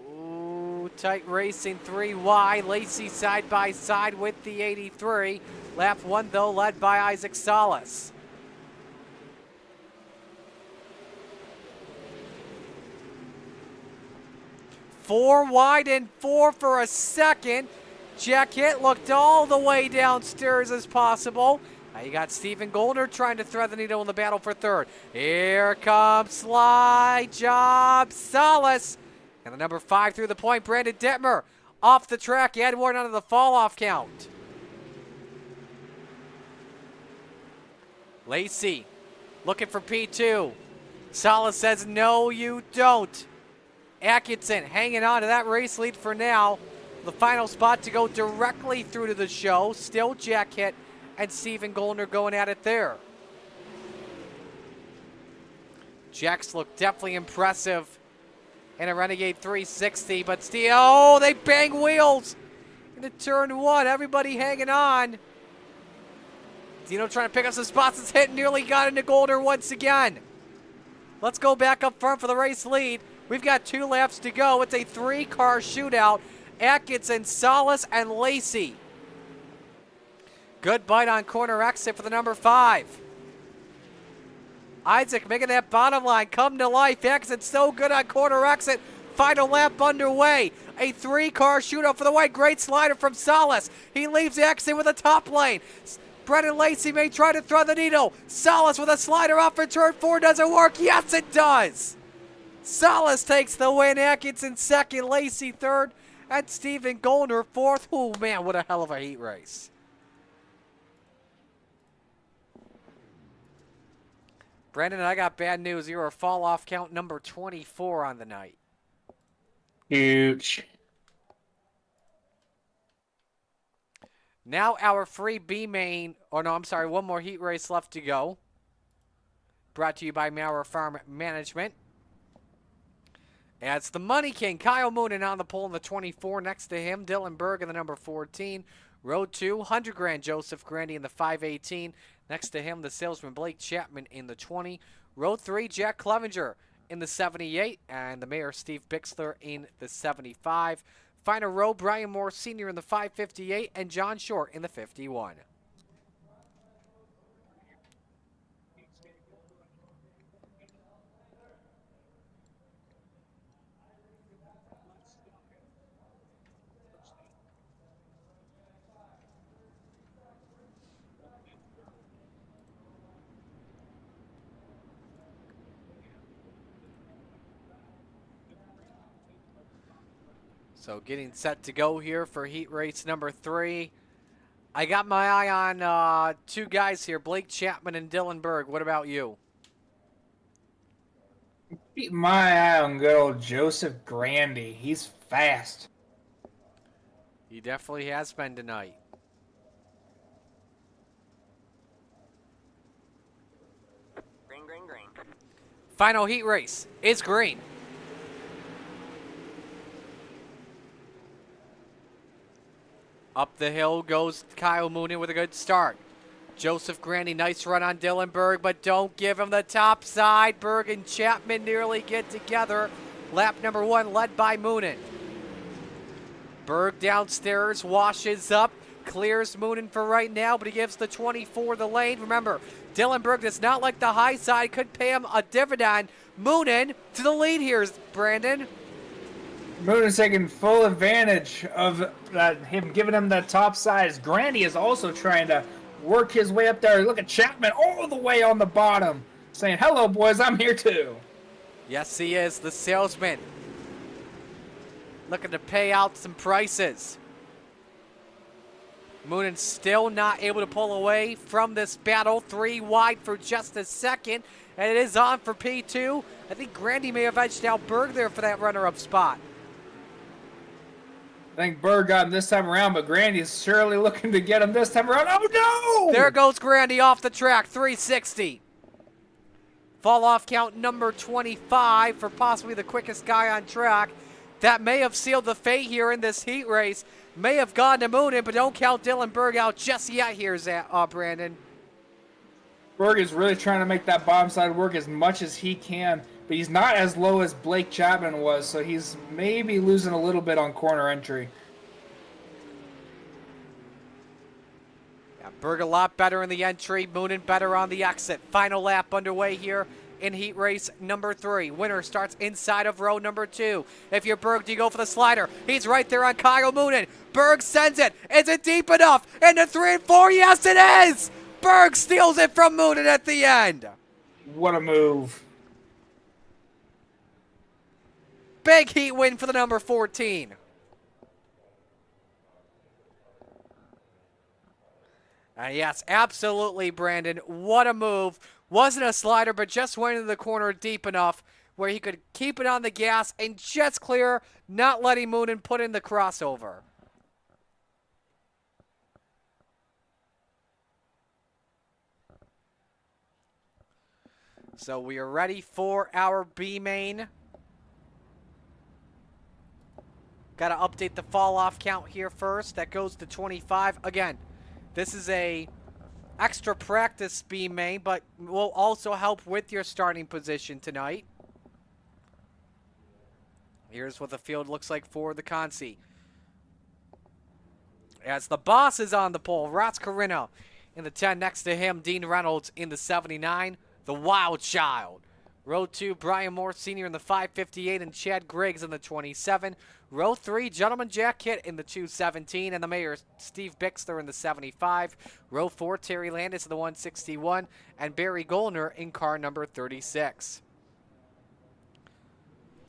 Ooh, tight racing. 3 wide. Lacey side by side with the 83. Lap 1, though, led by Isaac Salas. Four wide and 4 for a 2nd. Jack Hitt looked all the way downstairs as possible. Now you got Stephen Goldner trying to thread the needle in the battle for 3rd. Here comes Sly Job Salas. And the number 5 through the point, Brandon Dittmer. Off the track, he had one out of the fall-off count. Lacey looking for P2. Salas says, no, you don't. Atkinson hanging on to that race lead for now. The final spot to go directly through to the show. Still Jack Hitt and Stephen Goldner going at it there. Jack's look definitely impressive in a Renegade 360, but still, oh, they bang wheels into turn 1. Everybody hanging on. Dino trying to pick up some spots. It's hit, nearly got into Goldner once again. Let's go back up front for the race lead. We've got 2 laps to go. It's a 3-car shootout. Atkinson, Salas, and Lacey. Good bite on corner exit for the number 5. Isaac making that bottom line come to life. Atkinson so good on corner exit. Final lap underway. A 3-car shootout for the white. Great slider from Salas. He leaves Atkinson with a top lane. Brennan Lacey may try to thread the needle. Salas with a slider off for turn 4. Does it work? Yes, it does. Salas takes the win. Atkinson second. Lacey third. And Stephen Goldner fourth. Oh, man, what a hell of a heat race. Brandon, I got bad news. You're a fall-off count number 24 on the night. Huge. Now our free B main, oh no, I'm sorry, one more heat race left to go. Brought to you by Maurer Farm Management. And it's the Money King, Kyle Moonen on the pole in the 24. Next to him, Dylan Berg in the number 14. Row 2, 100 grand, Joseph Grandy in the 518. Next to him, the salesman Blake Chapman in the 20. Row 3, Jack Clevenger in the 78. And the mayor, Steve Bixler, in the 75. Final row, Brian Moore Sr. in the 558 and John Short in the 51. So getting set to go here for heat race number 3. I got my eye on 2 guys here, Blake Chapman and Dylan Berg. What about you? Keep my eye on good old Joseph Grandy. He's fast. He definitely has been tonight. Green, green, green. Final heat race is green. Up the hill goes Kyle Moonen with a good start. Joseph Grandy, nice run on Dylan Berg, but don't give him the top side. Berg and Chapman nearly get together. Lap number 1 led by Moonen. Berg downstairs, washes up, clears Moonen for right now, but he gives the 24 the lane. Remember, Dylan Berg does not like the high side, could pay him a dividend. Moonen to the lead here, Brandon. Moonen's taking full advantage of him giving him that top size. Grandy is also trying to work his way up there. Look at Chapman all the way on the bottom, saying, hello, boys, I'm here too. Yes, he is, the salesman. Looking to pay out some prices. Moonen still not able to pull away from this battle. 3 wide for just a second, and it is on for P2. I think Grandy may have edged out Berg there for that runner-up spot. I think Berg got him this time around, but Grandy's surely looking to get him this time around. Oh, no! There goes Grandy off the track, 360. Fall off count number 25 for possibly the quickest guy on track. That may have sealed the fate here in this heat race. May have gone to Moonen, but don't count Dylan Berg out just yet here, Brandon. Berg is really trying to make that bottom side work as much as he can, but he's not as low as Blake Chapman was, so he's maybe losing a little bit on corner entry. Yeah, Berg a lot better in the entry, Moonen better on the exit. Final lap underway here in heat race number 3. Winner starts inside of row number 2. If you're Berg, do you go for the slider? He's right there on Kyle Moonen. Berg sends it. Is it deep enough? Into 3 and 4. Yes, it is! Berg steals it from Moonen at the end. What a move. Big heat win for the number 14. Yes, absolutely, Brandon. What a move. Wasn't a slider, but just went into the corner deep enough where he could keep it on the gas and just clear, not letting Moonen put in the crossover. So we are ready for our B main. Got to update the fall off count here first. That goes to 25. Again, this is a extra practice B main, but will also help with your starting position tonight. Here's what the field looks like for the Consi. As the boss is on the pole, Ross Carino in the 10. Next to him, Dean Reynolds in the 79. The Wild Child. Row 2, Brian Moore Sr. in the 558 and Chad Griggs in the 27. Row 3, Gentleman Jack Hitt in the 217 and the Mayor Steve Bixler in the 75. Row 4, Terry Landis in the 161 and Barry Goldner in car number 36.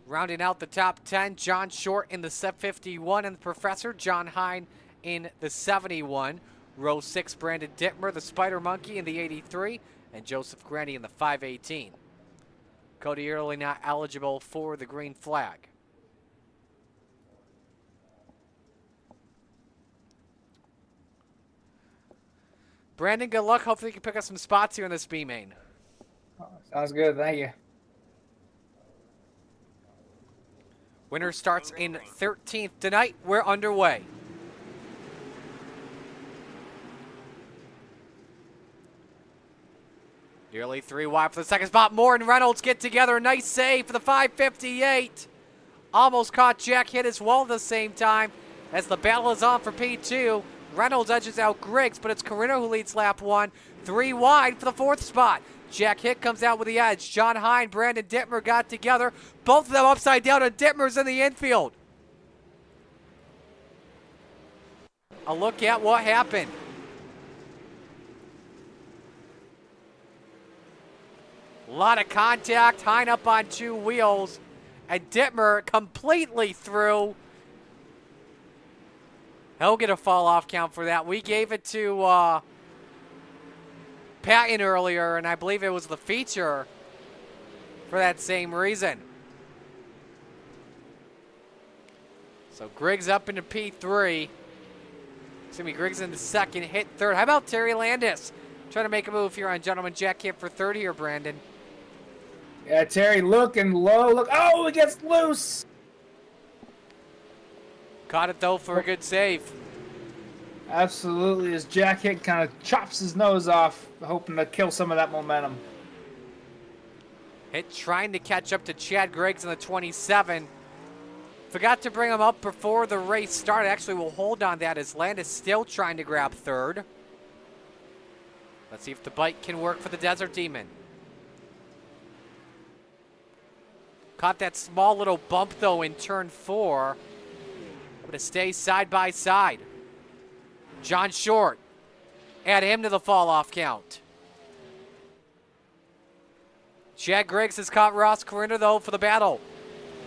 Rounding out the top 10, John Short in the 51 and the Professor John Hine in the 71. Row 6, Brandon Dittmer, the Spider Monkey in the 83 and Joseph Grandy in the 518. Cody Early not eligible for the green flag. Brandon, good luck. Hopefully you can pick up some spots here in this B main. Sounds good. Thank you. Winner starts in 13th tonight. We're underway. Nearly 3 wide for the second spot. Moore and Reynolds get together. Nice save for the 558. Almost caught Jack Hitt as well at the same time as the battle is on for P2. Reynolds edges out Griggs, but it's Carino who leads lap 1. 3 wide for the 4th spot. Jack Hitt comes out with the edge. John Hine, Brandon Dittmer got together. Both of them upside down, and Dittmer's in the infield. A look at what happened. A lot of contact. Hine up on 2 wheels. And Dittmer completely through. He'll get a fall-off count for that. We gave it to Patton earlier, and I believe it was the feature for that same reason. So Griggs up into P3. Excuse me, Griggs in the 2nd, Hitt 3rd. How about Terry Landis? Trying to make a move here on Gentleman Jack Hitt for 30 here, Brandon. Yeah, Terry looking low. Look, oh, it gets loose. Caught it, though, for a good save. Absolutely, as Jack Hitt kind of chops his nose off, hoping to kill some of that momentum. Hitt trying to catch up to Chad Griggs in the 27. Forgot to bring him up before the race started. Actually, we'll hold on that as Landis still trying to grab 3rd. Let's see if the bike can work for the Desert Demon. Caught that small little bump, though, in turn 4. But it stays side by side. John Short. Add him to the fall-off count. Chad Griggs has caught Ross Carino, though, for the battle.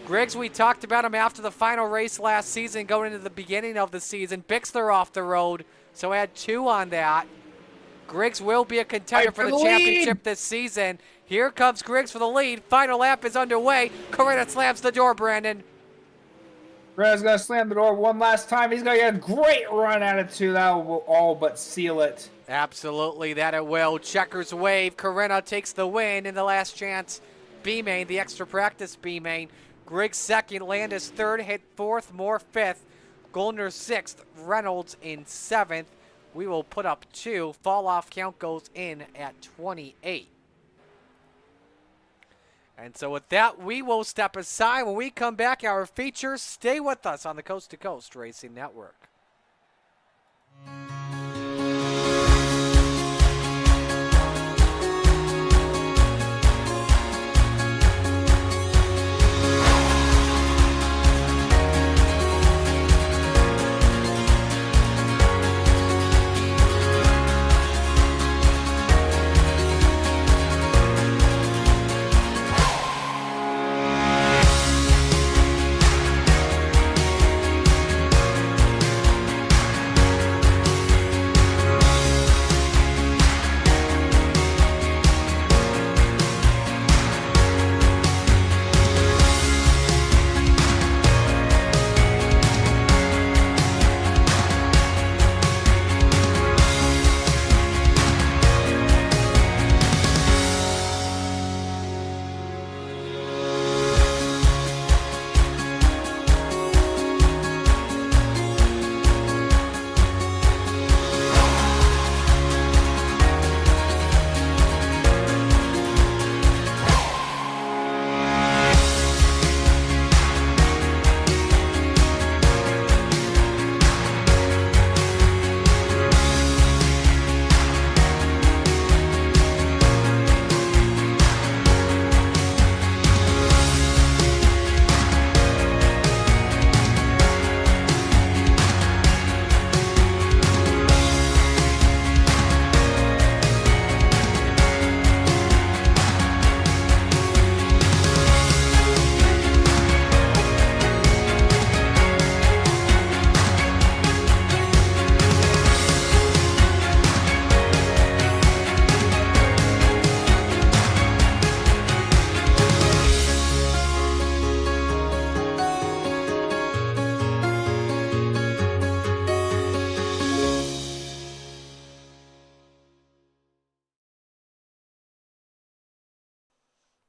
Griggs, we talked about him after the final race last season, going into the beginning of the season. Bixler off the road, so add 2 on that. Griggs will be a contender for the championship this season. Here comes Griggs for the lead. Final lap is underway. Carino slams the door, Brandon. Carino's going to slam the door one last time. He's going to get a great run at it, too. That will all but seal it. Absolutely, that it will. Checkers wave. Carino takes the win in the last chance B-main, the extra practice B-main. Griggs 2nd, Landis 3rd, Hitt 4th, Moore 5th, Goldner 6th, Reynolds in 7th. We will put up 2. Fall-off count goes in at 28. And so with that, we will step aside. When we come back, our features, stay with us on the Coast to Coast Racing Network.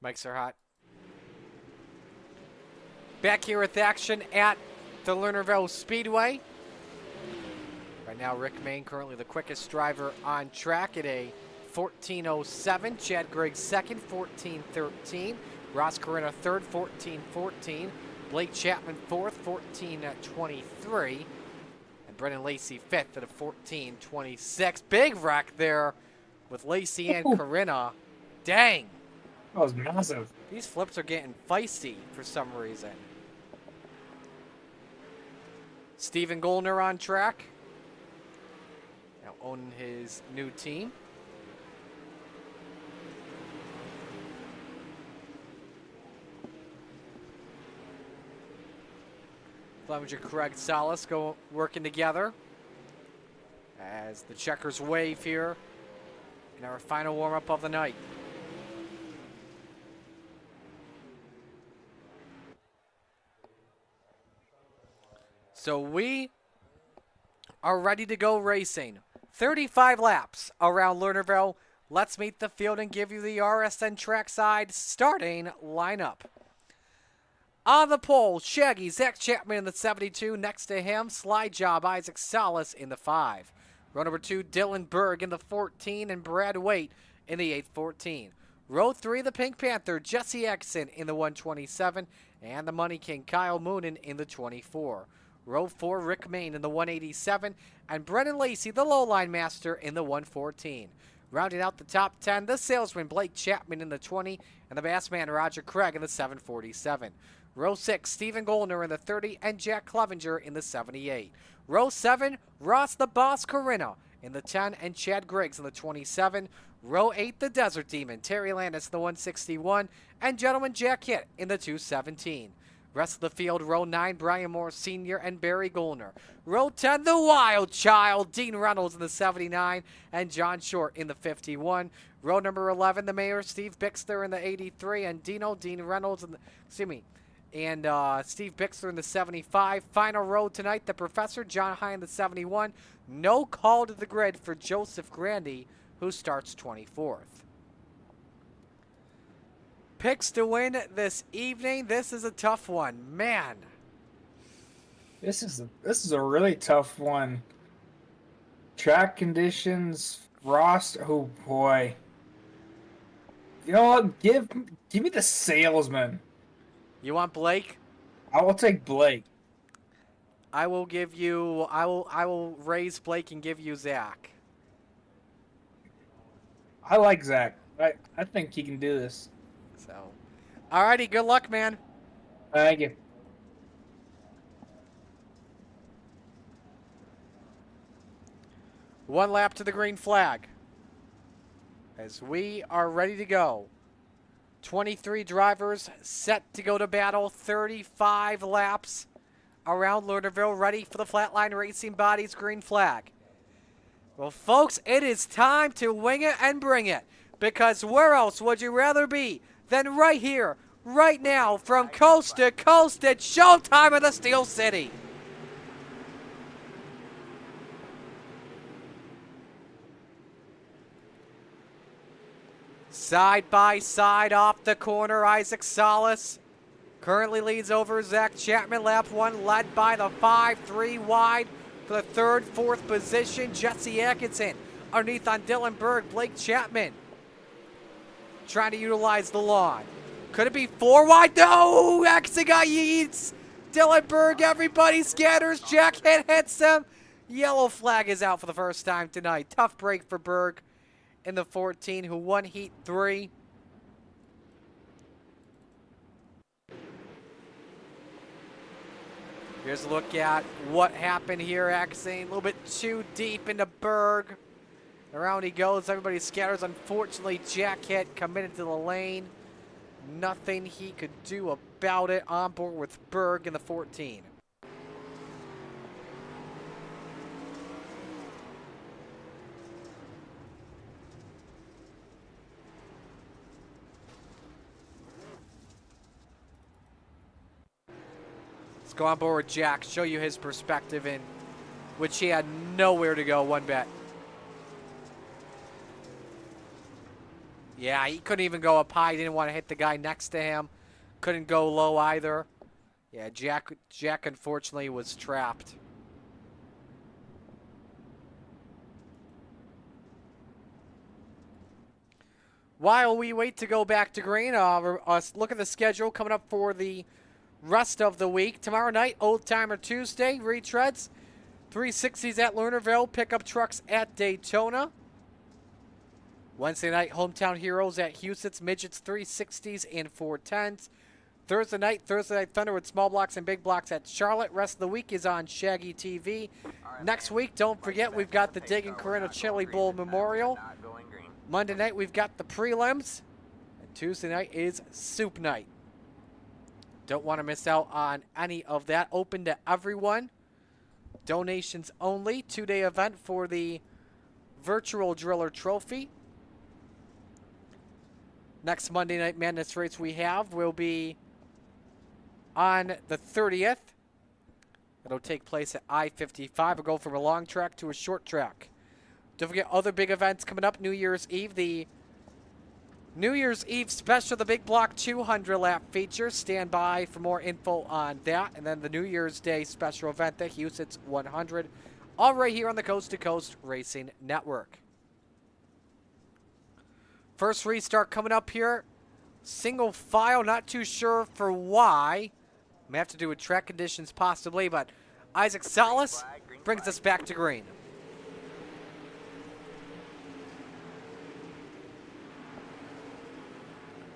Mics are hot. Back here with action at the Lernerville Speedway. Right now, Rick Main currently the quickest driver on track at a 14:07. Chad Griggs second, 14:13. Ross Corina third, 14:14. Blake Chapman fourth, 14:23. And Brendan Lacey fifth at a 14:26. Big wreck there with Lacey and Corina. Dang. That was massive. These flips are getting feisty for some reason. Steven Goldner on track. Now owning his new team. Clevenger, Craig Salas working together as the checkers wave here in our final warm-up of the night. So we are ready to go racing. 35 laps around Lernerville. Let's meet the field and give you the RSN trackside starting lineup. On the pole, Shaggy, Zach Chapman in the 72. Next to him, Slide Job, Isaac Salas in the 5. Row number 2, Dylan Berg in the 14 and Brad Waite in the 814. Row 3, the Pink Panther, Jesse Exon in the 127. And the Money King, Kyle Moonen in the 24. Row 4, Rick Main in the 187. And Brendan Lacey, the Lowline Master, in the 114. Rounding out the top 10, the Salesman, Blake Chapman in the 20. And the Bassman, Roger Craig in the 747. Row 6, Steven Goldner in the 30 and Jack Clevenger in the 78. Row 7, Ross the Boss Corina in the 10 and Chad Griggs in the 27. Row 8, the Desert Demon, Terry Landis in the 161 and Gentleman Jack Hitt in the 217. Rest of the field, row 9, Brian Moore Sr. and Barry Goldner. Row 10, the Wild Child, Dean Reynolds in the 79 and John Short in the 51. Row number 11, the Mayor, Steve Bixler in the 83 and Dean Reynolds in the, and Steve Bixler in the 75. Final row tonight, the Professor, John High in the 71. No call to the grid for Joseph Grandy, who starts 24th. Picks to win this evening. This is a tough one. Man. This is a really tough one. Track conditions, roster. Oh boy. You know what? Give me the Salesman. You want Blake? I will take Blake. I will raise Blake and give you Zach. I like Zach. I think he can do this. So, alrighty, good luck, man. Thank you. One lap to the green flag. As we are ready to go. 23 drivers set to go to battle. 35 laps around Lernerville, ready for the Flatline Racing Bodies green flag. Well, folks, it is time to wing it and bring it. Because where else would you rather be than right here, right now, from coast to coast? It's showtime in the Steel City. Side by side off the corner, Isaac Salas currently leads over Zach Chapman. Lap 1 led by the 5-3 wide for the 3rd, 4th position. Jesse Atkinson underneath on Dylan Berg. Blake Chapman trying to utilize the lawn. Could it be 4 wide? No! Atkinson got yeets. Dylan Berg, everybody scatters. Jack hits him. Yellow flag is out for the first time tonight. Tough break for Berg in the 14, who won Heat 3. Here's a look at what happened here. Axane a little bit too deep into Berg. Around he goes. Everybody scatters. Unfortunately, Jack Hitt committed to the lane. Nothing he could do about it. On board with Berg in the 14. Let's go on board with Jack, show you his perspective in which he had nowhere to go one bit. Yeah, he couldn't even go up high. He didn't want to hit the guy next to him. Couldn't go low either. Yeah, Jack unfortunately was trapped. While we wait to go back to green, look at the schedule coming up for the rest of the week. Tomorrow night, Old Timer Tuesday, retreads. 360s at Lernerville, pickup trucks at Daytona. Wednesday night, Hometown Heroes at Houston's, Midgets 360s and 410s. Thursday night Thunder with small blocks and big blocks at Charlotte. Rest of the week is on Shaggy TV. Next week, don't forget, we've got the Dig and Corona Chili Bowl Memorial. Monday night, we've got the prelims. And Tuesday night is Soup Night. Don't want to miss out on any of that. Open to everyone. Donations only. 2-day event for the Virtual Driller Trophy. Next Monday Night Madness race we have will be on the 30th. It'll take place at I-55. We'll go from a long track to a short track. Don't forget other big events coming up. New Year's Eve, the New Year's Eve special, the Big Block 200 lap feature. Stand by for more info on that. And then the New Year's Day special event, the Houston's 100. All right here on the Coast to Coast Racing Network. First restart coming up here. Single file, not too sure for why. May have to do with track conditions possibly, but Isaac Salas brings us back to green.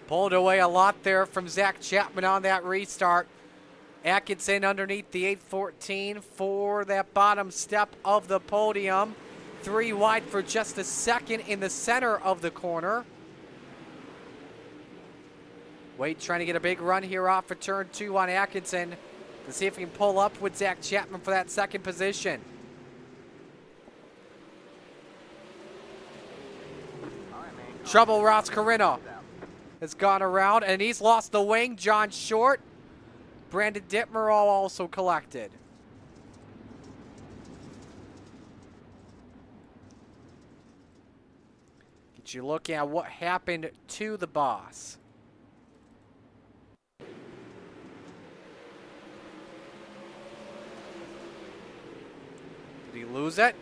Pulled away a lot there from Zach Chapman on that restart. Atkinson underneath the 814 for that bottom step of the podium. 3 wide for just a second in the center of the corner. Wade trying to get a big run here off of turn 2 on Atkinson to see if he can pull up with Zach Chapman for that second position. Trouble Ross Carino has gone around, and he's lost the wing. John Short. Brandon Dittmer also collected. Get you looking at what happened to the boss. Did he lose it?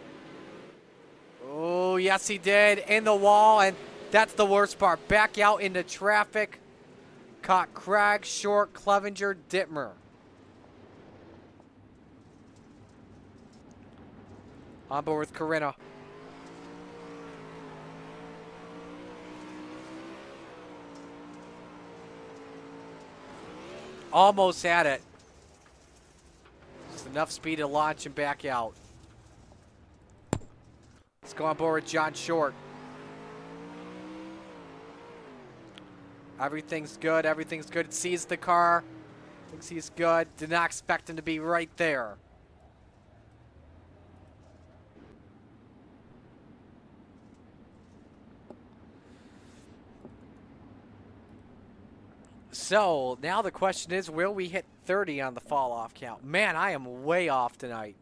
Oh, yes, he did. In the wall, and that's the worst part. Back out into traffic. Caught Craig, Short, Clevenger, Dittmer. On board with Carino. Almost had it. Just enough speed to launch and back out. Let's go on board with John Short. Everything's good. Everything's good. Sees the car. Thinks he's good. Did not expect him to be right there. So now the question is, will we hit 30 on the fall off count? Man, I am way off tonight.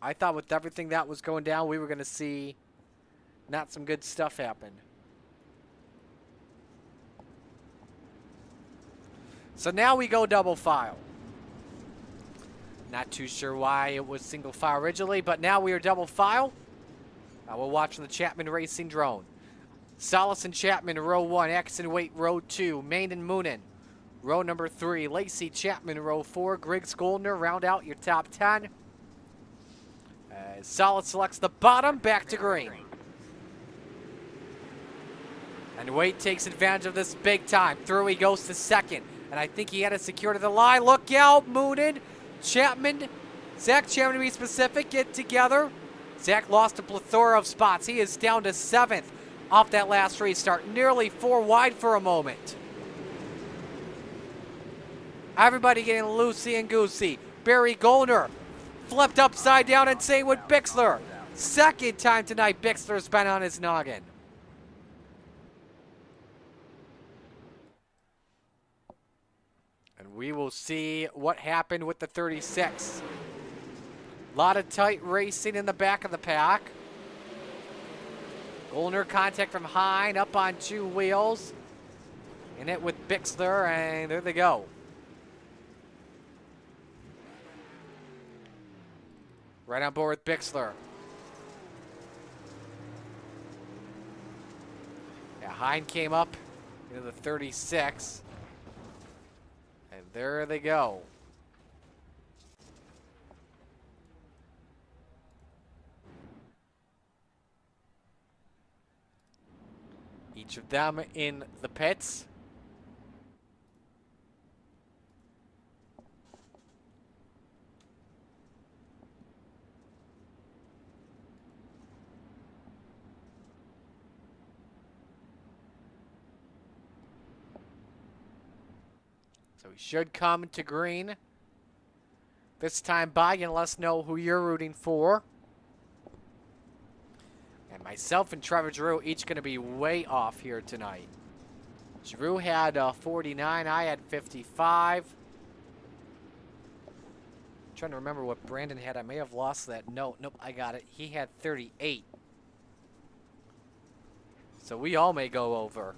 I thought with everything that was going down, we were going to see not some good stuff happen. So now we go double file. Not too sure why it was single file originally, but now we are double file. We're watching the Chapman Racing drone. Salas and Chapman, row 1. Atkinson Waite, row 2. Main and Moonen, row number 3. Lacey Chapman, row 4. Griggs Goldner, round out your top 10. Salas selects the bottom, back to green. And Waite takes advantage of this big time. Through he goes to second. And I think he had it secured to the line. Look out, Moonen. Chapman, Zach Chapman to be specific, get together. Zach lost a plethora of spots. He is down to 7th off that last restart. Nearly 4 wide for a moment. Everybody getting loosey and goosey. Barry Goldner flipped upside down and staying with Bixler. Second time tonight Bixler's been on his noggin. And we will see what happened with the 36. A lot of tight racing in the back of the pack. Golner contact from Hine up on 2 wheels. In it with Bixler, and there they go. Right on board with Bixler. Yeah, Hine came up into the 36. And there they go. Each of them in the pits. So we should come to green this time by and let us know who you're rooting for. And myself and Trevor Drew each going to be way off here tonight. Drew had 49, I had 55. Trying to remember what Brandon had. I may have lost that note. Nope, I got it. He had 38. So we all may go over.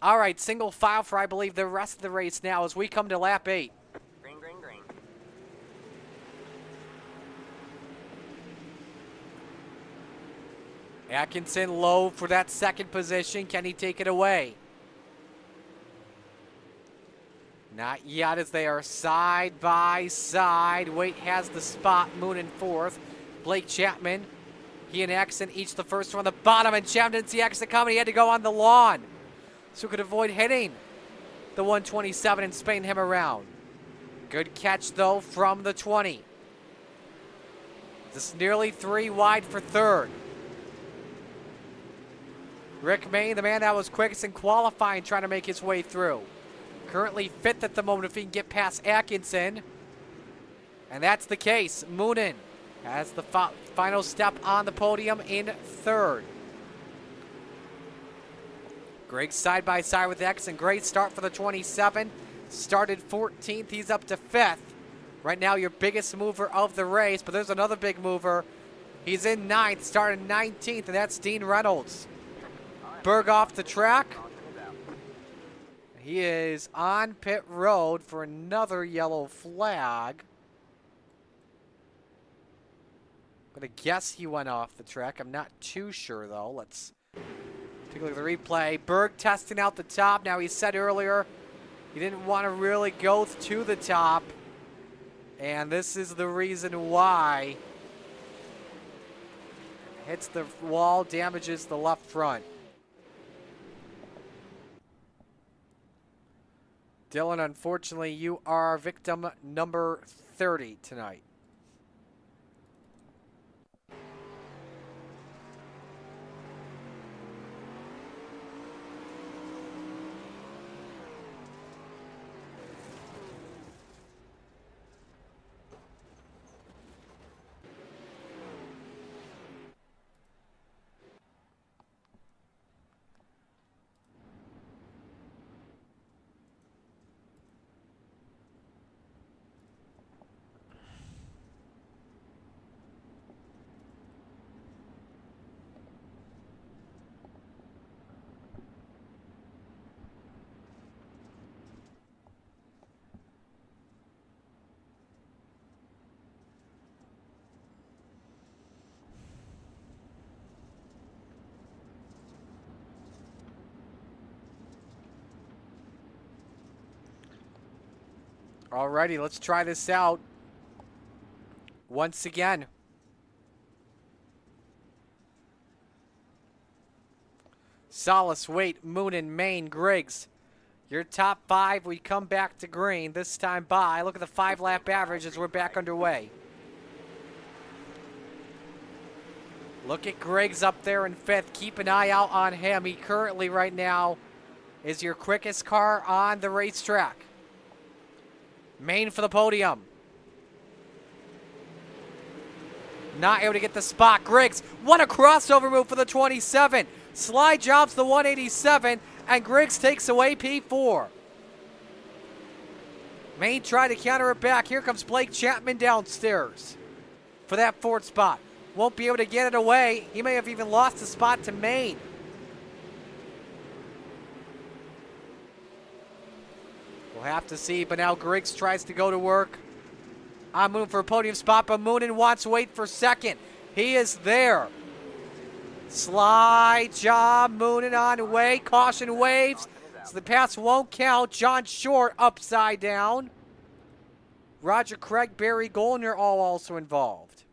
All right, single file for, I believe, the rest of the race now as we come to lap 8. Green, green, green. Atkinson low for that second position. Can he take it away? Not yet, as they are side by side. Waite has the spot. Moon in 4th. Blake Chapman. He and Atkinson each the first one on the bottom, and Chapman didn't see Atkinson coming. He had to go on the lawn, so could avoid hitting the 127 and spin him around. Good catch, though, from the 20. This is nearly 3 wide for 3rd. Rick May, the man that was quickest in qualifying, trying to make his way through. Currently 5th at the moment if he can get past Atkinson. And that's the case. Moonen has the final step on the podium in 3rd. Greg side by side with Atkinson. Great start for the 27. Started 14th. He's up to 5th. Right now, your biggest mover of the race, but there's another big mover. He's in 9th, started 19th, and that's Dean Reynolds. Berg off the track. He is on pit road for another yellow flag. I'm going to guess he went off the track. I'm not too sure, though. Let's take a look at the replay. Berg testing out the top. Now, he said earlier he didn't want to really go to the top. And this is the reason why. Hits the wall, damages the left front. Dylan, unfortunately, you are victim number 30 tonight. Alrighty, let's try this out. Once again. Solace, Waite, Moonen, Main, Griggs. Your top 5, we come back to green. This time by. Look at the 5-lap average as we're back underway. Look at Griggs up there in 5th. Keep an eye out on him. He currently right now is your quickest car on the racetrack. Main for the podium. Not able to get the spot. Griggs, what a crossover move for the 27. Slide jobs the 187, and Griggs takes away P4. Main tried to counter it back. Here comes Blake Chapman downstairs for that 4th spot. won't be able to get it away. He may have even lost the spot to Maine. We'll have to see, but now Griggs tries to go to work. On Moon for a podium spot, but Moonen wants to wait for second. He is there. Slide job, Moonen on the way. Caution waves, so the pass won't count. John Short upside down. Roger Craig, Barry Goldner all also involved.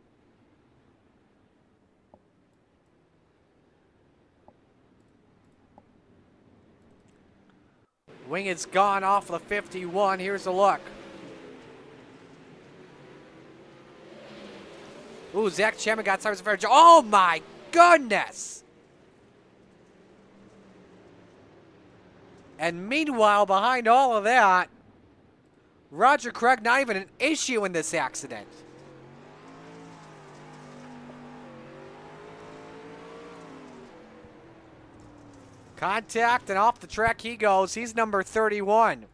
Wing is gone off the 51. Here's a look. Ooh, Zach Chapman got tires of oh my goodness! And meanwhile, behind all of that, Roger Craig not even an issue in this accident. Contact and off the track he goes. He's number 31.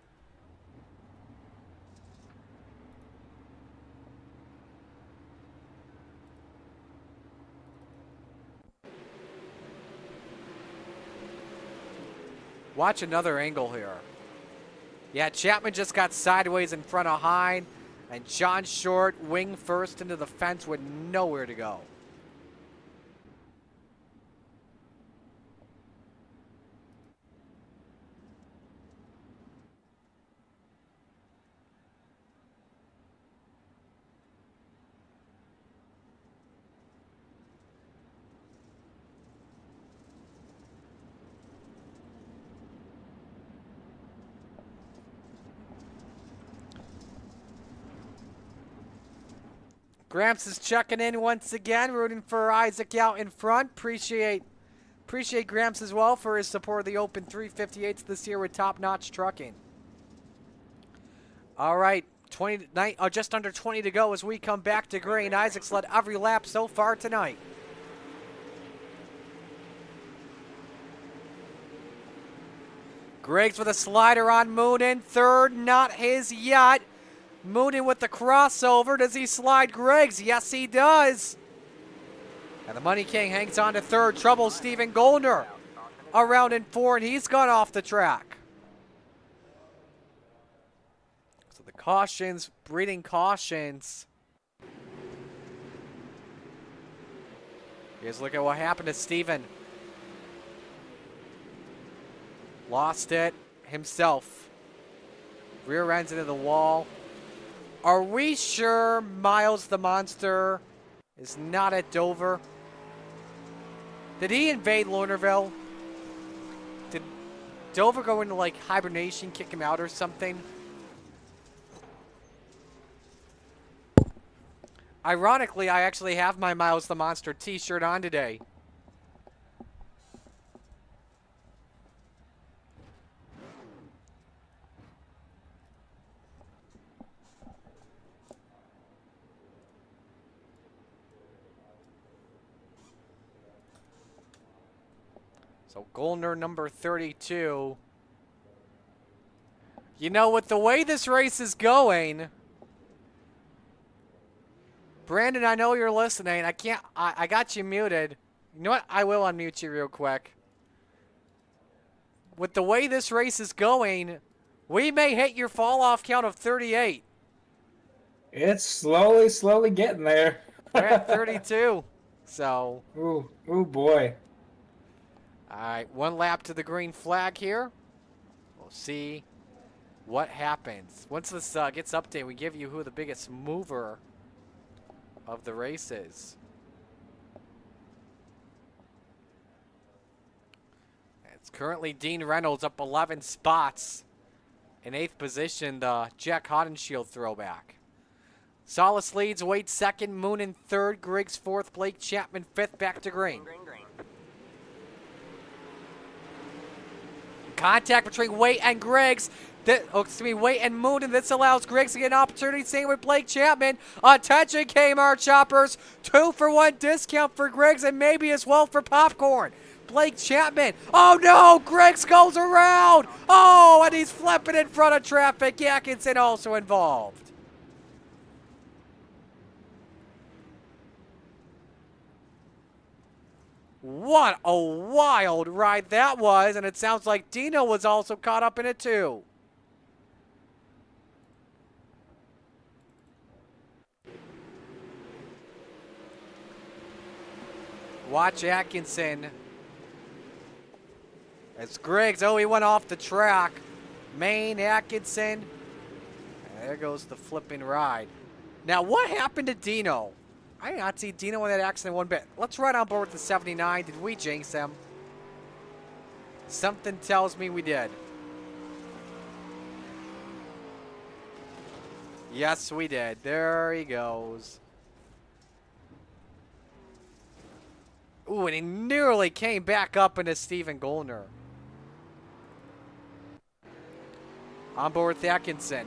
Watch another angle here. Yeah, Chapman just got sideways in front of Hine, and John Short wing first into the fence with nowhere to go. Gramps is checking in once again, rooting for Isaac out in front. Appreciate Gramps as well for his support of the Open 358s this year with Top Notch Trucking. All right, just under 20 to go as we come back to green. Isaac's led every lap so far tonight. Griggs with a slider on Moonen. Third, not his yet. Moonen with the crossover. Does he slide Griggs? Yes, he does. And the Money King hangs on to third. Trouble Stephen Goldner around in 4, and he's gone off the track. So the cautions, breeding cautions. Here's a look at what happened to Stephen. Lost it himself. Rear ends into the wall. Are we sure Miles the Monster is not at Dover? Did he invade Lernerville? Did Dover go into like hibernation, kick him out or something? Ironically, I actually have my Miles the Monster t-shirt on today. So Goldner number 32. You know, with the way this race is going, Brandon, I know you're listening. I got you muted. You know what? I will unmute you real quick. With the way this race is going, we may hit your fall off count of 38. It's slowly getting there. We're at 32. So. Ooh boy. All right, one lap to the green flag here. We'll see what happens. Once this gets updated, we give you who the biggest mover of the race is. It's currently Dean Reynolds up 11 spots in 8th position, the Jack Hodenshield throwback. Solis leads, Wade second, Moonen third, Griggs fourth, Blake Chapman fifth, back to green. Contact between Waite and Griggs. Waite and Moonen. This allows Griggs to get an opportunity. Same with Blake Chapman. Attention, Kmart shoppers. 2-for-1 discount for Griggs and maybe as well for popcorn. Blake Chapman. Oh no, Griggs goes around. Oh, and he's flipping in front of traffic. Atkinson also involved. What a wild ride that was, and it sounds like Dino was also caught up in it too. Watch Atkinson. As Griggs, oh, he went off the track. Main, Atkinson. And there goes the flipping ride. Now, what happened to Dino? I did not see Dino in that accident one bit. Let's ride on board with the 79. Did we jinx him? Something tells me we did. Yes, we did. There he goes. Ooh, and he nearly came back up into Stephen Goldner. On board with Atkinson.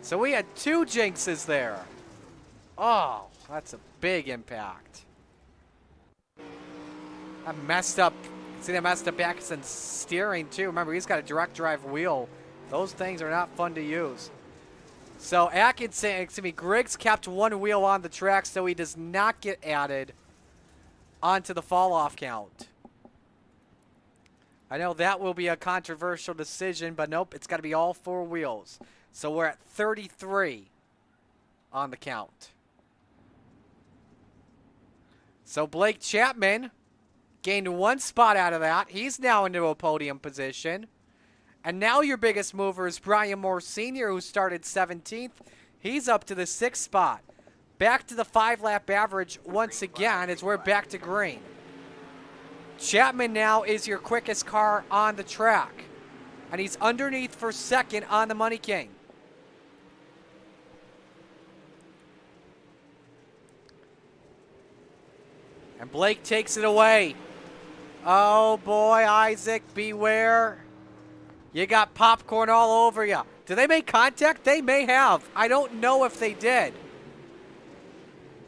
So we had 2 jinxes there. Oh, that's a big impact. I messed up. See, that messed up Atkinson's steering too. Remember, he's got a direct drive wheel. Those things are not fun to use. So Atkinson, Griggs kept 1 wheel on the track, so he does not get added onto the fall-off count. I know that will be a controversial decision, but nope, it's got to be all 4 wheels. So we're at 33 on the count. So Blake Chapman gained 1 spot out of that. He's now into a podium position. And now your biggest mover is Brian Moore Sr., who started 17th. He's up to the 6th spot. Back to the 5-lap average once again as we're back to green. Chapman now is your quickest car on the track. And he's underneath for 2nd on the Money King. And Blake takes it away. Oh boy, Isaac, beware. You got popcorn all over you. Did they make contact? They may have. I don't know if they did.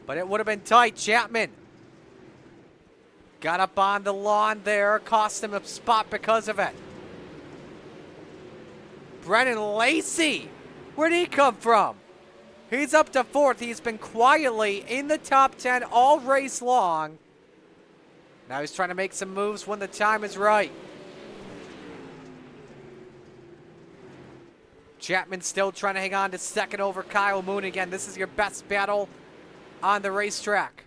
But it would have been tight. Chapman got up on the lawn there. Cost him a spot because of it. Brennan Lacey. Where'd he come from? He's up to 4th. He's been quietly in the top 10 all race long. Now he's trying to make some moves when the time is right. Chapman still trying to hang on to 2nd over Kyle Moon. Again, this is your best battle on the racetrack.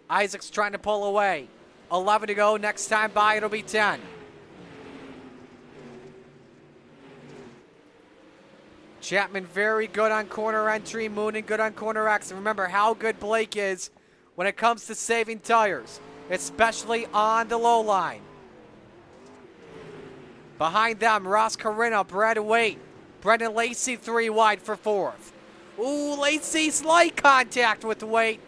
Isaac's trying to pull away. 11 to go. Next time by, it'll be 10. Chapman very good on corner entry. Moonen good on corner exit. Remember how good Blake is when it comes to saving tires, especially on the low line. Behind them, Ross Carino, Brad Waite, Brendan Lacey 3 wide for 4th. Ooh, Lacey slight contact with Waite.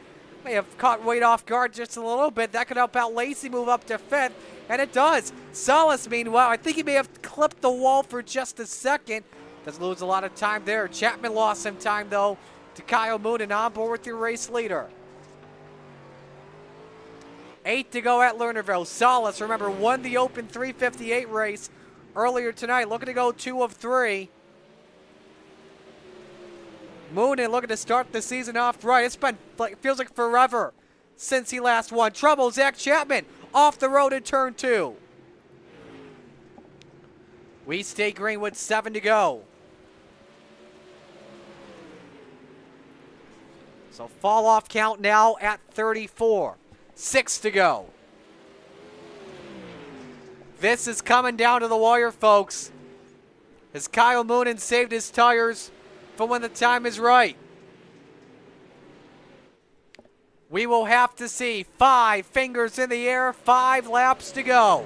May have caught Waite off guard just a little bit. That could help out Lacey move up to 5th, and it does. Salas, meanwhile, I think he may have clipped the wall for just a second. Doesn't lose a lot of time there. Chapman lost some time, though, to Kyle Moonen on board with your race leader. 8 to go at Lernerville. Salas, remember, won the Open 358 race earlier tonight. Looking to go 2 of 3. Moonen looking to start the season off right. It's been, feels like forever since he last won. Trouble, Zach Chapman off the road in turn 2. We stay green with 7 to go. So fall off count now at 34. 6 to go. This is coming down to the wire, folks. As Kyle Moonen saved his tires for when the time is right. We will have to see 5 fingers in the air, 5 laps to go.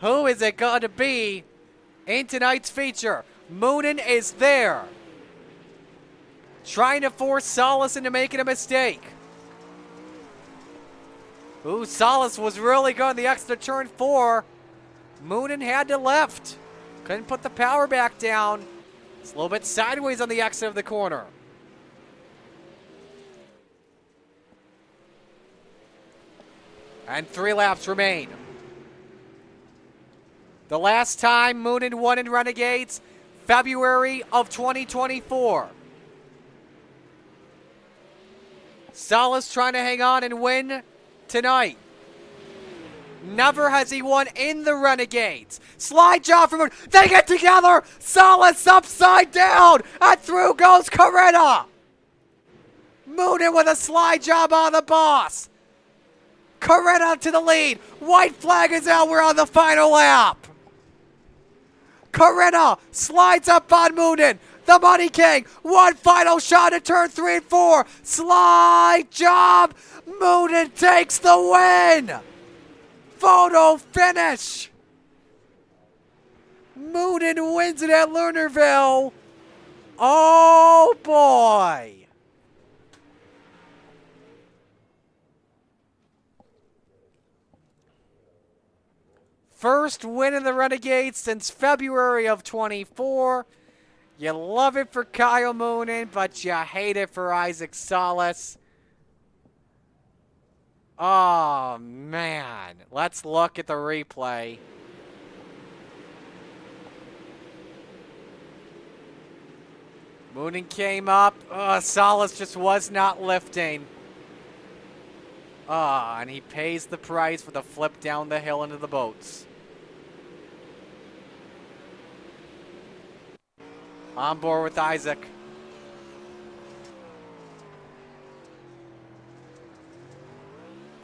Who is it going to be in tonight's feature? Moonen is there, trying to force Salas into making a mistake. Ooh, Salas was really good the extra turn 4. Moonen had to left. Couldn't put the power back down. It's a little bit sideways on the exit of the corner. And 3 laps remain. The last time Moonen won in Renegades, February of 2024. Salas trying to hang on and win tonight. Never has he won in the Renegades. Slide job from Moonen. They get together. Salas upside down. And through goes Coretta. Moonen with a slide job on the boss. Coretta to the lead. White flag is out. We're on the final lap. Coretta slides up on Moonen. The Money King. One final shot at turn 3 and 4. Slide job. Moonen takes the win. Photo finish. Moonen wins it at Lernerville. Oh boy. First win in the Renegades since February of 24. You love it for Kyle Moonen, but you hate it for Isaac Salas. Oh, man. Let's look at the replay. Moonen came up. Salas just was not lifting. And he pays the price for the flip down the hill into the boats. On board with Isaac.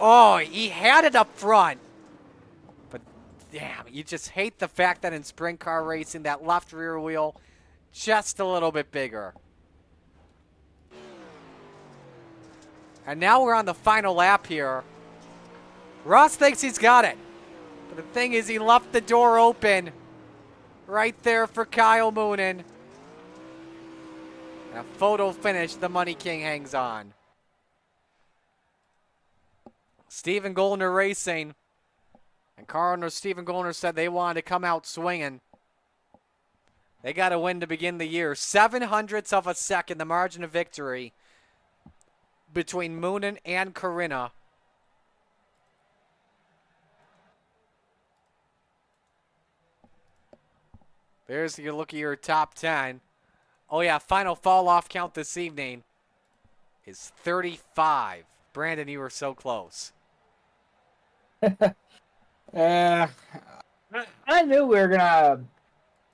Oh, he had it up front. But damn, you just hate the fact that in sprint car racing, that left rear wheel just a little bit bigger. And now we're on the final lap here. Ross thinks he's got it. But the thing is, he left the door open right there for Kyle Moonen. And a photo finish, the Money King hangs on. Stephen Goldner Racing. And car owner Stephen Goldner said they wanted to come out swinging. They got a win to begin the year. 0.07 of a second, the margin of victory between Moonen and Corinna. There's your look at your top 10. Oh yeah, final fall off count this evening is 35. Brandon, you were so close. I knew we were gonna.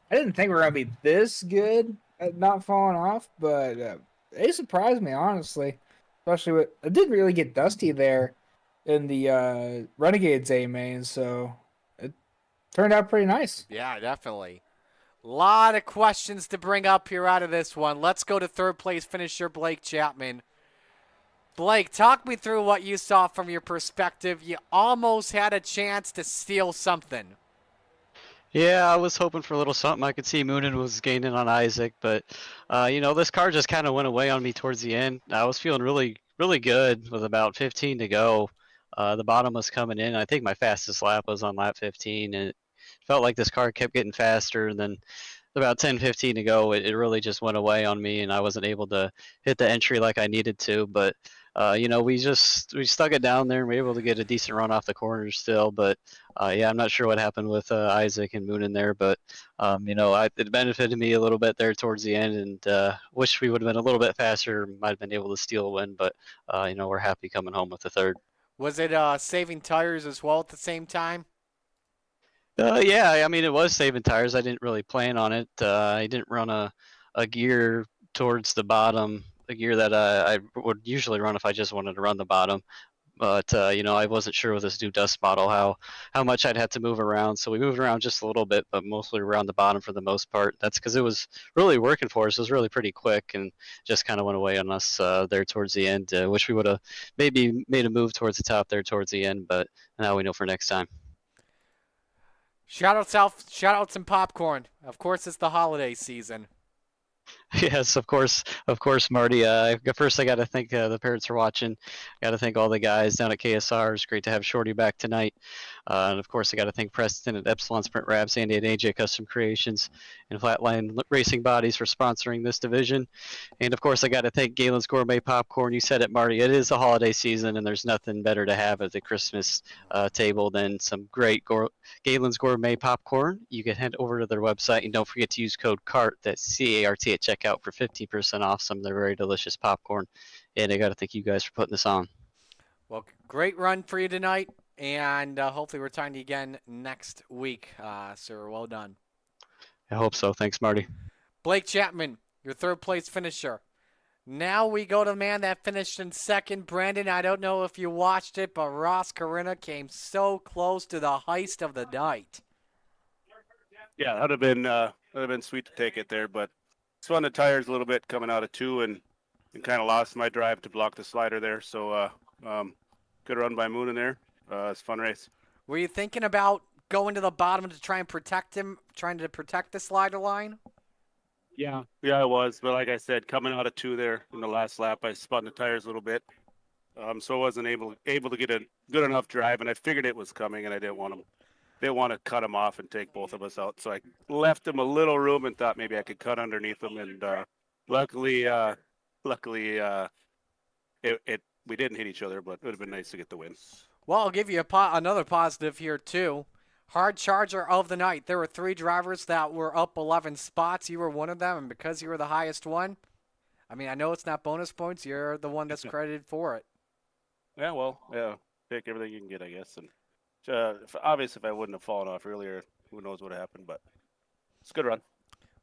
I didn't think we were gonna be this good at not falling off, but they surprised me, honestly. Especially with it didn't really get dusty there in the Renegades A main, so it turned out pretty nice. Yeah, definitely. A lot of questions to bring up here out of this one. Let's go to third place finisher Blake Chapman. Blake, talk me through what you saw from your perspective. You almost had a chance to steal something. Yeah, I was hoping for a little something. I could see Moonen was gaining on Isaac, but, this car just kind of went away on me towards the end. I was feeling really, really good with about 15 to go. The bottom was coming in. I think my fastest lap was on lap 15, and it felt like this car kept getting faster. And then about 10, 15 to go, it really just went away on me, and I wasn't able to hit the entry like I needed to. But we stuck it down there and we were able to get a decent run off the corners still. But I'm not sure what happened with Isaac and Moonen there, but it benefited me a little bit there towards the end, and wish we would have been a little bit faster, might have been able to steal a win. But we're happy coming home with the third. Was it saving tires as well at the same time? It was saving tires. I didn't really plan on it. I didn't run a gear towards the bottom, a gear that I would usually run if I just wanted to run the bottom. But, I wasn't sure with this new dust model how much I'd have to move around. So we moved around just a little bit, but mostly around the bottom for the most part. That's because it was really working for us. It was really pretty quick and just kind of went away on us there towards the end. Wish we would have maybe made a move towards the top there towards the end, but now we know for next time. Shout-outs and popcorn. Of course, it's the holiday season. Yes, of course, Marty. First, I got to thank the parents for watching. Got to thank all the guys down at KSR. It's great to have Shorty back tonight. And of course, I got to thank Preston at Epsilon Sprint Wraps, Andy at AJ Custom Creations, and Flatline Racing Bodies for sponsoring this division. And of course, I got to thank Galen's Gourmet Popcorn. You said it, Marty. It is the holiday season, and there's nothing better to have at the Christmas table than some great Galen's Gourmet Popcorn. You can head over to their website and don't forget to use code CART, that's CART at checkout, checkout for 15% off some of their very delicious popcorn. And I got to thank you guys for putting this on. Well, great run for you tonight, and hopefully we're talking to you again next week, sir. Well done. I hope so. Thanks, Marty. Blake Chapman, your third place finisher. Now we go to the man that finished in second. Brandon, I don't know if you watched it, but Ross Carina came so close to the heist of the night. Yeah, that would have been sweet to take it there, but spun the tires a little bit coming out of 2 and kind of lost my drive to block the slider there. So good run by Moon in there. It's a fun race. Were you thinking about going to the bottom to try and protect him, trying to protect the slider line? Yeah, I was, but like I said, coming out of 2 there in the last lap, I spun the tires a little bit, so I wasn't able to get a good enough drive, and I figured it was coming, and I didn't want to cut him off and take both of us out, so I left him a little room and thought maybe I could cut underneath him, and luckily, we didn't hit each other, but it would have been nice to get the win. Well, I'll give you another positive here too. Hard charger of the night. There were 3 drivers that were up 11 spots. You were one of them, and because you were the highest one, I mean, I know it's not bonus points. You're the one that's credited for it. Yeah, well, yeah, take everything you can get, I guess. And obviously, if I wouldn't have fallen off earlier, who knows what happened, but it's a good run.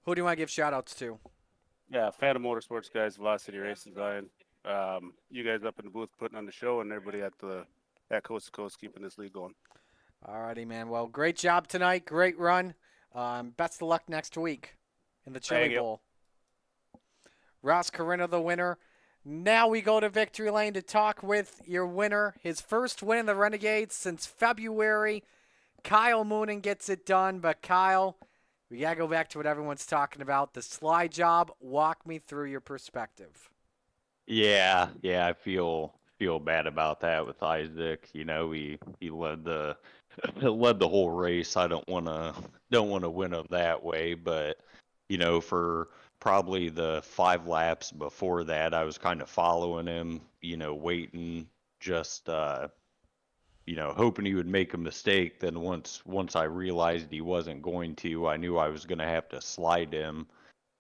Who do you want to give shout-outs to? Yeah, Phantom Motorsports guys, Velocity Racing, Brian. You guys up in the booth putting on the show, and everybody at Coast to Coast keeping this league going. Alrighty, man. Well, great job tonight. Great run. Best of luck next week in the Chili Bowl. Ross Carina, the winner. Now we go to Victory Lane to talk with your winner. His first win in the Renegades since February. Kyle Moonen gets it done. But Kyle, we got to go back to what everyone's talking about. The slide job. Walk me through your perspective. Yeah, I feel bad about that with Isaac. You know, he led the whole race. I don't want to win him that way, but you know, for probably the 5 laps before that, I was kind of following him, you know, waiting, just you know, hoping he would make a mistake. Then once I realized he wasn't going to, I knew I was going to have to slide him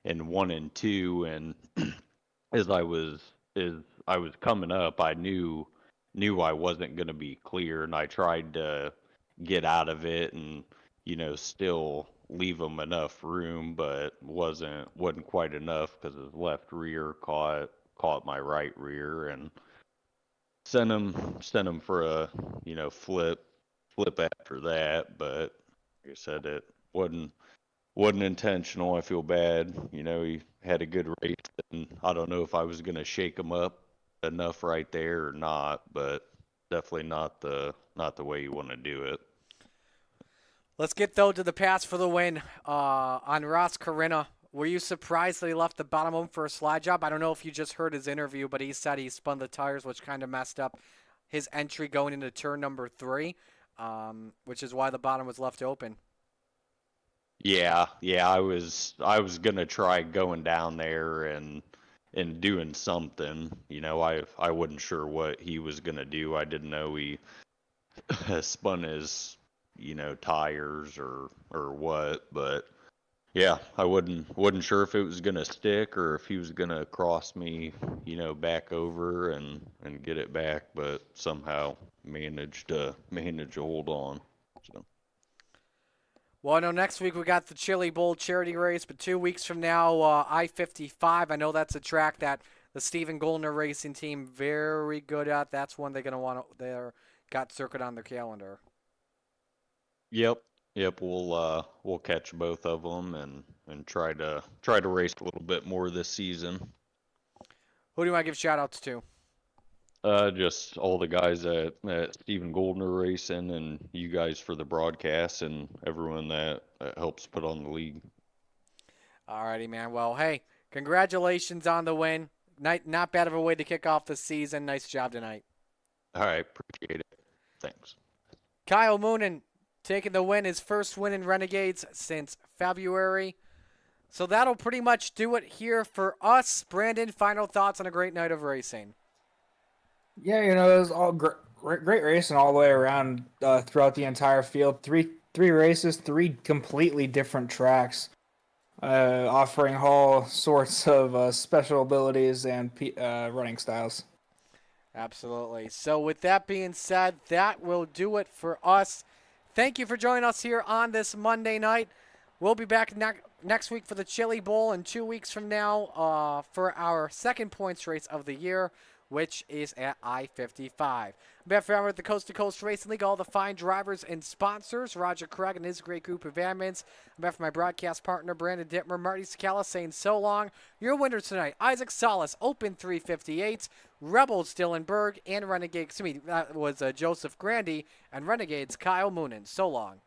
in 1 and 2. And as I was coming up, I knew I wasn't going to be clear, and I tried to get out of it and, you know, still leave him enough room, but wasn't quite enough because his left rear caught my right rear and sent him for a, you know, flip after that. But like I said, it wasn't intentional. I feel bad. You know, he had a good race, and I don't know if I was gonna shake him up enough right there or not, but definitely not the way you want to do it. Let's get, though, to the pass for the win on Ross Carina. Were you surprised that he left the bottom home for a slide job? I don't know if you just heard his interview, but he said he spun the tires, which kind of messed up his entry going into turn number 3, which is why the bottom was left open. Yeah, I was gonna try going down there and doing something. You know, I wasn't sure what he was gonna do. I didn't know he spun his, you know, tires or what, but yeah, I wasn't sure if it was gonna stick or if he was gonna cross me, you know, back over and get it back, but somehow managed to hold on. So. Well, I know next week we got the Chili Bowl charity race, but 2 weeks from now, I-55. I know that's a track that the Stephen Goldner Racing team very good at. That's one they're gonna want to. They're got circuit on their calendar. Yep. We'll catch both of them and try to race a little bit more this season. Who do you want to give shout-outs to? Just all the guys at Stephen Goldner Racing and you guys for the broadcast and everyone that helps put on the league. Alrighty, man. Well, hey, congratulations on the win. Not bad of a way to kick off the season. Nice job tonight. All right, appreciate it. Thanks. Kyle Moonen taking the win, his first win in Renegades since February. So that'll pretty much do it here for us. Brandon, final thoughts on a great night of racing. Yeah, you know, it was all great racing all the way around throughout the entire field. Three races, 3 completely different tracks. offering all sorts of special abilities and running styles. Absolutely. So with that being said, that will do it for us. Thank you for joining us here on this Monday night. We'll be back next week for the Chili Bowl and 2 weeks from now for our second points race of the year, which is at I-55. On behalf of the Coast to Coast Racing League, all the fine drivers and sponsors, Roger Craig and his great group of admins. On behalf of my broadcast partner, Brandon Dittmer, Marty Scala saying so long. Your winners tonight, Isaac Salas, Open 358, Rebels Dylan Berg, and Renegade, that was Joseph Grandy, and Renegades Kyle Moonen. So long.